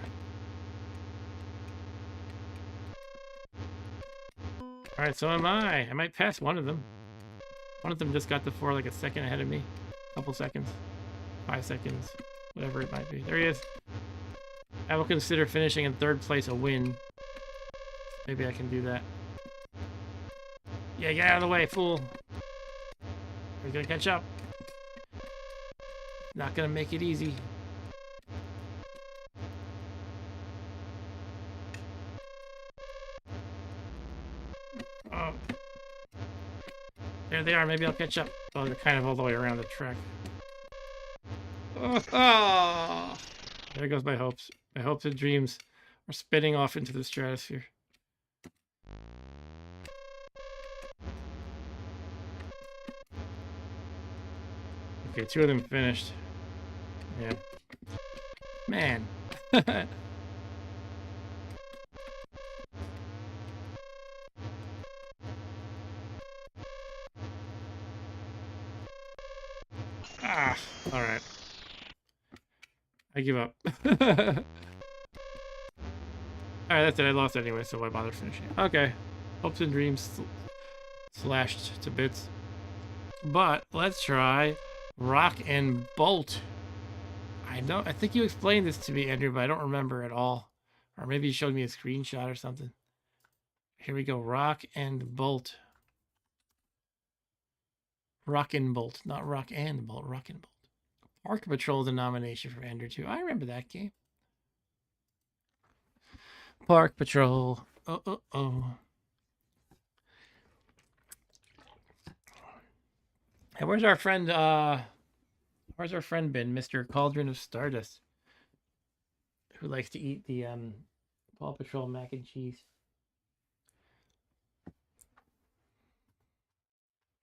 Alright, so am I. I might pass one of them. One of them just got to 4 like a second ahead of me. A couple seconds. 5 seconds. Whatever it might be. There he is. I will consider finishing in 3rd place a win. Maybe I can do that. Yeah, get out of the way, fool. We're gonna catch up. Not gonna make it easy. Oh. There they are. Maybe I'll catch up. Oh, they're kind of all the way around the track. Oh. There goes my hopes. My hopes and dreams are spinning off into the stratosphere. Okay, 2 of them finished. Yeah. Man. Ah, all right. I give up. All right, that's it. I lost anyway, so why bother finishing? Okay. Hopes and dreams slashed to bits. But let's try Rock and Bolt. I think you explained this to me, Andrew, but I don't remember at all. Or maybe you showed me a screenshot or something. Here we go. Rock and Bolt. Rock and Bolt. Not Rock and Bolt. Rock and Bolt. Park Patrol is a nomination for Andrew, too. I remember that game. Park Patrol. Oh. Hey, where's our friend, been? Mr. Cauldron of Stardust. Who likes to eat the, Paw Patrol mac and cheese.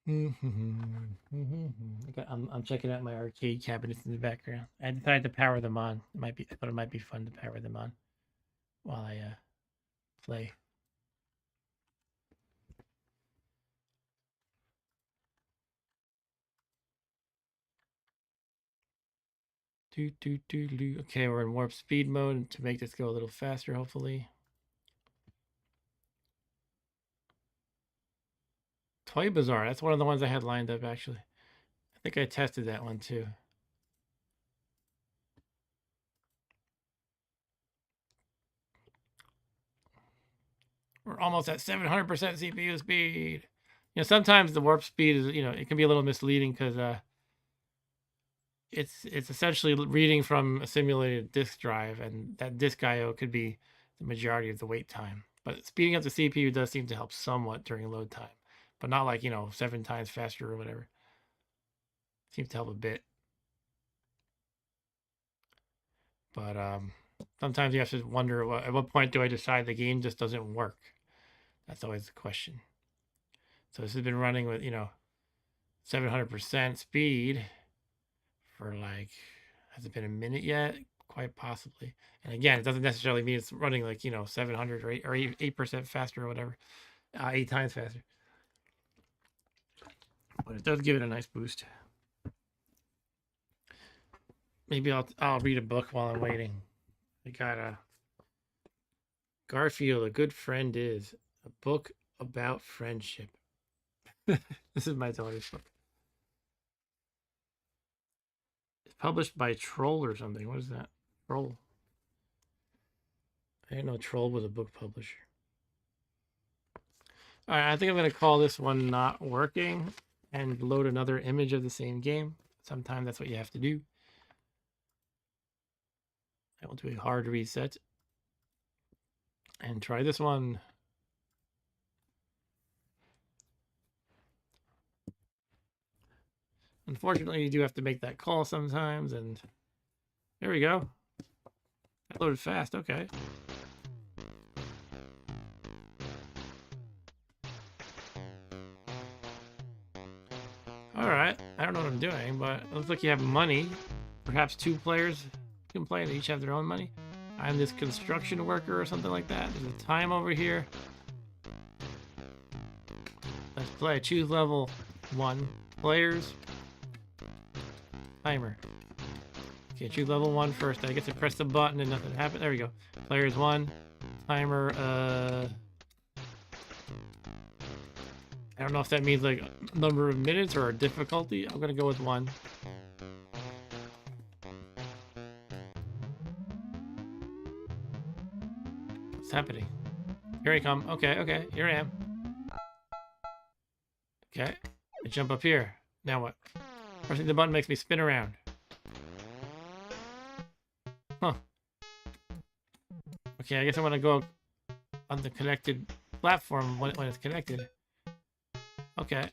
I'm checking out my arcade cabinets in the background. I decided to power them on. I thought it might be fun to power them on while I play. Okay, we're in warp speed mode to make this go a little faster, hopefully. Toy Bazaar, that's one of the ones I had lined up, actually. I think I tested that one, too. We're almost at 700% CPU speed. You know, sometimes the warp speed is, it can be a little misleading because it's essentially reading from a simulated disk drive, and that disk I/O could be the majority of the wait time. But speeding up the CPU does seem to help somewhat during load time, but not like 7 times faster or whatever. Seems to help a bit. But sometimes you have to wonder at what point do I decide the game just doesn't work. That's always the question. So this has been running with 700% speed for has it been a minute yet? Quite possibly. And again, it doesn't necessarily mean it's running 700 or 8% faster or whatever, 8 times faster. But it does give it a nice boost. Maybe I'll read a book while I'm waiting. I got a Garfield, A Good Friend Is, a book about friendship. This is my daughter's book. It's published by Troll or something. What is that? Troll. I didn't know Troll was a book publisher. All right, I think I'm going to call this one not working and load another image of the same game. Sometimes that's what you have to do. I will do a hard reset and try this one. Unfortunately, you do have to make that call sometimes, and there we go. That loaded fast, okay. Alright, I don't know what I'm doing, but it looks like you have money. Perhaps 2 players can play, they each have their own money. I'm this construction worker or something like that. There's a time over here. play. Choose level 1. Players. Timer. Okay, choose level 1 first. I get to press the button and nothing happened. There we go. Players 1. Timer, I don't know if that means like number of minutes or difficulty. I'm gonna go with 1. What's happening? Here I come. Okay, okay, here I am. Okay, I jump up here. Now what? Pressing the button makes me spin around. Huh. Okay, I guess I want to go on the connected platform when it's connected. Okay.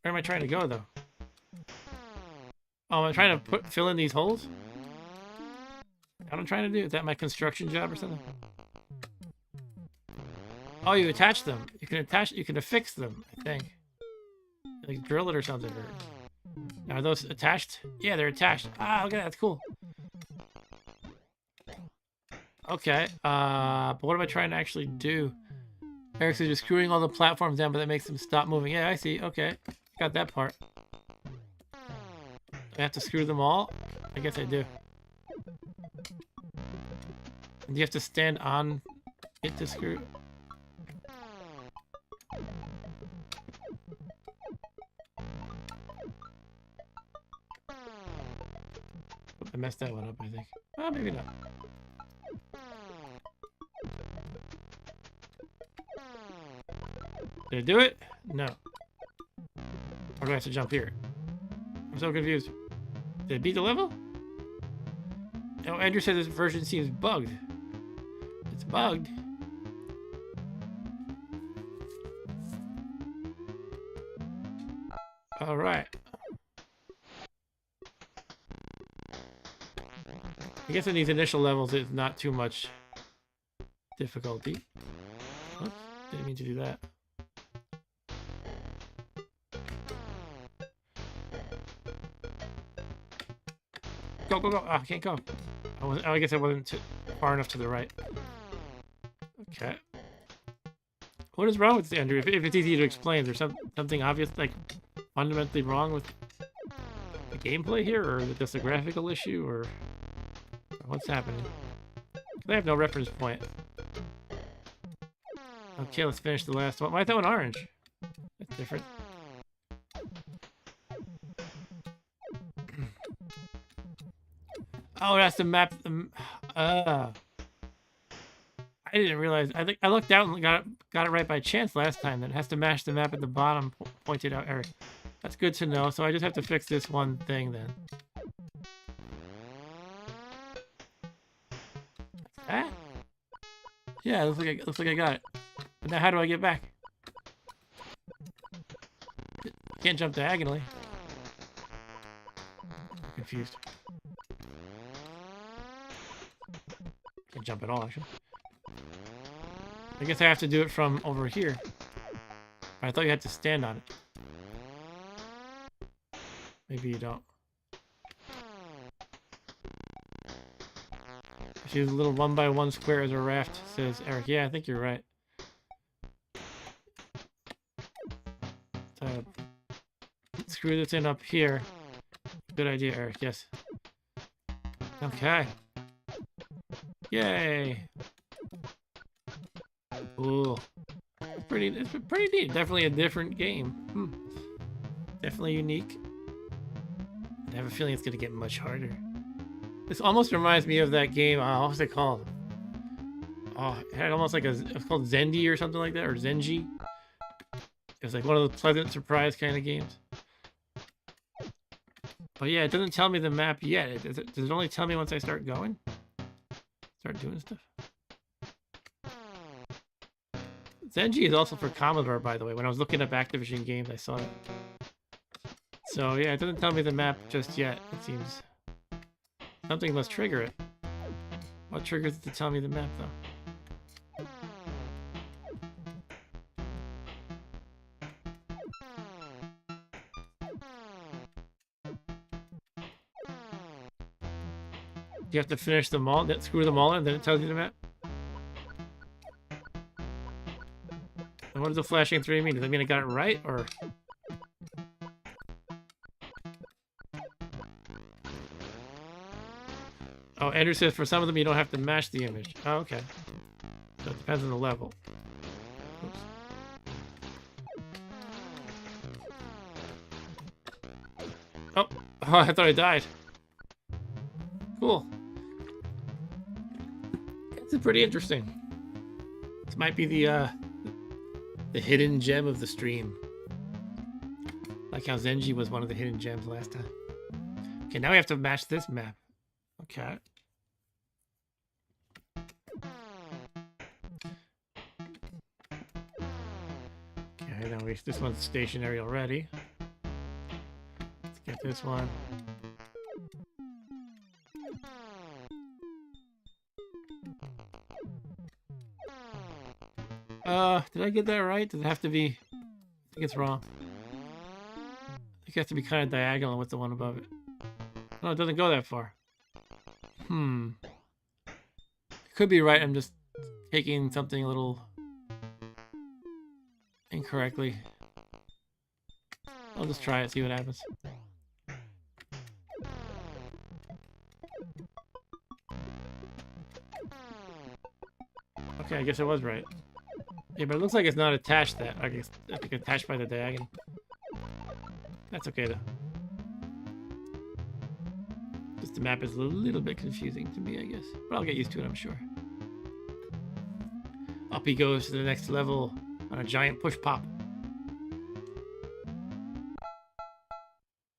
Where am I trying to go, though? Oh, I'm trying to fill in these holes? What I'm trying to do? Is that my construction job or something? Oh, you attach them. You can affix them, I think. Like drill it or something. Or... Are those attached? Yeah, they're attached. Ah, look at that. That's cool. Okay. But what am I trying to actually do? Eric says you're screwing all the platforms down, but that makes them stop moving. Yeah, I see. Okay. Got that part. I have to screw them all? I guess I do. And you have to stand on it to screw? I messed that one up, I think. Oh, maybe not. Did I do it? No. Or do I have to jump here? I'm so confused. Did I beat the level? Oh, Andrew said this version seems bugged. It's bugged. All right. I guess in these initial levels, it's not too much difficulty. Oops, didn't mean to do that. Go, go, go. Oh, I can't go. I guess I wasn't far enough to the right. Okay. What is wrong with this, Andrew? If it's easy to explain, is there something obvious, like, fundamentally wrong with the gameplay here? Or is it just a graphical issue? Or what's happening? I have no reference point. Okay, let's finish the last one. Why is that one orange? That's different. Oh, that's the map. I didn't realize. I think I looked out and got it right by chance last time. That it has to match the map at the bottom. Pointed out Eric. That's good to know. So I just have to fix this one thing then. Ah? Yeah, looks like I got it. But now how do I get back? Can't jump diagonally. I'm confused. Can't jump at all, actually. I guess I have to do it from over here. I thought you had to stand on it. Maybe you don't. Just use a little 1x1 square as a raft, says Eric. Yeah, I think you're right. Screw this in up here. Good idea, Eric. Yes. Okay. Yay! Cool. It's pretty neat. Definitely a different game. Definitely unique. I have a feeling it's gonna get much harder. This almost reminds me of that game. What was it called? Oh, it had almost like it was called Zendy or something like that, or Zenji. It was like one of those pleasant surprise kind of games. But yeah, it doesn't tell me the map yet. Does it only tell me once I start going? Start doing stuff. Zenji is also for Commodore, by the way. When I was looking up Activision games, I saw it. So yeah, it doesn't tell me the map just yet, it seems. Something must trigger it. What triggers it to tell me the map, though? You have to finish them all, screw them all in, then it tells you the map? And what does the flashing 3 mean? Does that mean I got it right, or? Oh, Andrew says for some of them you don't have to mash the image. Oh, okay. So it depends on the level. Oops. Oh, I thought I died. Cool. This is pretty interesting. This might be the hidden gem of the stream. Like how Zenji was one of the hidden gems last time. Okay, now we have to match this map. Okay. Okay, now this one's stationary already. Let's get this one. Did I get that right? Does it have to be? I think it's wrong. I think it has to be kind of diagonal with the one above it. No, it doesn't go that far. It could be right. I'm just taking something a little incorrectly. I'll just try it, see what happens. Okay, I guess I was right. Yeah, but it looks like it's not attached that. I guess I think attached by the diagonal. That's okay though. Just the map is a little bit confusing to me, I guess. But I'll get used to it, I'm sure. Up he goes to the next level on a giant push pop.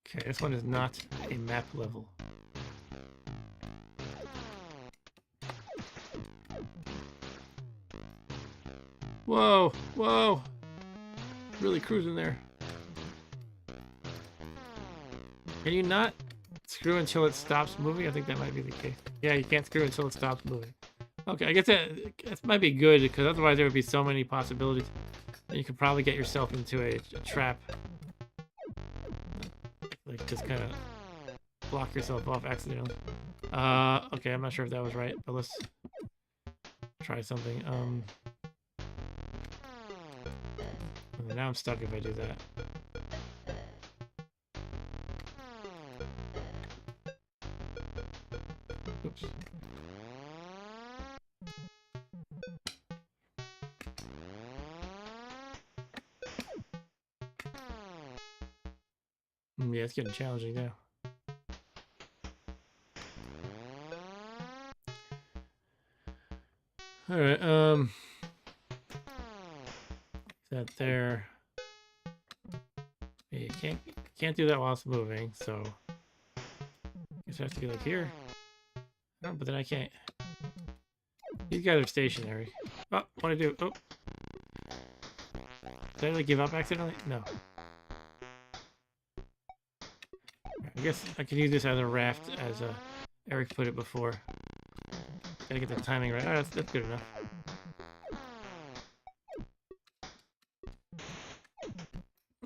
Okay, this one is not a map level. Whoa, whoa. Really cruising there. Can you not screw until it stops moving? I think that might be the case. Yeah, you can't screw until it stops moving. Okay, I guess that might be good, because otherwise there would be so many possibilities. And you could probably get yourself into a trap. Like, just kind of block yourself off accidentally. Okay, I'm not sure if that was right, but let's try something. Now I'm stuck if I do that. Oops. Yeah, it's getting challenging now. All right, that there. Yeah, you can't do that while it's moving, so I guess I have to be like here. No, but then I can't. These guys are stationary. Oh, what do I do? Oh. Did I like give up accidentally? No. I guess I can use this as a raft, as Eric put it before. Gotta get the timing right. Oh, that's good enough.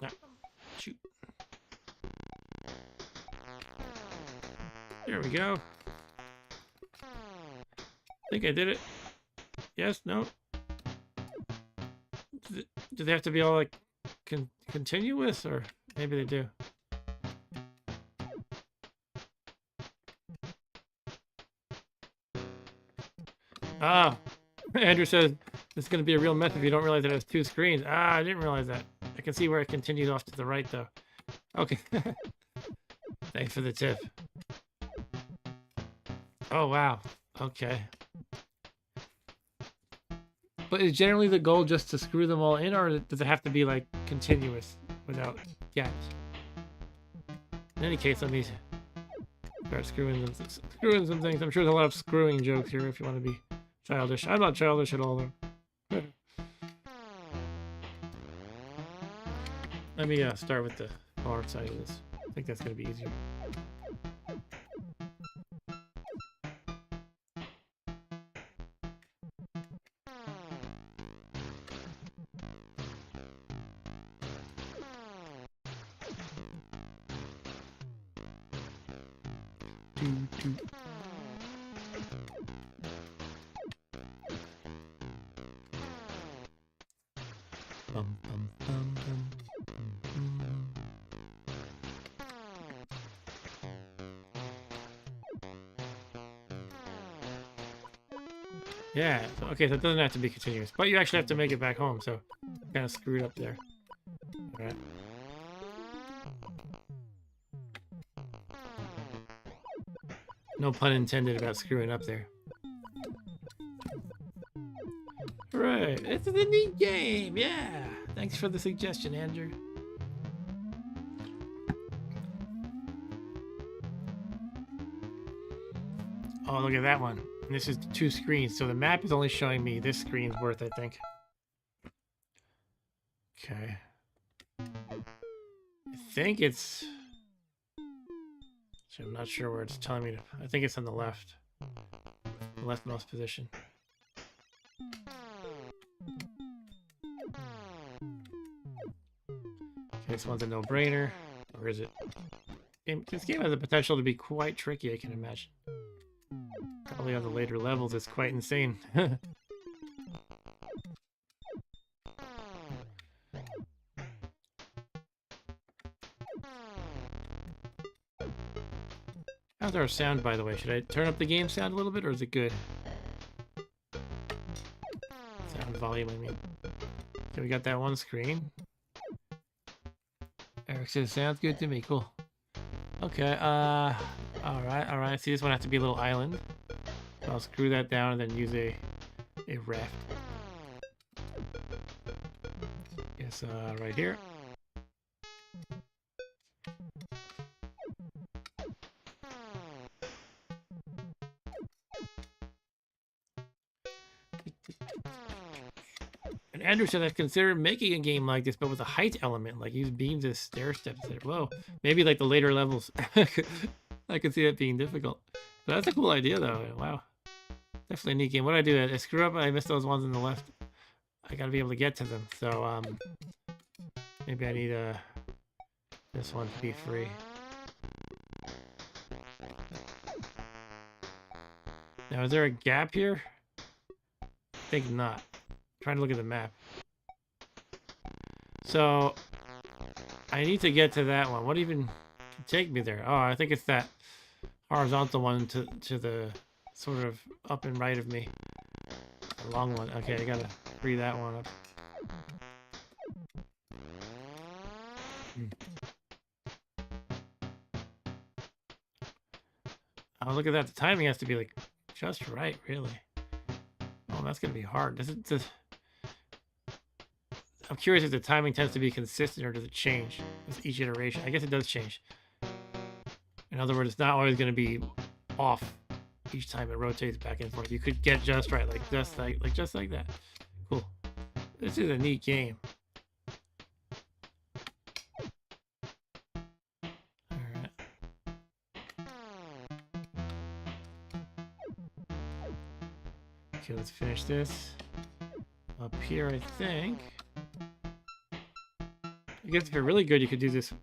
Ah, shoot. There we go. I think I did it. Yes, no. Do they have to be all like continuous, or maybe they do? Ah, Andrew says this is going to be a real mess if you don't realize that it has two screens. Ah, I didn't realize that. I can see where it continues off to the right, though. Okay. Thanks for the tip. Oh, wow. Okay. But is generally the goal just to screw them all in, or does it have to be, like, continuous without gaps? In any case, let me start screwing some things. I'm sure there's a lot of screwing jokes here if you want to be childish. I'm not childish at all, though. Let me start with the far side of this. I think that's going to be easier. bum, bum, bum, bum, bum. Yeah, so, okay, so it doesn't have to be continuous, but you actually have to make it back home, so kind of screwed up there. Alright. No pun intended about screwing up there. Right, it's a neat game, yeah! Thanks for the suggestion, Andrew. Oh, look at that one. And this is 2 screens, so the map is only showing me this screen's worth, I think. Okay. I think it's... So I'm not sure where it's telling me to... I think it's on the left. The leftmost position. Okay, this one's a no-brainer. Or is it? This game has the potential to be quite tricky, I can imagine. Probably on the later levels, it's quite insane. How's our sound, by the way? Should I turn up the game sound a little bit, or is it good? Sound volume, I mean. Okay, we got that one screen. Eric says, sounds good to me. Cool. Okay, alright. See, this one has to be a little island. So I'll screw that down and then use a raft. Yes, right here. And Andrew said I've considered making a game like this, but with a height element, like use beams as stair steps. Whoa, maybe like the later levels. I could see that being difficult. But that's a cool idea, though. Wow, definitely a neat game. What did I do? I screw up. I missed those ones on the left. I gotta be able to get to them. So maybe I need this one to be free. Now, is there a gap here? I think not. Trying to look at the map. So I need to get to that one. What even can take me there? Oh, I think it's that horizontal one to the sort of up and right of me. The long one. Okay, I gotta free that one up. Oh, look at that. The timing has to be like just right, really. Oh, that's gonna be hard. Does it? I'm curious if the timing tends to be consistent or does it change with each iteration? I guess it does change. In other words, it's not always going to be off each time it rotates back and forth. You could get just right, just like that. Cool. This is a neat game. All right. Okay, let's finish this. Up here, I think. I guess if you're really good, you could do this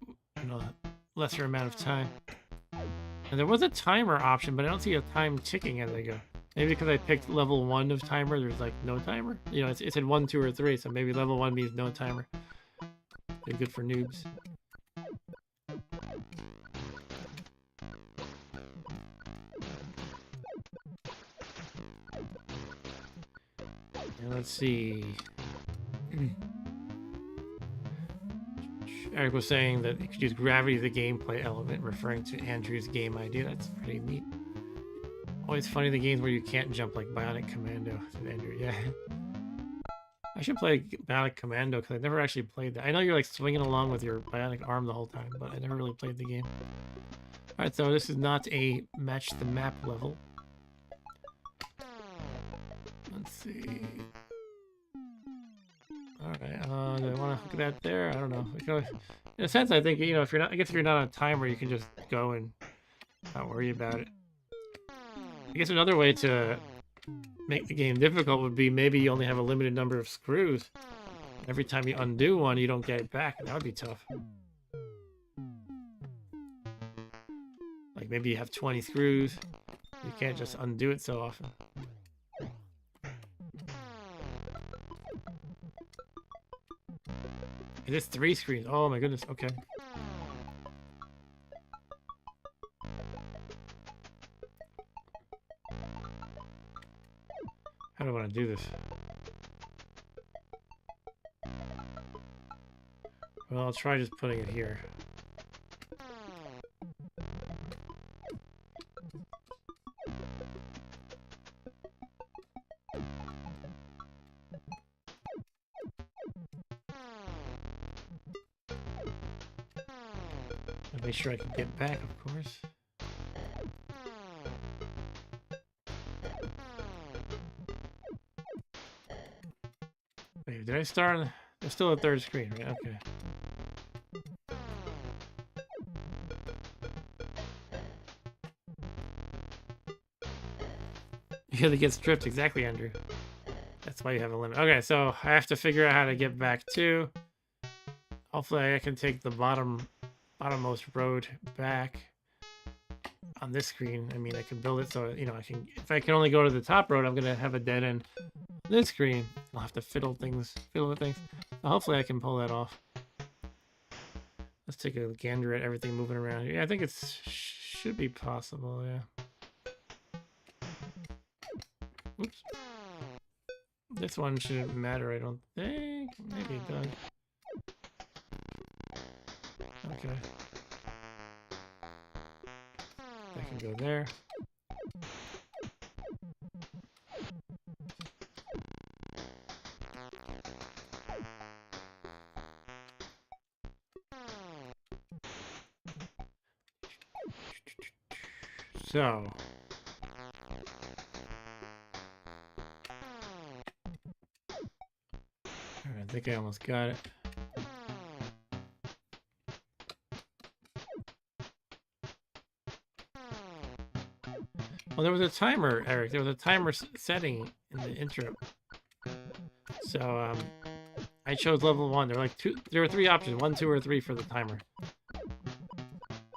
in a lesser amount of time. And there was a timer option, but I don't see a time ticking as I go. Maybe because I picked level 1 of timer, there's like no timer. You know, it said 1, 2, or 3, so maybe level 1 means no timer. They're good for noobs. And let's see. Eric was saying that you could use gravity as a gameplay element, referring to Andrew's game idea. That's pretty neat. Always funny the games where you can't jump, like Bionic Commando, said Andrew. Yeah. I should play Bionic Commando because I never actually played that. I know you're like swinging along with your bionic arm the whole time, but I never really played the game. Alright, so this is not a match the map level. Let's see. Alright, do I want to look at that there? I don't know. In a sense, I think, you know, if you're not on a timer, you can just go and not worry about it. I guess another way to make the game difficult would be maybe you only have a limited number of screws. Every time you undo one, you don't get it back. That would be tough. Like maybe you have 20 screws. You can't just undo it so often. Is this 3 screens? Oh my goodness. Okay. How do I want to do this? Well, I'll try just putting it here. Make sure I can get back, of course. Wait, did I start on... There's still a 3rd screen, right? Okay. You gotta get stripped, exactly, Andrew. That's why you have a limit. Okay, so I have to figure out how to get back to... Hopefully I can take the bottommost road back on this screen. I mean, I can build it so, you know, I can... If I can only go to the top road, I'm gonna have a dead end on this screen. I'll have to fiddle with things. So hopefully I can pull that off. Let's take a gander at everything moving around here. Yeah, I think it should be possible, yeah. Oops. This one shouldn't matter, I don't think. Maybe it does. Okay. I can go there. So. I think I almost got it. Well, there was a timer, Eric. There was a timer setting in the intro. So, I chose level 1. There were like there were 3 options, 1, 2, or 3 for the timer.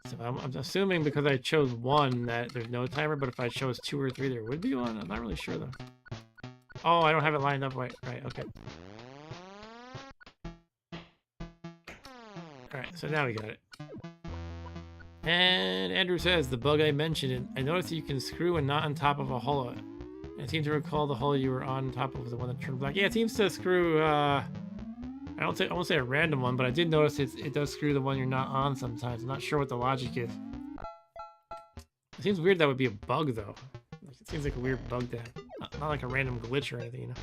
So I'm assuming because I chose 1 that there's no timer, but if I chose 2 or 3, there would be one. I'm not really sure though. Oh, I don't have it lined up right. Right, okay. Alright, so now we got it. And Andrew says, the bug I mentioned, I noticed that you can screw and not on top of a hollow. I seem to recall the hollow you were on top of the one that turned black. Yeah, it seems to screw, I won't say a random one, but I did notice it does screw the one you're not on sometimes. I'm not sure what the logic is. It seems weird that would be a bug, though. Like, it seems like a weird bug to have. Not like a random glitch or anything, you know?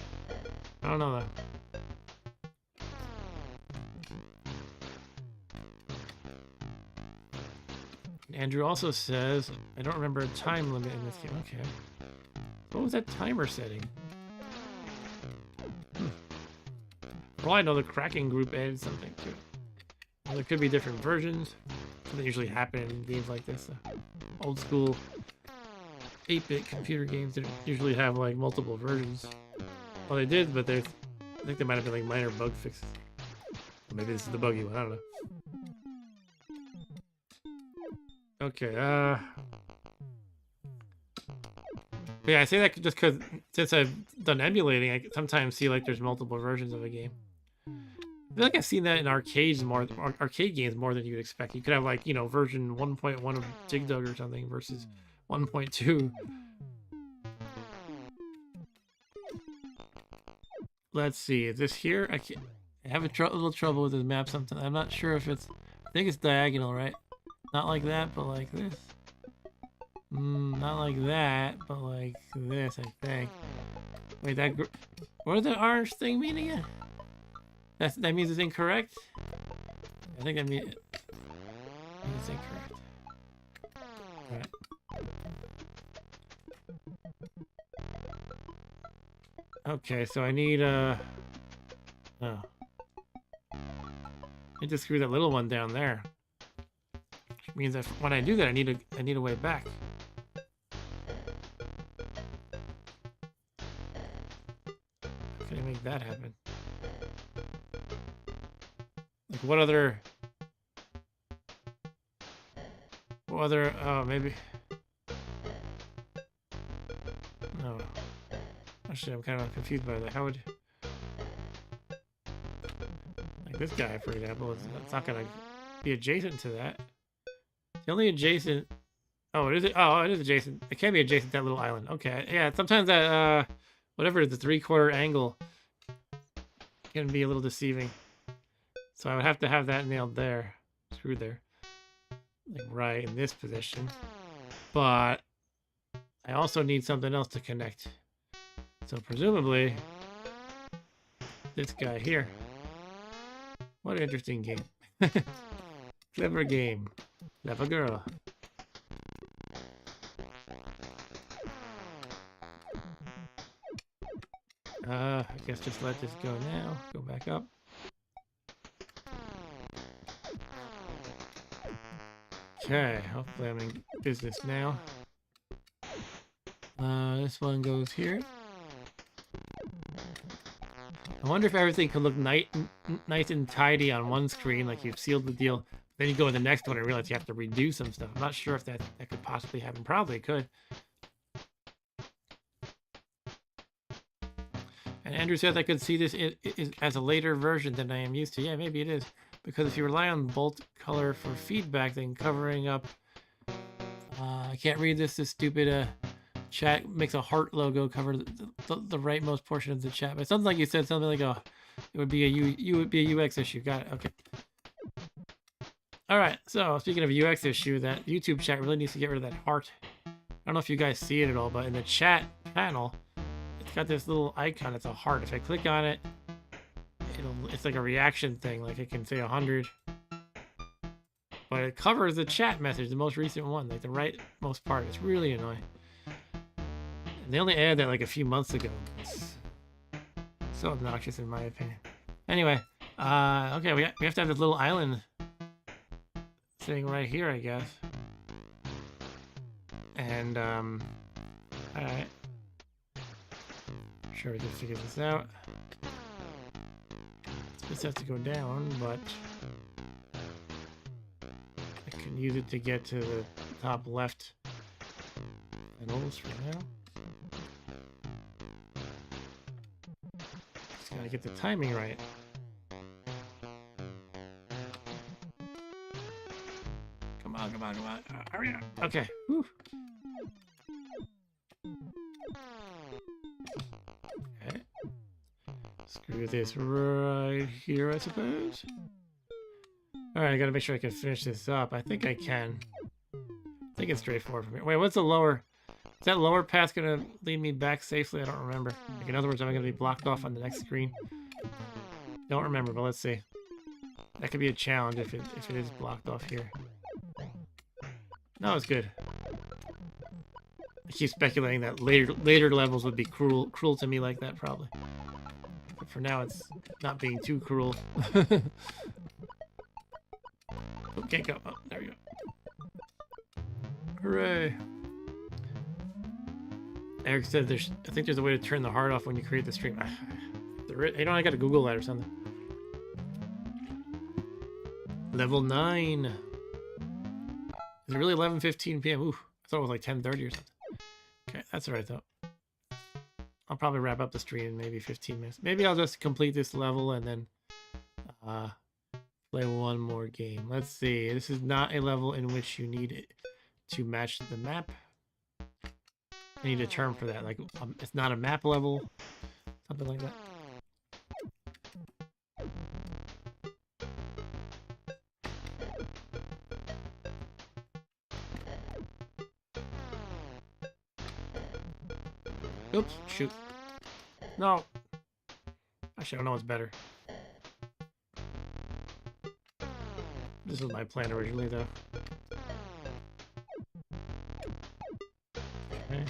I don't know, though. Andrew also says, I don't remember a time limit in this game. Okay. What was that timer setting? For all I know, the cracking group added something to it. Well, there could be different versions. That usually happen in games like this. Old school 8-bit computer games that usually have like multiple versions. Well, they did, but I think they might have been like minor bug fixes. Or maybe this is the buggy one. I don't know. Okay, yeah, I say that just because since I've done emulating, I sometimes see like there's multiple versions of a game. I feel like I've seen that in arcade games more than you'd expect. You could have like, you know, version 1.1 of Dig Dug or something versus 1.2. Let's see, is this here? I have a little trouble with this map sometimes. I'm not sure if it's, I think it's diagonal, right? Not like that, but like this. Not like that, but like this, I think. Wait, what does the orange thing mean again? That means it's incorrect? I think that means it's incorrect. Alright. Okay, so I need oh. I need to screw that little one down there. Which means that when I do that, I need a way back. How can I make that happen? Like what other, oh, maybe. No. Actually, I'm kind of confused by that. How would, like Like this guy, for example, it's not gonna be adjacent to that. The only adjacent. Oh, it is. Oh, it is adjacent. It can be adjacent to that little island. Okay, yeah. Sometimes that whatever it is, the 3/4 angle can be a little deceiving. So I would have to have that nailed there, screwed there, like right in this position. But I also need something else to connect. So presumably, this guy here. What an interesting game. Clever game. Clever girl. I guess just let this go now. Go back up. Okay, hopefully I'm in business now. This one goes here. I wonder if everything could look nice and tidy on one screen, like you've sealed the deal. Then you go to the next one and realize you have to redo some stuff. I'm not sure if that could possibly happen. Probably could. And Andrew says I could see this as a later version than I am used to. Yeah, maybe it is. Because if you rely on bolt color for feedback, then covering up... I can't read this stupid chat makes a heart logo cover the rightmost portion of the chat. But it sounds like you said something like, oh, it would be a UX issue. Got it. Okay. All right. So speaking of UX issue, that YouTube chat really needs to get rid of that heart. I don't know if you guys see it at all, but in the chat panel, it's got this little icon. It's a heart. If I click on it, it's like a reaction thing. Like it can say 100. But it covers the chat message, the most recent one, like the rightmost part. It's really annoying. And they only added that like a few months ago. It's so obnoxious in my opinion. Anyway, okay, we have to have this little island sitting right here, I guess. And alright. Sure, we can figure this out. This has to go down, but I can use it to get to the top left panels for now. Just gotta get the timing right. Come on, come on, come on. Hurry up. Okay. Whew. Okay. Screw this right here, I suppose. Alright, I gotta make sure I can finish this up. I think I can. I think it's straightforward for me. Wait, what's the lower... Is that lower path gonna lead me back safely? I don't remember. Like, in other words, am I gonna be blocked off on the next screen? Don't remember, but let's see. That could be a challenge if it is blocked off here. No, it's good. I keep speculating that later levels would be cruel to me like that, probably. But for now, it's not being too cruel. Okay, go. Oh, there we go. Hooray. Eric said I think there's a way to turn the heart off when you create the stream. You know, I gotta Google that or something. Level 9. Is it really 11:15 p.m.? Ooh, I thought it was like 10:30 or something. Okay, that's alright though. I'll probably wrap up the stream in maybe 15 minutes. Maybe I'll just complete this level and then play one more game. Let's see. This is not a level in which you need it to match the map. I need a term for that. Like, it's not a map level. Something like that. Oops, shoot. No. Actually, I don't know what's better. This was my plan originally, though. Okay.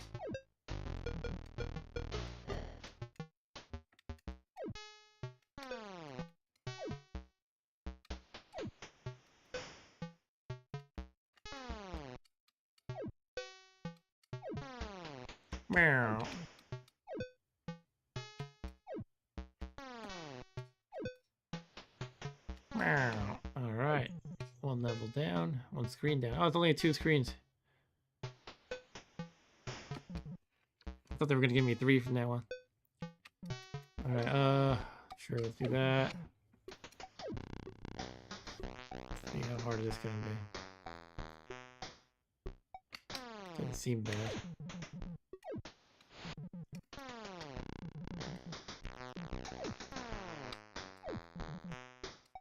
Meow. All right, one level down, one screen down. Oh, it's only 2 screens. I thought they were gonna give me 3 from now on. All right, sure, let's do that. is this gonna be? Doesn't seem bad.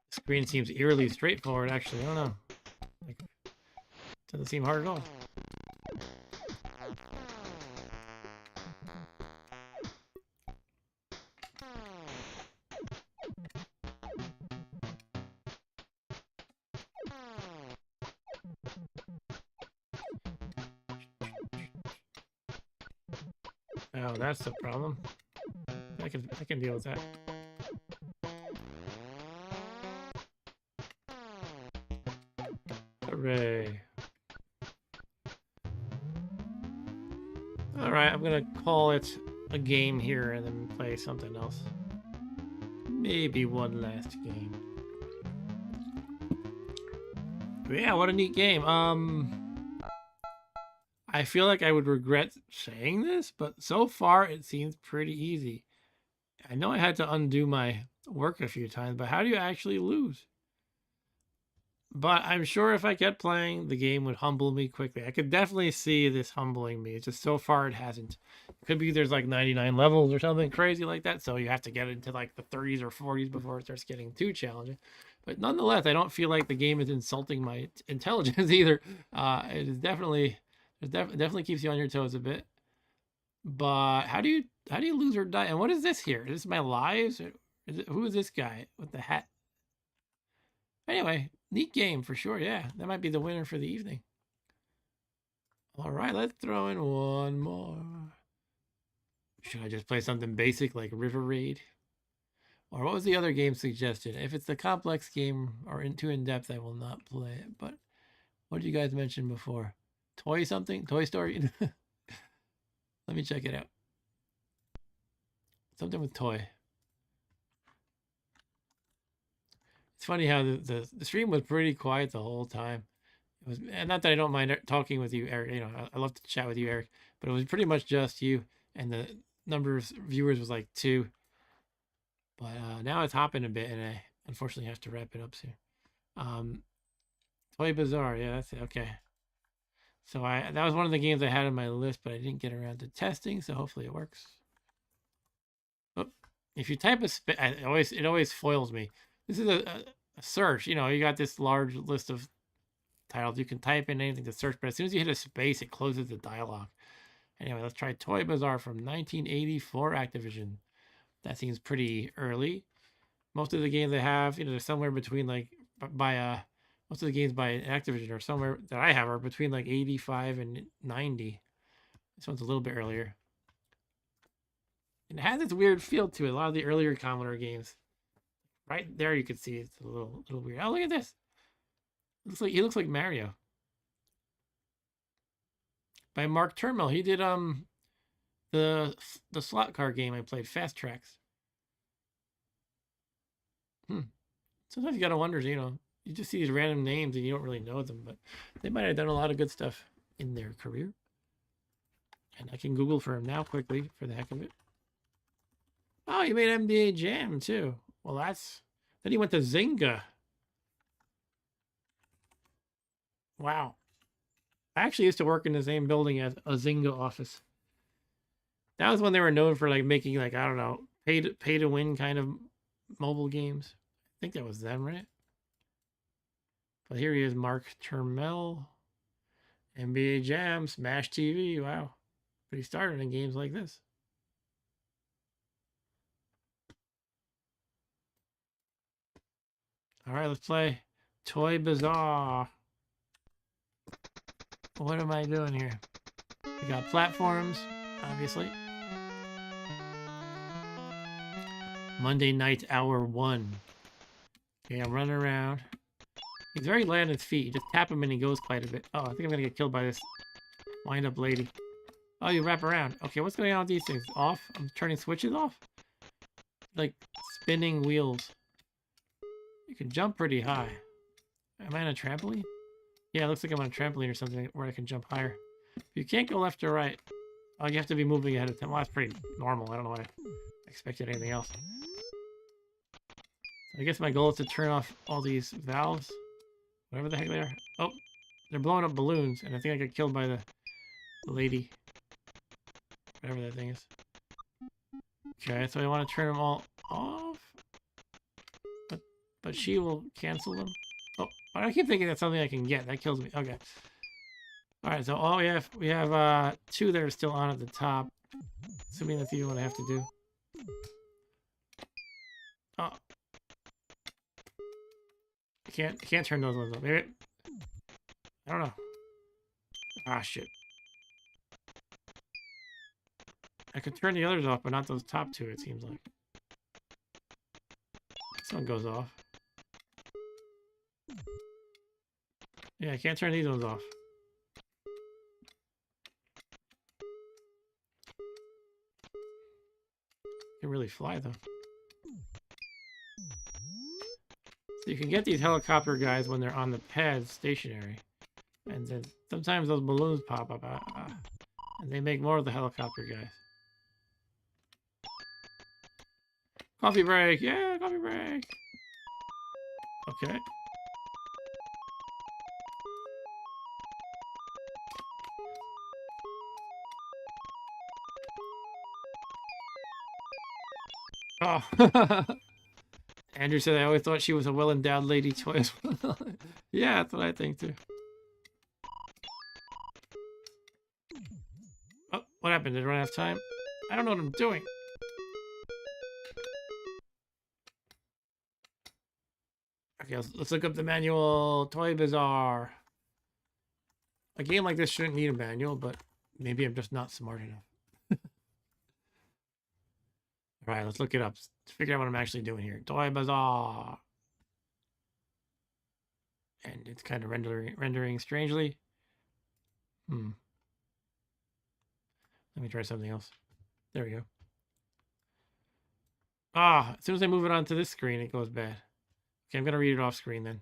The screen seems eerily straightforward, actually. I don't know. Like, doesn't seem hard at all. Oh, that's the problem. I can deal with that. Hooray. Alright, I'm gonna call it a game here and then play something else. Maybe one last game. But yeah, what a neat game. I feel like I would regret saying this, but so far it seems pretty easy. I know I had to undo my work a few times, but how do you actually lose? But I'm sure if I kept playing, the game would humble me quickly. I could definitely see this humbling me. It's just so far it hasn't. It could be there's like 99 levels or something crazy like that, so you have to get into like the 30s or 40s before it starts getting too challenging. But nonetheless, I don't feel like the game is insulting my intelligence either. It is definitely... It definitely keeps you on your toes a bit. But how do you lose or die? And what is this here? Is this my lives? Who is this guy with the hat? Anyway, neat game for sure. Yeah, that might be the winner for the evening. All right, let's throw in one more. Should I just play something basic like River Raid? Or what was the other game suggested? If it's a complex game or too in-depth, I will not play it. But what did you guys mention before? Toy something? Toy Story? Let me check it out. Something with toy. It's funny how the stream was pretty quiet the whole time. It was, and not that I don't mind talking with you, Eric. You know, I love to chat with you, Eric. But it was pretty much just you, and the number of viewers was like 2. But now it's hopping a bit, and I unfortunately have to wrap it up soon. Toy Bazaar, yeah, that's it. Okay. So that was one of the games I had on my list, but I didn't get around to testing, so hopefully it works. Oh, if you type it always foils me. This is a search. You know, you got this large list of titles. You can type in anything to search, but as soon as you hit a space, it closes the dialogue. Anyway, let's try Toy Bazaar from 1984 Activision. That seems pretty early. Most of the games I have, you know, they're somewhere between like most of the games by Activision are somewhere that I have are between like 85 and 90. This one's a little bit earlier. And it has this weird feel to it. A lot of the earlier Commodore games. Right there you can see it's a little weird. Oh, look at this. He looks like Mario. By Mark Turmel. He did the slot car game I played, Fast Tracks. Sometimes you gotta wonder, you know, you just see these random names and you don't really know them, but they might have done a lot of good stuff in their career. And I can Google for him now quickly for the heck of it. Oh, he made MDA Jam too. Well, then he went to Zynga. Wow. I actually used to work in the same building as a Zynga office. That was when they were known for like making like, I don't know, pay to win kind of mobile games. I think that was them, right? But here he is, Mark Turmel, NBA Jam, Smash TV. Wow. But he started in games like this. All right, let's play Toy Bazaar. What am I doing here? We got platforms, obviously. Monday night, hour 1. Okay, I'm running around. He's very light on his feet. You just tap him and he goes quite a bit. Oh, I think I'm gonna get killed by this wind-up lady. Oh, you wrap around. Okay, what's going on with these things? Off? I'm turning switches off? Like spinning wheels. You can jump pretty high. Am I on a trampoline? Yeah, it looks like I'm on a trampoline or something where I can jump higher. You can't go left or right. Oh, you have to be moving ahead of time. Well, that's pretty normal. I don't know why I expected anything else. I guess my goal is to turn off all these valves Whatever the heck they are. Oh, they're blowing up balloons, and I think I got killed by the lady. Whatever that thing is. Okay, so I want to turn them all off. But she will cancel them. Oh, I keep thinking that's something I can get. That kills me. Okay. Alright, so all we have 2 that are still on at the top. Assuming that's even what I have to do. Oh. I can't turn those ones off. Maybe I don't know. Ah, shit. I could turn the others off, but not those top 2, it seems like. This one goes off. Yeah, I can't turn these ones off. Can really fly, though. So you can get these helicopter guys when they're on the pad stationary. And then sometimes those balloons pop up. And they make more of the helicopter guys. Coffee break! Yeah, coffee break! Okay. Oh. Andrew said I always thought she was a well-endowed lady toy as well. Yeah, that's what I think too. Oh, what happened? Did I run out of time? I don't know what I'm doing. Okay, let's look up the manual. Toy Bazaar. A game like this shouldn't need a manual, but maybe I'm just not smart enough. All right, let's look it up to figure out what I'm actually doing here. Toy Bazaar. And it's kind of rendering strangely. Let me try something else. There we go. Ah, as soon as I move it onto this screen, it goes bad. Okay, I'm going to read it off screen then.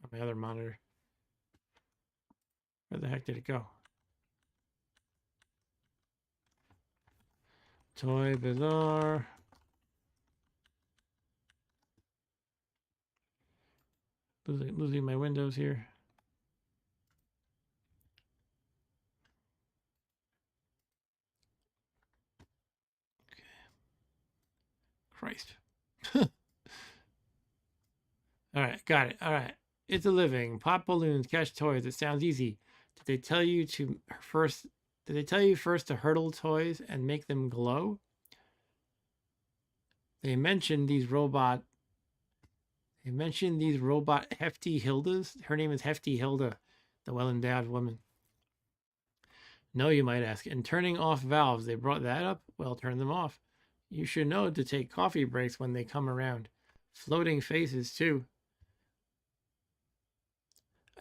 On my other monitor. Where the heck did it go? Toy Bazaar. Losing my windows here. Okay. Christ. Alright, got it. Alright. It's a living. Pop balloons, catch toys. It sounds easy. Did they tell you first to hurdle toys and make them glow? They mentioned these robot Hefty Hildas. Her name is Hefty Hilda, the well-endowed woman. No, you might ask. And turning off valves, they brought that up? Well, turn them off. You should know to take coffee breaks when they come around. Floating faces, too.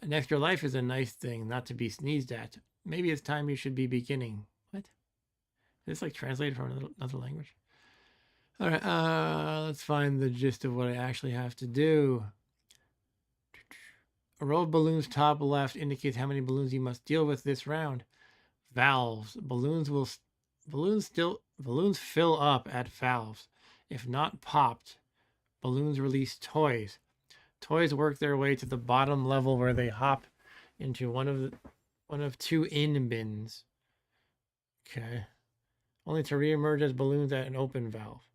An extra life is a nice thing, not to be sneezed at. Maybe it's time you should be beginning. What? Is this like translated from another language? All right, let's find the gist of what I actually have to do. A row of balloons top left indicates how many balloons you must deal with this round. Valves. Balloons fill up at valves. If not popped, balloons release toys. Toys work their way to the bottom level where they hop into one of 2 in bins. Okay. Only to reemerge as balloons at an open valve.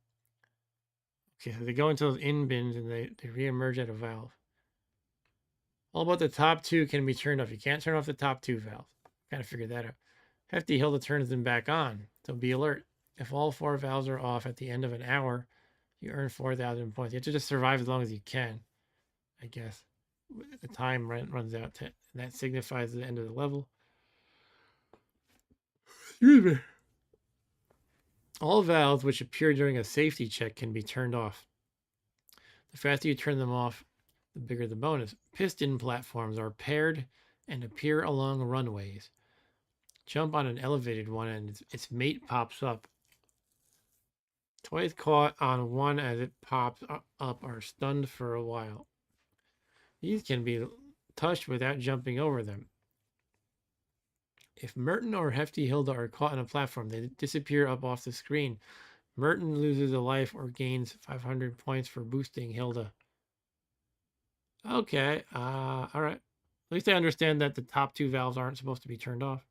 Okay, so they go into those in bins and they reemerge at a valve. All about the top 2 can be turned off. You can't turn off the top 2 valves. Kind of figured that out. Hefty Hilda turns them back on, so be alert. If all 4 valves are off at the end of an hour, you earn 4,000 points. You have to just survive as long as you can, I guess. The time runs out, and that signifies the end of the level. Excuse me. All valves which appear during a safety check can be turned off. The faster you turn them off, the bigger the bonus. Piston platforms are paired and appear along runways. Jump on an elevated one and its mate pops up. Toys caught on one as it pops up are stunned for a while. These can be touched without jumping over them. If Merton or Hefty Hilda are caught on a platform, they disappear up off the screen. Merton loses a life or gains 500 points for boosting Hilda. Okay, all right. At least I understand that the top two valves aren't supposed to be turned off.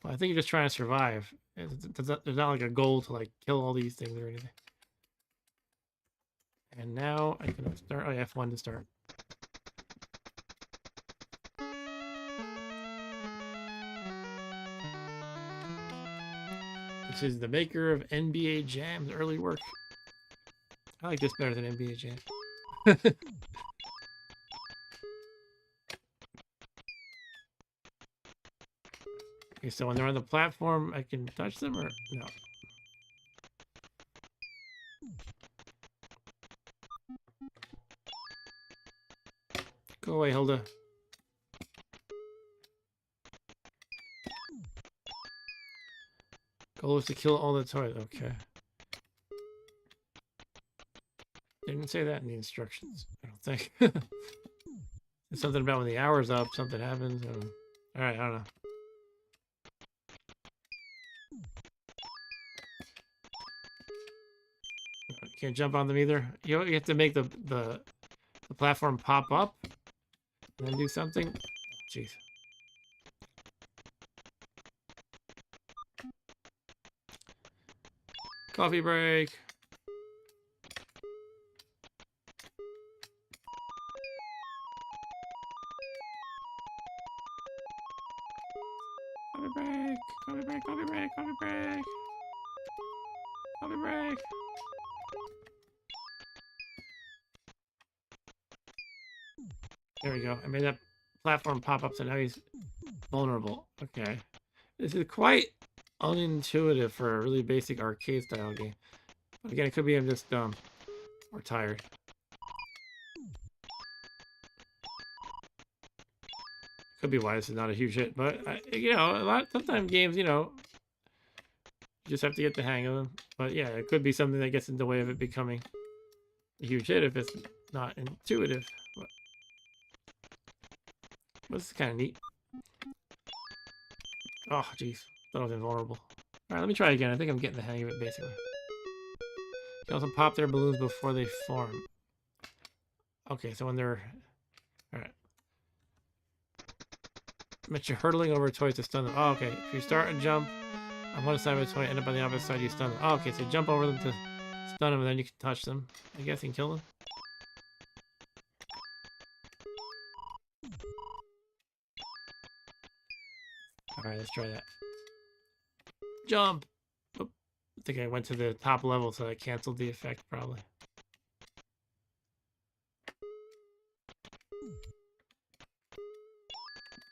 But I think you're just trying to survive. There's not like a goal to like kill all these things or anything. And now I can start. Oh, yeah, F1 to start. This is the maker of NBA Jam's early work. I like this better than NBA Jam. Okay, so when they're on the platform, I can touch them or no? Go away, Hilda. Goal is to kill all the toys. Okay. Didn't say that in the instructions, I don't think. There's something about when the hour's up, something happens. Alright, I don't know. Can't jump on them either. You have to make the platform pop up and then do something. Jeez. Coffee break. Coffee break. Coffee break. Coffee break. Coffee break. Coffee break. There we go. I made that platform pop up, so now he's vulnerable. Okay. This is quite unintuitive for a really basic arcade style game. But again, it could be I'm just dumb or tired. Could be why this is not a huge hit, but you know, sometimes games, you know, you just have to get the hang of them. But yeah, it could be something that gets in the way of it becoming a huge hit if it's not intuitive. But this is kind of neat. Oh, jeez. Thought I was invulnerable. Alright, let me try again. I think I'm getting the hang of it, basically. You can also pop their balloons before they form. Okay, so when they're... Alright. Mention hurtling over toys to stun them. Oh, okay. If you start and jump on one side of a toy, end up on the opposite side, you stun them. Oh, okay, so jump over them to stun them, and then you can touch them. I guess you can kill them. Alright, let's try that. Jump! Oop. I think I went to the top level, so I canceled the effect, probably.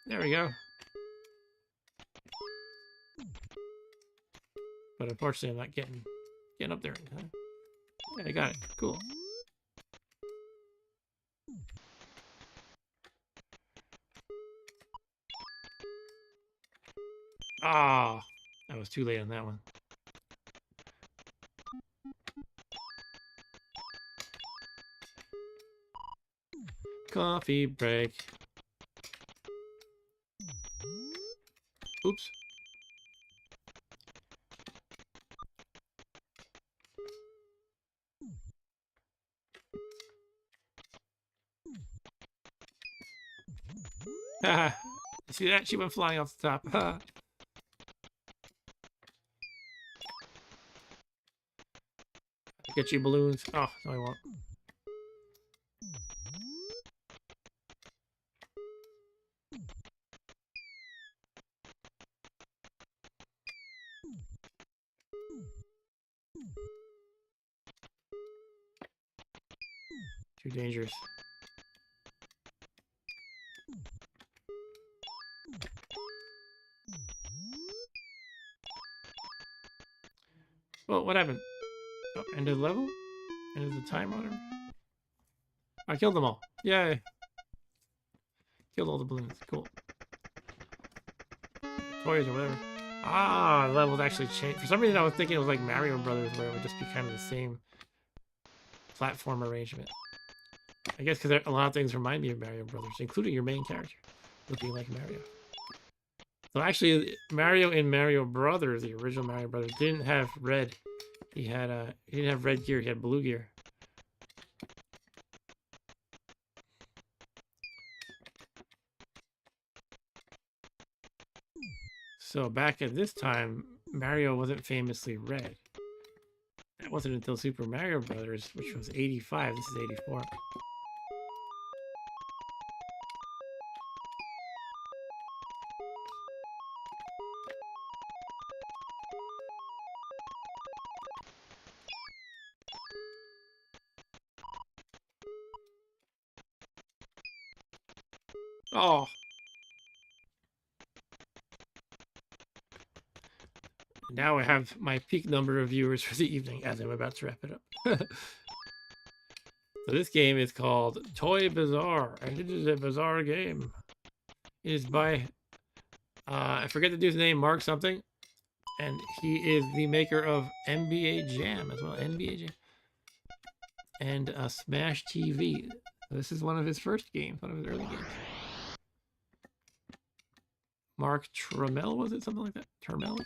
There we go. But unfortunately, I'm not getting up there in time. Yeah, I got it. Cool. Ah, I was too late on that one. Coffee break. Oops. Haha. See that? She went flying off the top. Get you balloons. Oh, no, I won't. Too dangerous. Well, what happened? Oh, end of the level? End of the time, whatever. I killed them all. Yay. Killed all the balloons. Cool. Toys or whatever. Ah, the levels actually changed. For some reason, I was thinking it was like Mario Brothers, where it would just be kind of the same platform arrangement. I guess because a lot of things remind me of Mario Brothers, including your main character looking like Mario. So actually, Mario in Mario Brothers, the original Mario Brothers, didn't have red. He didn't have red gear. He had blue gear. So back at this time, Mario wasn't famously red. That wasn't until Super Mario Brothers, which was 85. This is 84. Oh. Now I have my peak number of viewers for the evening as I'm about to wrap it up. So this game is called Toy Bazaar, and it is a bizarre game. It is by, I forget the dude's name, Mark something, and he is the maker of NBA Jam as well, NBA Jam, and Smash TV. This is one of his first games, one of his early games. Mark Trammell, was it? Something like that? Trammell?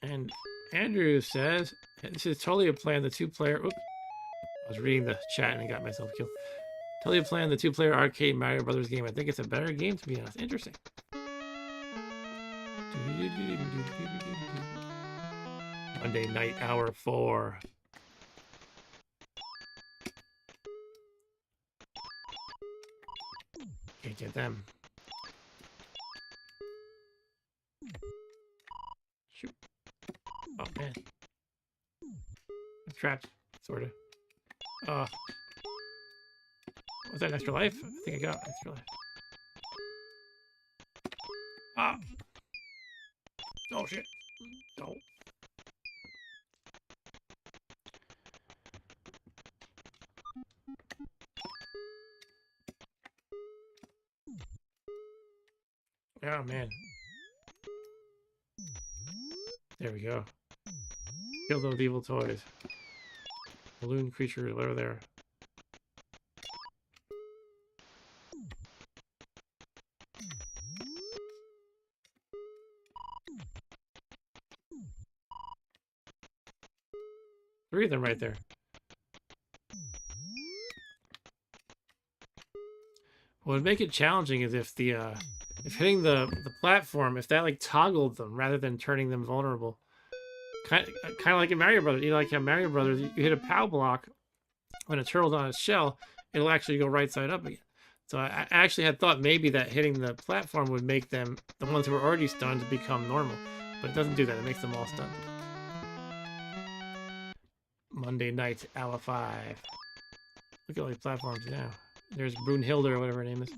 And Andrew says, this is totally a plan, the two-player... Oops. I was reading the chat and I got myself killed. Totally a plan, the two-player arcade Mario Brothers game. I think it's a better game, to be honest. Interesting. Monday night, hour 4. Can't get them. Shoot. Oh, man. I'm trapped, sort of. Was that an extra life? I think I got extra life. Ah! Oh, shit. No. Oh, man. There we go. Kill those evil toys. Balloon creatures, whatever they are. Three of them right there. What would make it challenging is if the if hitting the platform, if that like toggled them rather than turning them vulnerable. Kind of like in Mario Brothers. You know, like in Mario Brothers, you hit a POW block when it turtles on its shell, it'll actually go right side up again. So I actually had thought maybe that hitting the platform would make them, the ones who were already stunned, become normal. But it doesn't do that. It makes them all stunned. Monday night, hour 5. Look at all these platforms now. There's Brunhilde or whatever her name is.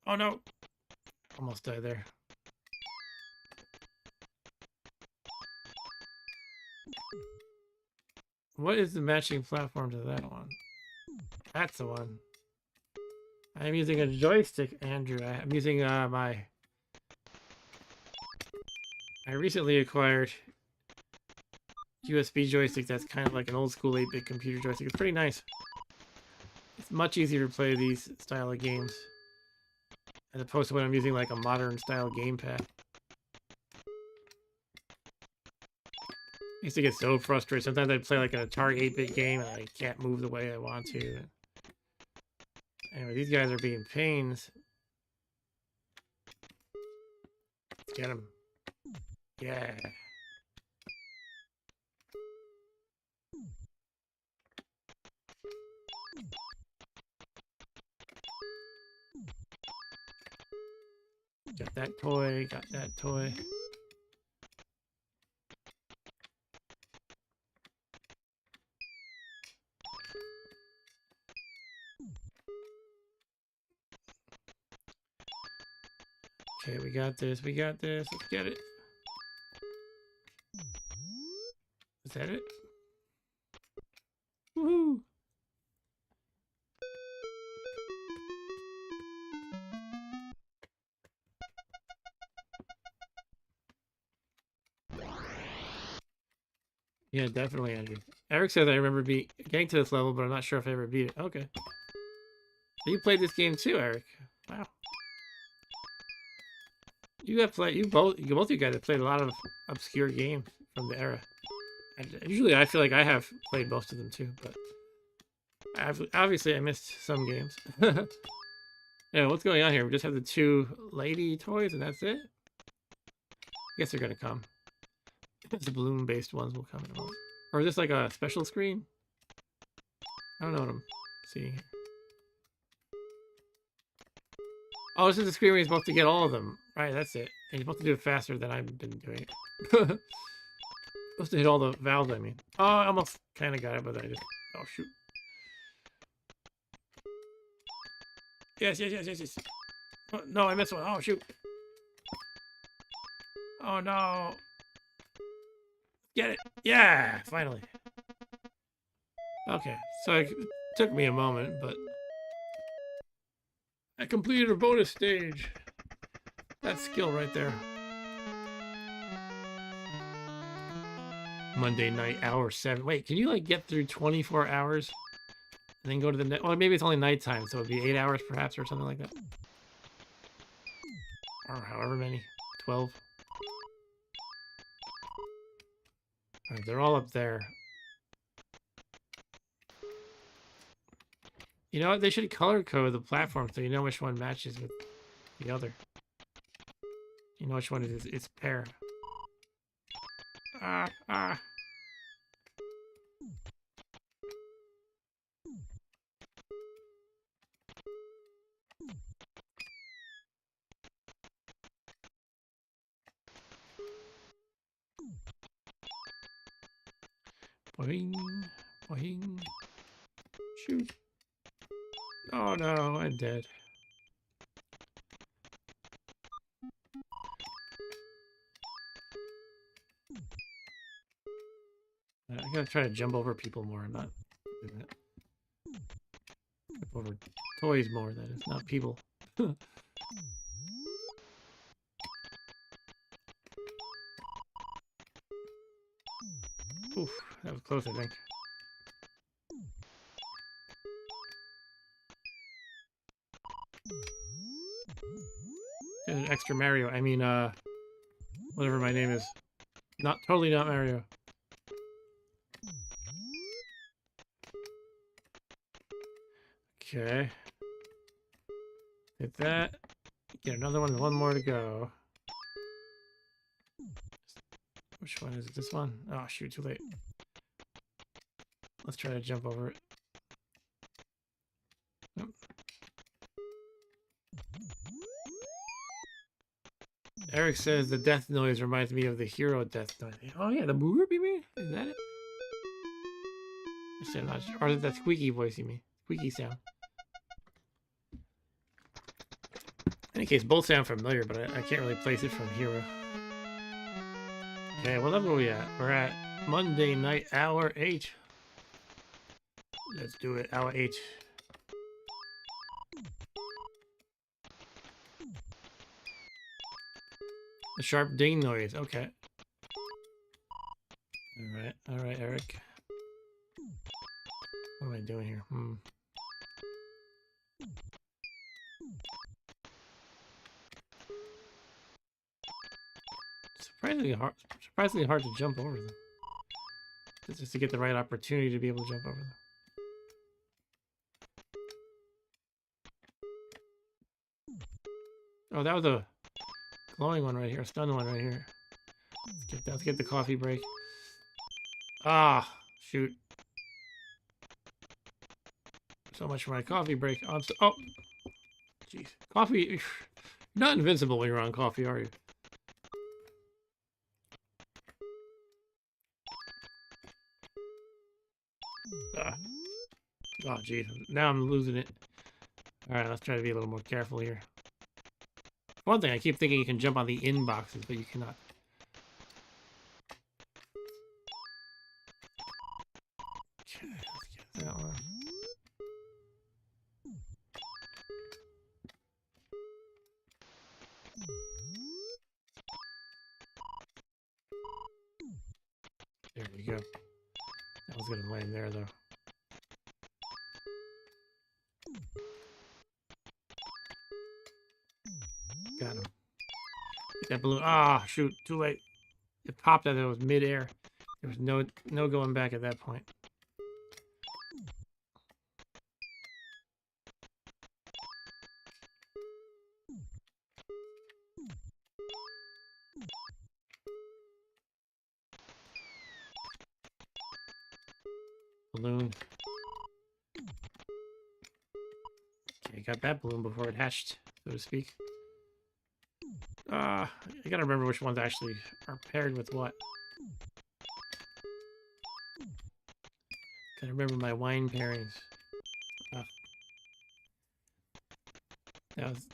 Oh no! Almost died there. What is the matching platform to that one? That's the one. I'm using a joystick, Andrew. I'm using I recently acquired USB joystick that's kind of like an old school 8-bit computer joystick. It's pretty nice. It's much easier to play these style of games as opposed to when I'm using like a modern style gamepad. I used to get so frustrated. Sometimes I'd play like an Atari-8 Bit game and I can't move the way I want to. Anyway, these guys are being pains. Let's get them. Yeah. Got that toy, got that toy. Okay, we got this, we got this. Let's get it. Is that it? Woohoo! Yeah, definitely, Andrew. Eric says I remember getting to this level, but I'm not sure if I ever beat it. Okay. So you played this game too, Eric. Wow. You both of you guys have played a lot of obscure games from the era. Usually I feel like I have played most of them too, but obviously I missed some games. Yeah, what's going on here? We just have the two lady toys and that's it? I guess they're gonna come. The balloon-based ones will come in a moment. Or is this like a special screen? I don't know what I'm seeing here. Oh, this is the screen where you're supposed to get all of them. Right, that's it. And you're supposed to do it faster than I've been doing it. Supposed to hit all the valves, I mean. Oh, I almost kind of got it, but I just... Oh, shoot. Yes, yes, yes, yes, yes. Oh, no, I missed one. Oh, shoot. Oh, no. Get it. Yeah, finally. Okay, so it took me a moment, but... I completed a bonus stage. That's skill right there. Monday night, hour 7. Wait, can you like get through 24 hours and then go to the next? Well, maybe it's only nighttime, so it'd be 8 hours perhaps or something like that. Or however many. 12. Alright, they're all up there. You know what? They should color code the platform so you know which one matches with the other. You know which one is its pair. Ah. Boing, boing. Shoot. Oh no, I'm dead. I gotta try to jump over people more. I'm not doing it. Jump over toys more, that is, not people. Oof, that was close, I think. An extra Mario. I mean, whatever my name is. Totally not Mario. Okay. Hit that. Get another one. One more to go. Which one is it? This one? Oh, shoot. Too late. Let's try to jump over it. Nope. Eric says the death noise reminds me of the hero death noise. Oh, yeah. The boop, you mean? Is that it? I'm not sure. Or is it that squeaky voice you mean? Squeaky sound. In any case, both sound familiar, but I can't really place it from Hero. Okay, what level are we at? We're at Monday night, hour 8. Let's do it, hour 8. The sharp ding noise, okay. Alright, Eric. What am I doing here? Surprisingly hard to jump over them. Just to get the right opportunity to be able to jump over them. Oh, that was a glowing one right here, a stun one right here. Let's get the coffee break. Ah, shoot. So much for my coffee break. Oh, jeez. Coffee, you're not invincible when you're on coffee, are you? Oh, geez. Now I'm losing it. Alright, let's try to be a little more careful here. One thing, I keep thinking you can jump on the inboxes, but you cannot. Okay, let's get that one. There we go. That was gonna land there, though. Got him. Get that balloon. Ah, shoot. Too late. It popped out. It was midair. There was no going back at that point. Balloon. Okay, got that balloon before it hatched, so to speak. I gotta remember which ones actually are paired with what. Gotta remember my wine pairings.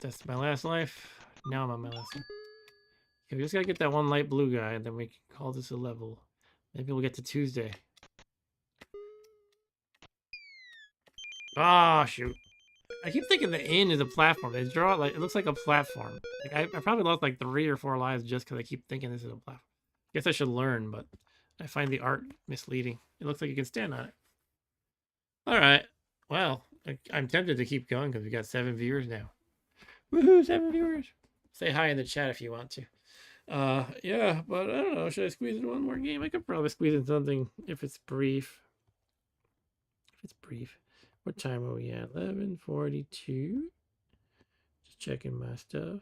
That's my last life. Now I'm on my last life. Okay, we just gotta get that one light blue guy, and then we can call this a level. Maybe we'll get to Tuesday. Ah, shoot. I keep thinking the inn is a platform. They draw it like it looks like a platform. Like I probably lost like 3 or 4 lives just because I keep thinking this is a platform. Guess I should learn, but I find the art misleading. It looks like you can stand on it. All right. Well, I'm tempted to keep going because we got 7 viewers now. Woohoo! 7 viewers. Say hi in the chat if you want to. Yeah, but I don't know. Should I squeeze in one more game? I could probably squeeze in something if it's brief. If it's brief. What time are we at? 11:42. Just checking my stuff.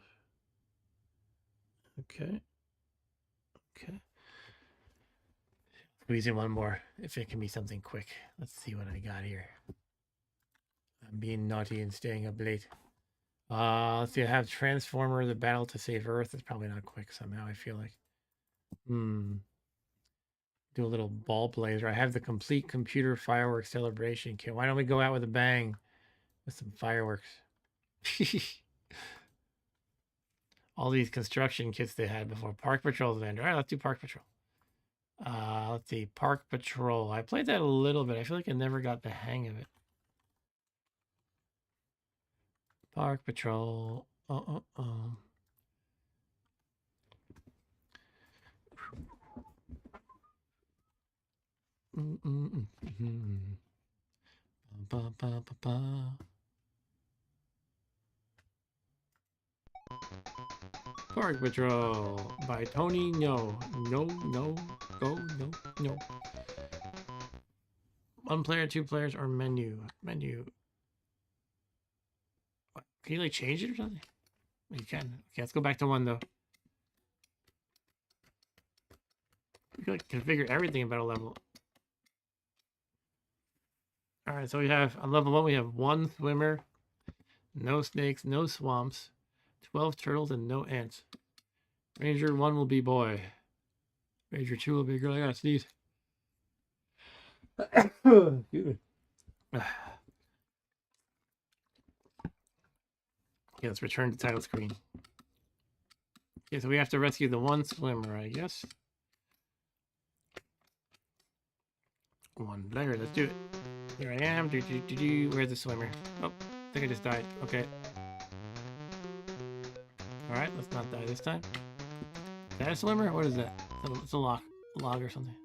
Okay. Okay. Squeeze in one more if it can be something quick. Let's see what I got here. I'm being naughty and staying up late. Let's see. I have Transformer, the Battle to Save Earth. It's probably not quick somehow, I feel like. Do a little ball blazer. I have the complete computer fireworks celebration kit. Why don't we go out with a bang with some fireworks? All these construction kits they had before. Park Patrol's vendor. All right, let's do Park Patrol. Let's see. Park Patrol. I played that a little bit. I feel like I never got the hang of it. Park Patrol. Park Patrol by Tony. No. Go, no. 1 player, 2 players, or menu. Menu. What? Can you like change it or something? You can. Okay, let's go back to 1 though. You can like configure everything about a level. All right, so we have on level 1 we have 1 swimmer, no snakes, no swamps, 12 turtles, and no ants. Ranger 1 will be boy. Ranger 2 will be girl. I gotta sneeze. Excuse me. Okay, let's return to title screen. Okay, so we have to rescue the 1 swimmer, I guess. 1 player, let's do it. Here I am. Where's the swimmer? Oh, I think I just died. Okay. Alright, let's not die this time. Is that a swimmer? What is that? It's a log or something.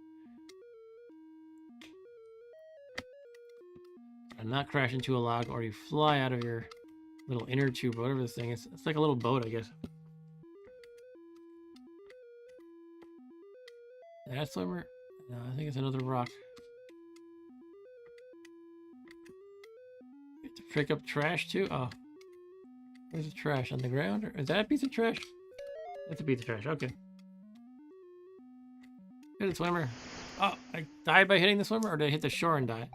And not crash into a log or you fly out of your little inner tube, whatever this thing is. It's like a little boat, I guess. Is that a swimmer? No, I think it's another rock. You have to pick up trash too? Oh. Where's the trash? On the ground? Or is that a piece of trash? That's a piece of trash. Okay. Hit the swimmer. Oh, I died by hitting the swimmer, or did I hit the shore and die?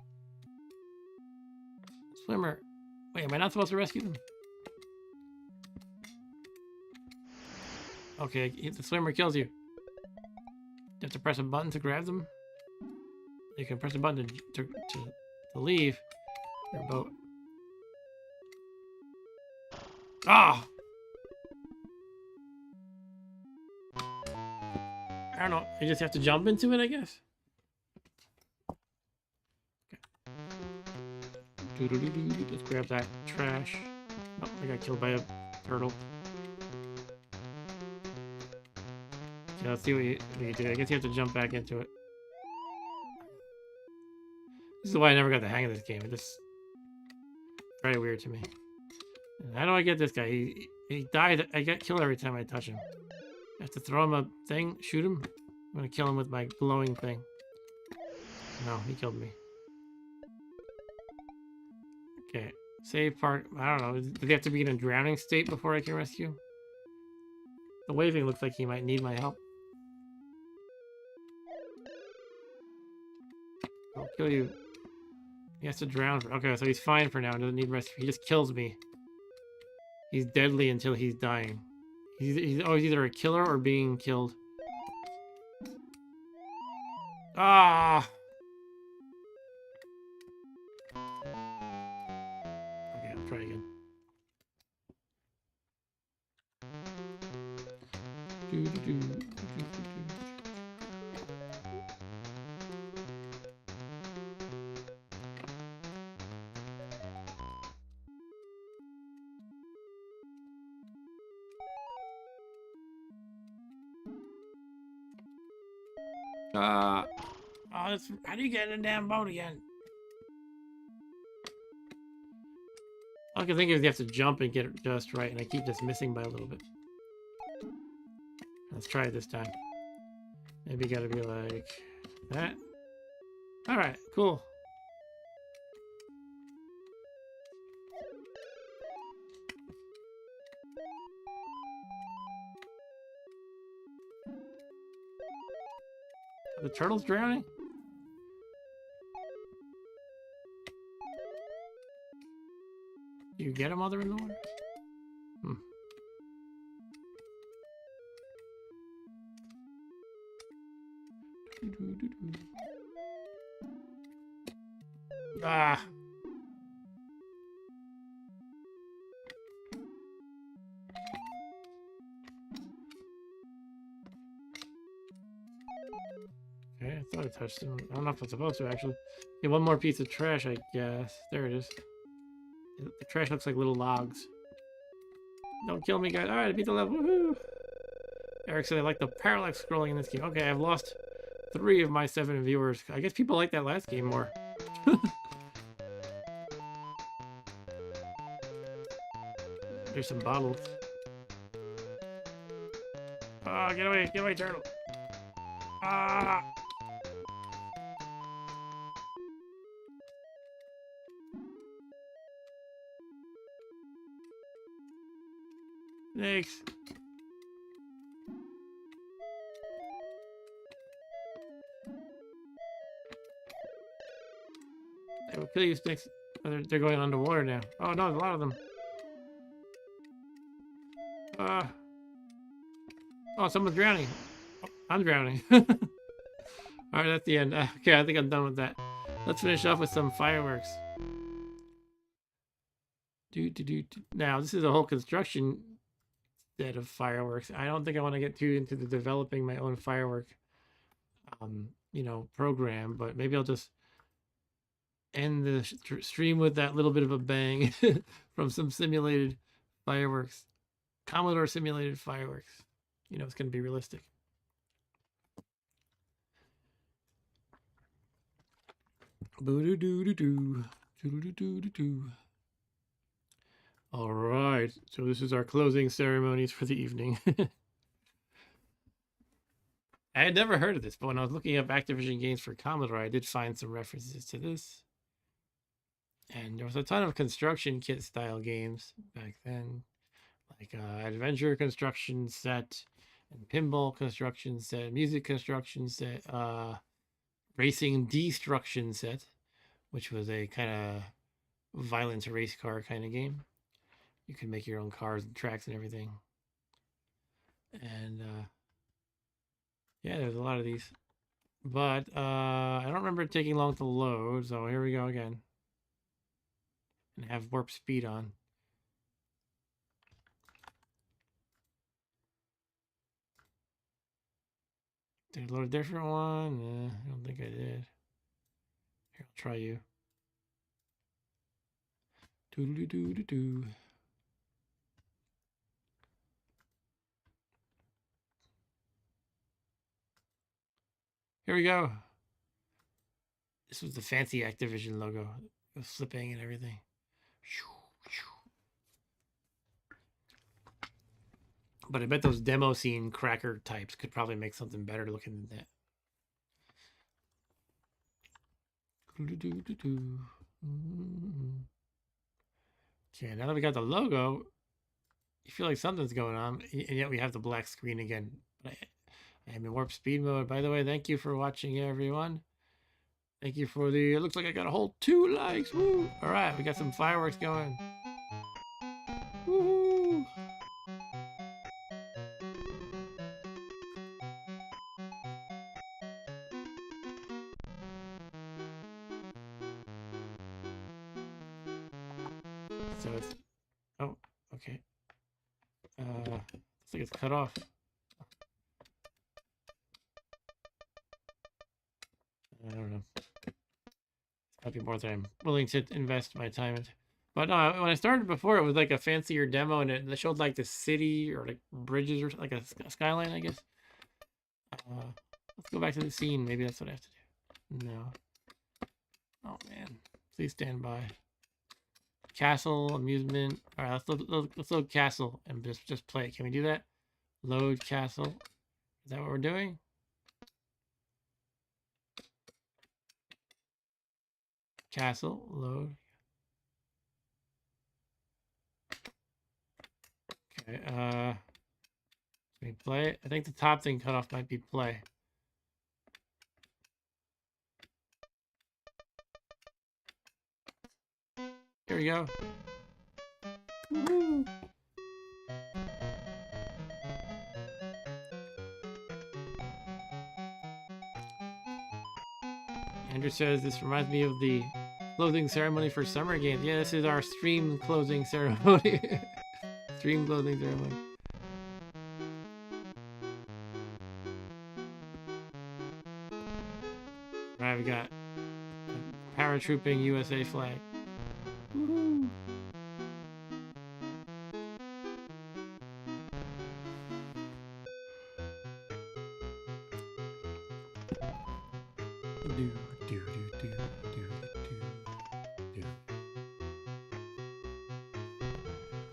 Swimmer. Wait, am I not supposed to rescue them? Okay, the swimmer kills you. You have to press a button to grab them. You can press a button to leave your boat. Ah! I don't know. You just have to jump into it, I guess. Okay. Let's grab that trash. Oh, I got killed by a turtle. Okay, let's see what you do. I guess you have to jump back into it. This is why I never got the hang of this game. It's just very weird to me. How do I get this guy? He died. I get killed every time I touch him. I have to throw him a thing, shoot him. I'm gonna kill him with my glowing thing. No, he killed me. Okay. Save part. I don't know. Do they have to be in a drowning state before I can rescue? The waving looks like he might need my help. I'll kill you. He has to drown. Okay, so he's fine for now. Doesn't need rescue. He just kills me. He's deadly until he's dying. He's always either a killer or being killed. Ah! Okay, I'll try again. Oh, how do you get in the damn boat again? All I can think is you have to jump and get it just right, and I keep just missing by a little bit. Let's try it this time. Maybe gotta be like that. Alright, cool. The turtle's drowning? You get him while they're in the water? Ah. Okay, I thought I touched him. I don't know if I'm supposed to, actually. Yeah, one more piece of trash, I guess. There it is. The trash looks like little logs. Don't kill me, guys. Alright, I beat the level. Woohoo! Eric said I like the parallax scrolling in this game. Okay, I've lost 3 of my 7 viewers. I guess people like that last game more. There's some bottles. Ah, get away, turtle. Ah! Thanks. They will kill you, Sticks. Oh, they're going underwater now. Oh no, there's a lot of them. Oh, someone's drowning. Oh, I'm drowning. Alright, that's the end. Okay, I think I'm done with that. Let's finish off with some fireworks. Now, this is a whole construction set of fireworks. I don't think I want to get too into the developing my own firework, program, but maybe I'll just end the stream with that little bit of a bang from some simulated fireworks. Commodore simulated fireworks. It's going to be realistic. All right, so this is our closing ceremonies for the evening. I had never heard of this, but when I was looking up Activision games for Commodore, I did find some references to this. And there was a ton of construction kit style games back then, like adventure construction set, and pinball construction set, music construction set, racing destruction set, which was a kind of violent race car kind of game. You could make your own cars and tracks and everything. And yeah, there's a lot of these. But I don't remember it taking long to load, so here we go again. And have warp speed on. Did I load a different one? I don't think I did. Here, I'll try you. Doo-doo-doo-doo-doo. Here we go. This was the fancy Activision logo. It was flipping and everything. But I bet those demo scene cracker types could probably make something better looking than that. Okay, now that we got the logo, you feel like something's going on, and yet we have the black screen again. But I am in warp speed mode. By the way, thank you for watching, everyone. Thank you for the. It looks like I got a whole 2 likes. Woo! All right, we got some fireworks going. Woo! So it's. Oh, okay. Looks like it's cut off. I don't know. Might be more than I'm willing to invest my time into. But no, when I started before, it was like a fancier demo, and it showed like the city or like bridges or like a skyline, I guess. Let's go back to the scene. Maybe that's what I have to do. No. Oh man, please stand by. Castle, amusement. All right, let's load castle and just play. Can we do that? Load castle. Is that what we're doing? Castle, load. Okay, can we play it? I think the top thing cut off might be play. Here we go. Woo-hoo. Andrew says this reminds me of the closing ceremony for summer games. Yeah, this is our stream closing ceremony. Stream closing ceremony. Alright, we got paratrooping USA flag. Woohoo!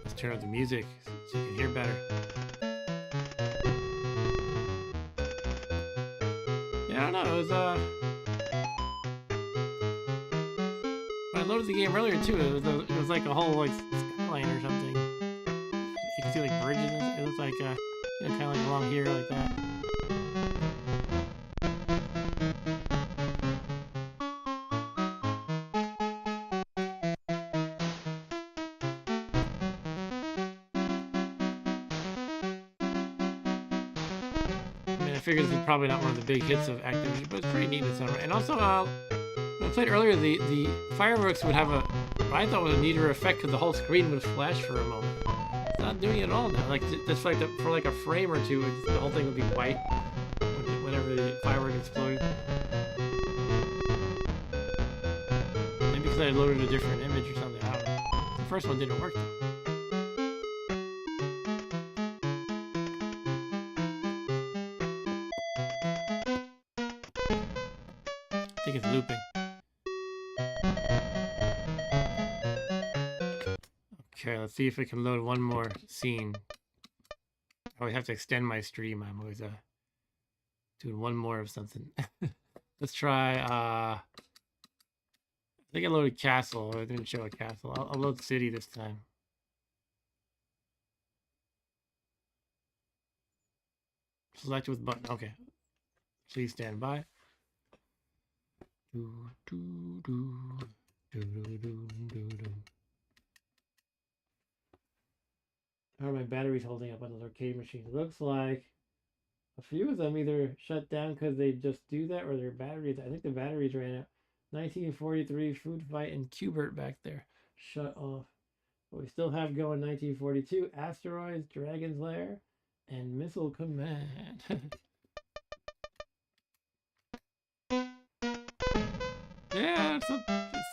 Let's turn up the music so you can hear better. Yeah, I don't know, it was when I loaded the game earlier too, it was like a whole like skyline or something. You can see like bridges and it looks like you know, kind of like along here like that. I figured this is probably not one of the big hits of Activision, but it's pretty neat in its own right. And also, when I played earlier, the fireworks would have what I thought was a neater effect because the whole screen would flash for a moment. It's not doing it at all now. Like just like for like a frame or two, the whole thing would be white whenever the firework exploded. Maybe because I loaded a different image or something. I don't know. The first one didn't work though. I think it's looping. Okay, let's see if I can load one more scene. I always have to extend my stream. I'm always doing one more of something. Let's try. I think I loaded castle. I didn't show a castle. I'll load city this time. Select with button. Okay. Please stand by. How are my batteries holding up on those arcade machines? It looks like a few of them either shut down because they just do that or their batteries. I think the batteries ran out. 1943 Food Fight and Qbert back there. Shut off. But we still have going 1942 Asteroids, Dragon's Lair, and Missile Command. Yeah, it's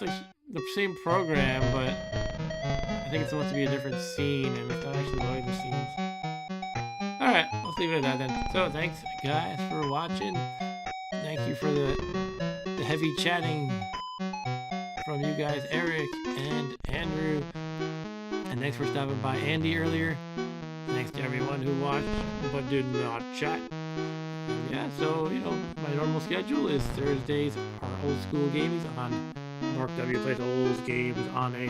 like the same program, but I think it's supposed to be a different scene, and it's not actually loading the scenes. Alright, let's leave it at that then. So, thanks guys for watching. Thank you for the heavy chatting from you guys, Eric and Andrew. And thanks for stopping by Andy earlier. Thanks to everyone who watched but did not chat. Yeah, so, my normal schedule is Thursdays are old school games on Mark W. plays old games on a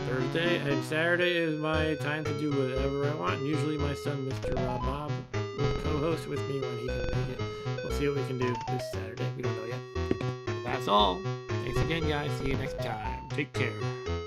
Thursday, and Saturday is my time to do whatever I want. Usually my son, Mr. Bob, will co-host with me when he can make it. We'll see what we can do this Saturday. We don't know yet. That's all. Thanks again, guys. See you next time. Take care.